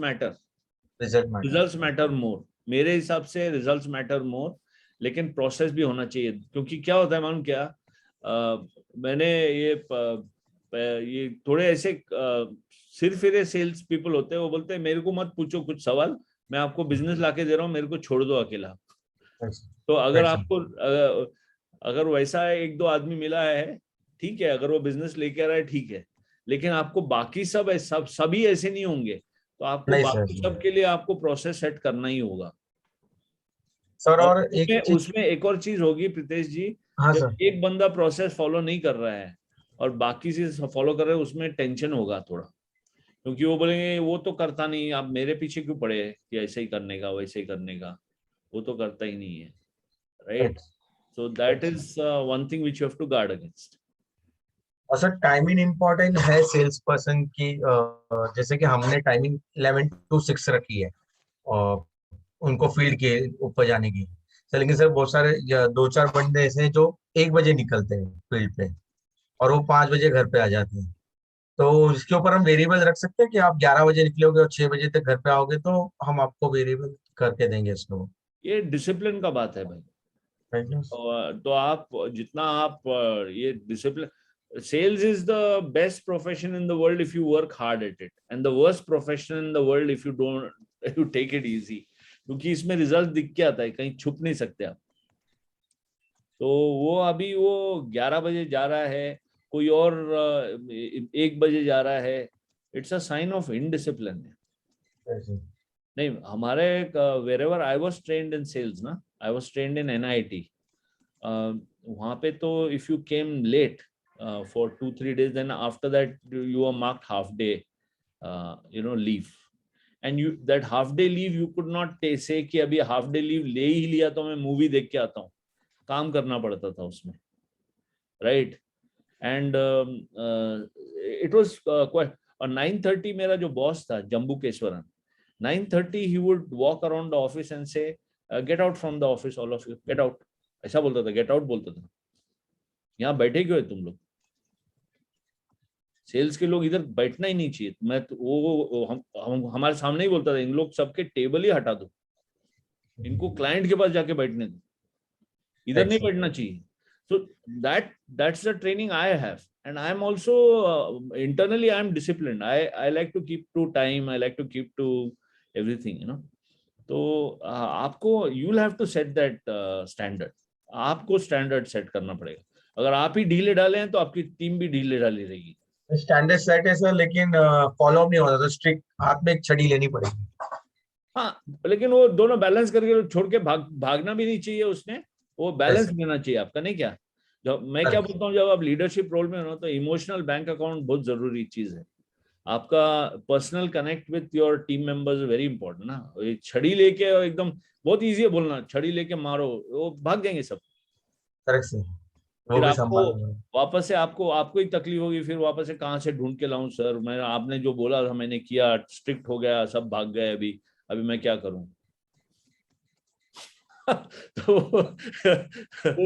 मैटर मोर। मेरे हिसाब से रिजल्ट्स मैटर मोर, लेकिन प्रोसेस भी होना चाहिए। क्योंकि क्या होता है मालूम क्या, मैंने ये थोड़े ऐसे सिरफिरे सेल्स पीपल होते हैं, वो बोलते हैं मेरे को मत पूछो कुछ सवाल, मैं आपको बिजनेस लाके दे रहा हूँ, मेरे को छोड़ दो अकेला। तो अगर आपको अगर वैसा एक दो आदमी मिला है, ठीक है, अगर वो बिजनेस लेके आ रहा है, ठीक है, लेकिन आपको बाकी सब सभी ऐसे नहीं होंगे, तो आपको नहीं बाकी सर। सब के लिए आपको प्रोसेस सेट करना ही होगा। सर और उसमें एक चीज, उसमें एक और चीज होगी प्रीतेश जी, हाँ जब सर, एक बंदा प्रोसेस फॉलो नहीं कर रहा है और बाकी से फॉलो कर रहे हैं, उसमें टेंशन होगा थोड़ा, क्योंकि वो बोलेंगे वो तो करता नहीं, आप मेरे पीछे क्यों पड़े कि ऐसे ही करने का वैसे ही करने का, वो तो करता ही नहीं है, right? So that is one thing which you have to guard against. और सर टाइमिंग इम्पोर्टेंट है सेल्स पर्सन की, जैसे कि हमने टाइमिंग 11 to 6 रखी है और उनको फील्ड के ऊपर जाने की सर, लेकिन सर बहुत सारे 2-4 बंदे ऐसे हैं जो 1 बजे निकलते हैं फील्ड पे और वो 5 बजे घर पे आ जाते हैं। तो इसके ऊपर हम वेरिएबल रख सकते हैं कि आप 11 बजे निकलोगे और 6 बजे तक घर पे आओगे, तो हम आपको वेरिएबल करके देंगे इसको। ये डिसिप्लिन का बात है भाई। तो आप जितना आप ये discipline, sales is the best profession in the world if you work hard at it, and the worst profession in the world if you don't you take it easy, क्योंकि इसमें रिजल्ट दिख के आता है, कहीं छुप नहीं सकते आप। तो वो अभी वो 11 बजे जा रहा है, कोई और 1 बजे जा रहा है, it's a sign of indiscipline. नहीं, हमारे wherever I was trained in sales ना, I was trained in NIT, वहाँ पे तो if you came late for 2-3 days, then after that you were marked half day leave, and you that half day leave you could not say कि अभी half day leave ले ही लिया तो मैं movie देख के आता हूँ, काम करना पड़ता था उसमें, right? And it was quite 9:30 मेरा जो बॉस था जम्बूकेश्वरन, 9:30 he would walk around the office and say get out from the office all of you, get out, ऐसा बोलता था, get out बोलता था। यहाँ बैठे क्यों है तुम लोग? सेल्स के लोग इधर बैठना ही नहीं चाहिए। मैं तो वो हमारे सामने ही बोलता था, इन लोग सबके टेबल ही हटा दो, इनको क्लाइंट के पास जाके बैठने दो, इधर नहीं बैठना चाहिए। So that's the training I have, and I am also internally I am disciplined. I like to keep to time, I like to keep to everything, तो आपको you'll have to set that standard, आपको standard set करना पड़ेगा। अगर आप ही ढीले डाले हैं तो आपकी टीम भी ढीले डाली रहेगी। स्टैंडर्ड सेट है सर, लेकिन फॉलो अप नहीं होता, तो स्ट्रिक्ट हाथ में एक छड़ी लेनी पड़ेगी। हाँ, लेकिन वो दोनों बैलेंस करके छोड़ के भागना भी नहीं चाहिए, उसने वो बैलेंस लेना चाहिए आपका, नहीं क्या? जब मैं क्या बोलता हूँ, जब आप लीडरशिप रोल में हो तो इमोशनल बैंक अकाउंट बहुत जरूरी चीज है। आपका personal connect with your team members very important ना। ये छड़ी लेके एकदम बहुत इजी है बोलना, छड़ी लेके मारो, वो भाग जाएंगे सब। फिर आपको वापस से आपको ही तकलीफ होगी, फिर वापस से कहाँ से ढूंढ के लाऊं सर, मैं आपने जो बोला था मैंने किया, स्ट्रिक्ट हो गया, सब भाग गए, अभी मैं क्या करूं? तो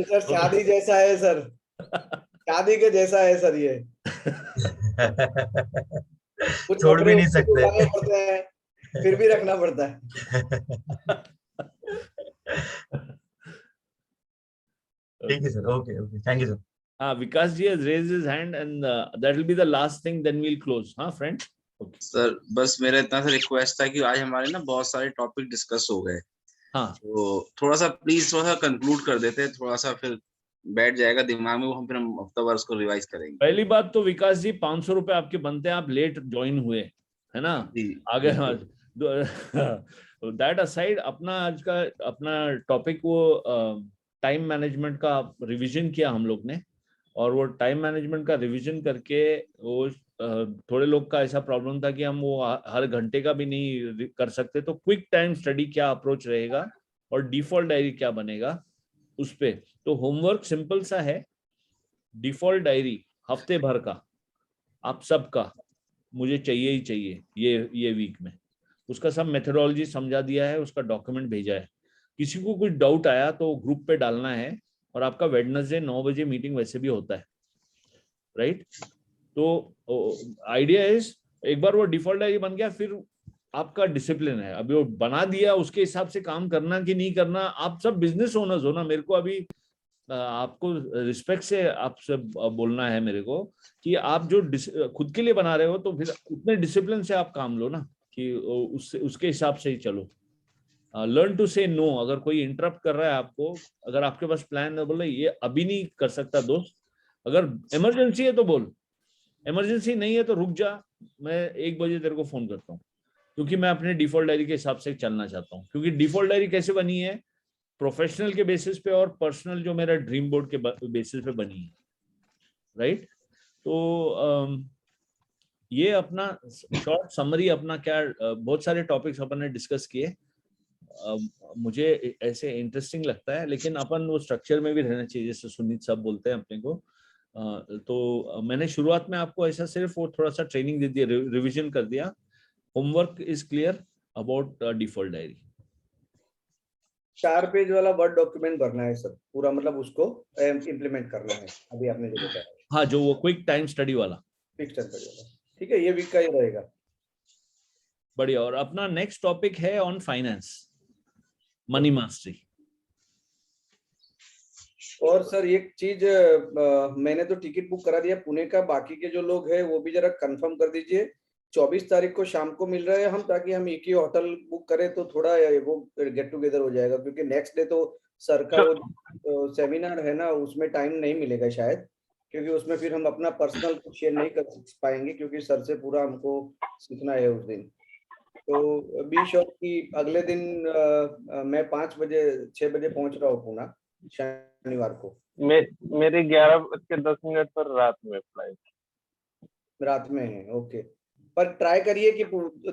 सर शादी जैसा है सर, शादी के जैसा है सर ये। कुछ छोड़ भी नहीं सकते, पड़ते हैं, फिर भी रखना पड़ता है। ठीक है sir, okay okay, thank you sir. हाँ, विकास जी has raised his hand and that will be the last thing, then we'll close. हाँ फ्रेंड, सर बस मेरा इतना सा रिक्वेस्ट था कि आज हमारे ना बहुत सारे टॉपिक डिस्कस हो गए, हाँ, तो थोड़ा सा प्लीज थोड़ा सा कंक्लूड कर देते हैं, थोड़ा सा फिर बैठ जाएगा दिमाग में, वो फिर हम हफ्ता भर उसको रिवाइज करेंगे। पहली बात तो विकास जी 500 रुपए आपके बनते हैं, आप लेट ज्वाइन हुए है ना, आगे दैट असाइड, अपना आज का अपना टॉपिक वो टाइम मैनेजमेंट का रिवीजन किया हम लोग ने, और वो टाइम मैनेजमेंट का रिवीजन करके वो थोड़े लोग का ऐसा प्रॉब्लम था कि हम वो हर घंटे का भी नहीं कर सकते, तो क्विक टाइम स्टडी क्या अप्रोच रहेगा और डिफॉल्ट डायरी क्या बनेगा उस पे। तो होमवर्क सिंपल सा है, डिफॉल्ट डायरी हफ्ते भर का आप सबका मुझे चाहिए ही चाहिए ये वीक में, उसका सब मेथोडोलॉजी समझा दिया है, उसका डॉक्यूमेंट भेजा है। किसी को कुछ डाउट आया तो ग्रुप पे डालना है, और आपका वेडनेसडे 9 बजे मीटिंग वैसे भी होता है, राइट? तो आइडिया इज, एक बार वो डिफॉल्ट डायरी बन गया, फिर आपका डिसिप्लिन है, अभी वो बना दिया, उसके हिसाब से काम करना कि नहीं करना। आप सब बिजनेस ओनर्स हो ना, मेरे को अभी आपको रिस्पेक्ट से आपसे बोलना है मेरे को कि आप जो खुद के लिए बना रहे हो तो फिर उतने डिसिप्लिन से आप काम लो ना कि उससे उसके हिसाब से ही चलो। लर्न टू से नो। अगर कोई इंटरप्ट कर रहा है आपको, अगर आपके पास प्लान है, बोले ये अभी नहीं कर सकता दोस्त, अगर इमरजेंसी है तो बोल, इमरजेंसी नहीं है तो रुक जा, मैं 1 बजे तेरे को फोन करता हूँ, क्योंकि मैं अपने डिफॉल्ट डायरी के हिसाब से चलना चाहता हूँ। क्योंकि डिफॉल्ट डायरी कैसे बनी है, प्रोफेशनल के बेसिस पे और पर्सनल जो मेरा ड्रीम बोर्ड के बेसिस पे बनी है, राइट। तो ये अपना शॉर्ट समरी, अपना क्या बहुत सारे टॉपिक्स अपन ने डिस्कस किए। मुझे ऐसे इंटरेस्टिंग लगता है, लेकिन अपन वो स्ट्रक्चर में भी रहना चाहिए, जैसे सुनीत साहब बोलते हैं अपने को। तो मैंने शुरुआत में आपको ऐसा सिर्फ वो थोड़ा सा ट्रेनिंग दे दिया, रिवीजन कर दिया। Homework is clear about default diary. 4 page वाला वर्ड डॉक्यूमेंट करना है सर पूरा, मतलब उसको इम्प्लीमेंट करना है अभी आपने जो बताया। हाँ, जो वो क्विक टाइम स्टडी वाला, फिक्स टाइम वाला, ठीक है, ये वीक का ही रहेगा। बढ़िया। और अपना नेक्स्ट टॉपिक है ऑन फाइनेंस, मनी मास्टरी। और सर एक चीज, मैंने तो टिकट बुक करा दिया पुणे का, बाकी के जो लोग हैं वो भी जरा कंफर्म कर दीजिए। 24 तारीख को शाम को मिल रहे हैं हम, ताकि हम एक ही होटल बुक करें तो थोड़ा वो गेट टुगेदर हो जाएगा, क्योंकि नेक्स्ट डे तो सर का वो सेमिनार है ना, उसमें टाइम नहीं मिलेगा शायद, क्योंकि उसमें फिर हम अपना पर्सनल कुछ शेयर नहीं कर पाएंगे, क्योंकि सर से पूरा हमको सीखना है उस दिन। तो बी श्योर कि अगले दिन मैं 5 बजे 6 बजे पहुंच रहा हूँ पुणे शनिवार को। मेरी 11:10 पर रात में फ्लाइट, रात में है, ओके। पर ट्राई करिए कि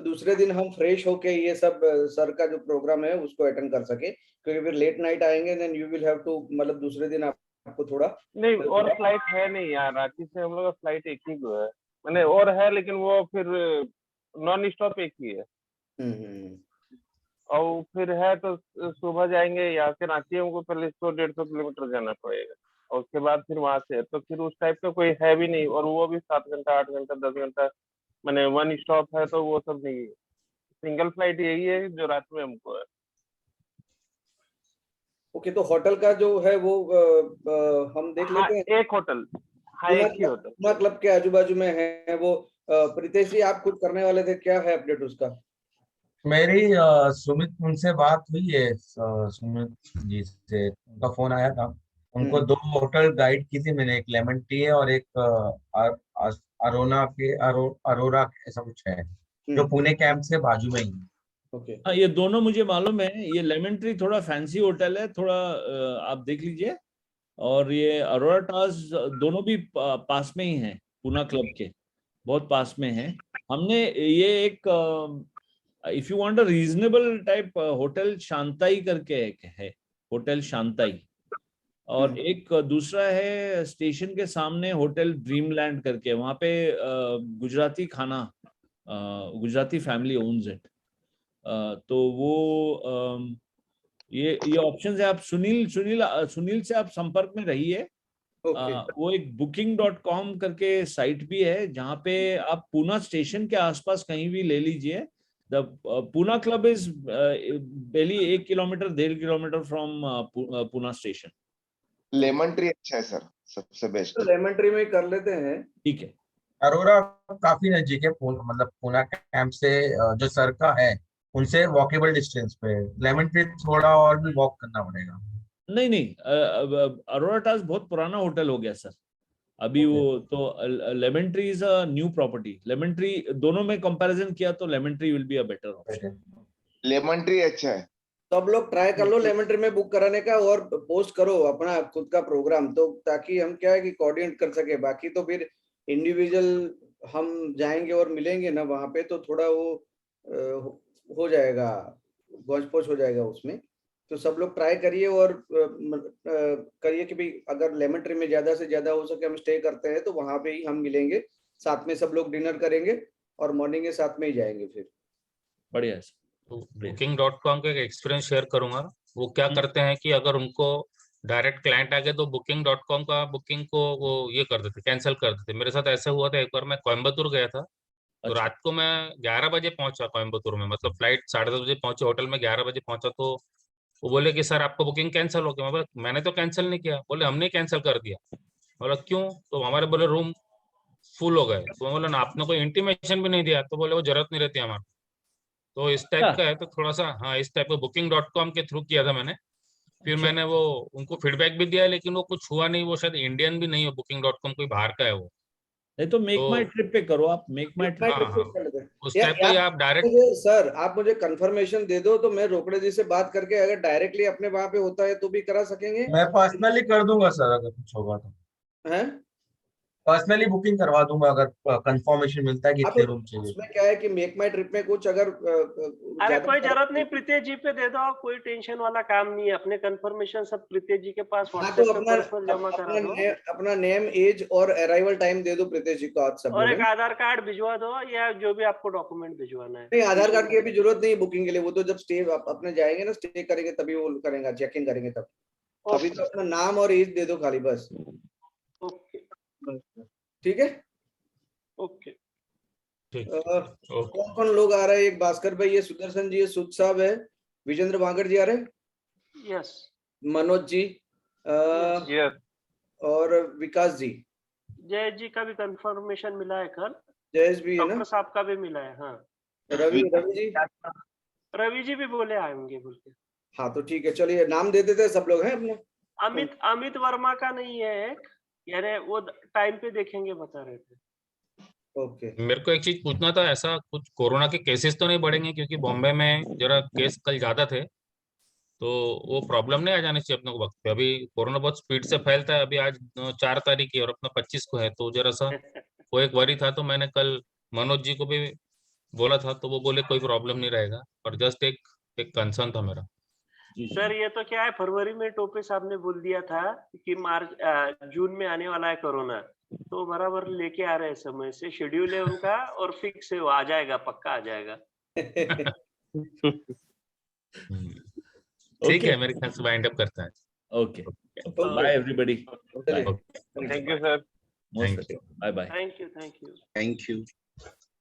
दूसरे दिन हम फ्रेश होके ये सब सर का जो प्रोग्राम है उसको अटेंड कर सके, क्योंकि फिर लेट नाइट आएंगे then you will have to, मतलब दूसरे दिन आपको थोड़ा नहीं और फ्लाइट है नहीं यार, रांची से हम लोग का फ्लाइट एक ही को है, मैंने और है लेकिन वो फिर नॉन स्टॉप एक ही है। और फिर है तो सुबह जाएंगे, यहाँ से रांची हमको पहले 100-150 किलोमीटर जाना पड़ेगा, और उसके बाद फिर वहां से, तो फिर उस टाइप का कोई है भी नहीं, और वो भी 7 घंटा 8 घंटा 10 घंटा, मैंने 1 स्टॉप है, तो वो सब नहीं है। सिंगल फ्लाइट यही है जो रात में हमको है। ओके, तो होटल का जो है वो हम देख लेते हैं। एक होटल, हाँ एक ही होटल पुणे क्लब के आजू बाजू में है वो। प्रीतेश जी आप खुद करने वाले थे, क्या है अपडेट उसका? मेरी सुमित उनसे बात हुई है, सुमित जी से उनका फोन आया था, उनको 2 होटल गाइड की थी मैंने, एक लेमन ट्री है और एक अरोरा ऐसा कुछ है, जो पुणे कैंप से बाजू में ही है। ओके, हाँ, ये दोनों मुझे मालूम है। ये लेमन ट्री थोड़ा फैंसी होटल है, थोड़ा आप देख लीजिए। और ये अरोरा टावर्स दोनों भी पास में ही हैं, पुणे क्लब के बहुत पास में है। हमने ये एक if you want a reasonable type hotel, Shantai करके एक है, होटल शांताई। और एक दूसरा है स्टेशन के सामने होटल ड्रीमलैंड करके, वहां पे गुजराती खाना, गुजराती फैमिली ओन्स इट। तो वो ये ऑप्शंस है। आप सुनील से आप संपर्क में रहिए। वो एक booking.com करके साइट भी है, जहाँ पे आप पुणे स्टेशन के आसपास कहीं भी ले लीजिए। The Pune club is barely 1 kilometer 1.5 kilometer from Pune station. Lemon tree अच्छा है सर, सबसे बेस्ट। तो लेमन ट्री में कर लेते हैं, ठीक है। अरोरा काफी नजदीक है, मतलब पुणे कैंप से जो सर का है उनसे वॉकेबल डिस्टेंस पे। लेमन ट्री थोड़ा और भी वॉक करना पड़ेगा। नहीं, अरोरा टावर्स बहुत पुराना होटल हो गया सर अभी। वो तो lemon tree is a new property. Lemon tree दोनों में कंपैरिजन किया तो lemon tree will be a better option. Lemon tree अच्छा है, तो अब लोग ट्राई कर लो लेमन ट्री में बुक कराने का, और पोस्ट करो अपना खुद का प्रोग्राम, तो ताकि हम क्या है कि कोऑर्डिनेट कर सके। बाकी तो फिर इंडिविजुअल हम जाएंगे और मिलेंगे ना वहां पे, तो थोड़ा वो हो जाएगा, गौच-पोच हो जाएगा उसमें। तो सब लोग ट्राई करिए और करिए कि भाई अगर लेमन ट्री में ज्यादा से ज्यादा हो सके हम स्टे करते हैं, तो वहां पे ही हम मिलेंगे, साथ में सब लोग डिनर करेंगे और मॉर्निंग के साथ में ही जाएंगे फिर। बढ़िया है। booking.com का एक एक्सपीरियंस शेयर करूंगा। वो क्या करते हैं कि अगर उनको डायरेक्ट क्लाइंट आ गए तो booking.com का बुकिंग को वो ये कर देते, कैंसिल कर देते। मेरे साथ ऐसा हुआ था, एक बार मैं कोयम्बतूर गया था, तो रात को मैं 11 बजे पहुंचा कोयम्बतूर में, मतलब फ्लाइट 10:30 बजे पहुंचे, होटल में 11 बजे पहुंचा, तो वो बोले कि सर आपको बुकिंग कैंसिल हो गया। मैं बोला मैंने तो कैंसिल नहीं किया। बोले हमने कैंसिल कर दिया। बोला क्यों? तो हमारे बोले रूम फुल हो गए। तो मैं बोला ना आपने कोई इंटीमेशन भी नहीं दिया। तो बोले वो जरूरत नहीं रहती हमारे। तो इस टाइप का है। तो थोड़ा सा हाँ इस टाइप का booking.com के थ्रू किया था मैंने। फिर अच्छा। मैंने वो उनको फीडबैक भी दिया, लेकिन वो कुछ हुआ नहीं। वो शायद इंडियन भी नहीं है booking.com, कोई बाहर का है वो। नहीं तो मेक तो माई ट्रिप पे करो आप, मेक माई मैं ट्रिप। हाँ कर लेते हैं। उस टाइप का ही आप डायरेक्ट। मुझे सर आप मुझे कंफर्मेशन दे दो तो मैं रोकड़े जी से बात करके अगर डायरेक्टली अपने वहां पे होता है तो भी करा सकेंगे। मैं पर्सनली कर दूंगा सर, अगर कुछ होगा तो हैं? पर्सनली बुकिंग करवा दूंगा अगर कंफर्मेशन मिलता है कि आप इतने रूम चाहिए। उसमें क्या है कि मेक माई ट्रिप में कुछ अगर अरे ज्यादा कोई जरूरत नहीं, प्रीतेश जी पे दे दो, कोई टेंशन वाला काम नहीं है। अपने कंफर्मेशन सब प्रीतेश जी के पास हाँ व्हाट्सएप तो पे अपना पर्सनल जमा करा दो, अपना नेम एज और अराइवल टाइम दे दो प्रीतेश जी को आज सब और लोग एक हैं। आधार कार्ड भिजवा दो या जो भी आपको डॉक्यूमेंट भिजवाना है। नहीं आधार कार्ड की अभी जरूरत नहीं बुकिंग के लिए, वो तो जब स्टे अपने जाएंगे ना स्टे करेंगे तभी वो करेंगे, चेक इन करेंगे तब। अभी तो अपना नाम और एज दे दो खाली बस। ओके ठीक है। ओके। ठीक कौन कौन लोग आ रहे हैं? एक भास्कर भाई है, सुदर्शन जी है, सुध साहब है, विजेंद्र वांगड़ जी आ रहे हैं, यस मनोज जी यस और विकास जी, जय जी का भी कंफर्मेशन मिला है कल, जयेश भी है ना, डॉक्टर साहब का भी मिला है। हाँ रवि जी। रवि जी भी बोले आएंगे बोल के। हाँ तो ठीक है, चलिए नाम दे देते हैं सब लोग हैं अपने। अमित वर्मा का नहीं है एक, यानी वो टाइम पे देखेंगे बता रहे थे। ओके। मेरे को एक चीज पूछना था, ऐसा कुछ कोरोना के केसेस तो नहीं बढ़ेंगे? क्योंकि बॉम्बे में जरा केस कल ज्यादा थे, तो वो प्रॉब्लम नहीं आ जानी चाहिए अपने को वक्त पे। अभी कोरोना बहुत स्पीड से फैलता है। अभी आज 4 तारीख है और अपना 25 को है, तो जरा सा वो एक वरी था। तो मैंने कल मनोज जी को भी बोला था, तो वो बोले कोई प्रॉब्लम नहीं रहेगा। और जस्ट एक कंसर्न था मेरा। सर ये तो क्या है, फरवरी में टोपे साहब ने बोल दिया था कि जून में आने वाला है कोरोना, तो बराबर लेके आ रहे हैं समय से, शेड्यूल है उनका और फिक्स है, वो आ जाएगा, पक्का आ जाएगा। ठीक है, मेरे ख्याल से वाइंड अप करता है। Okay, bye everybody. Thank you sir. Bye bye. Thank you. Thank you.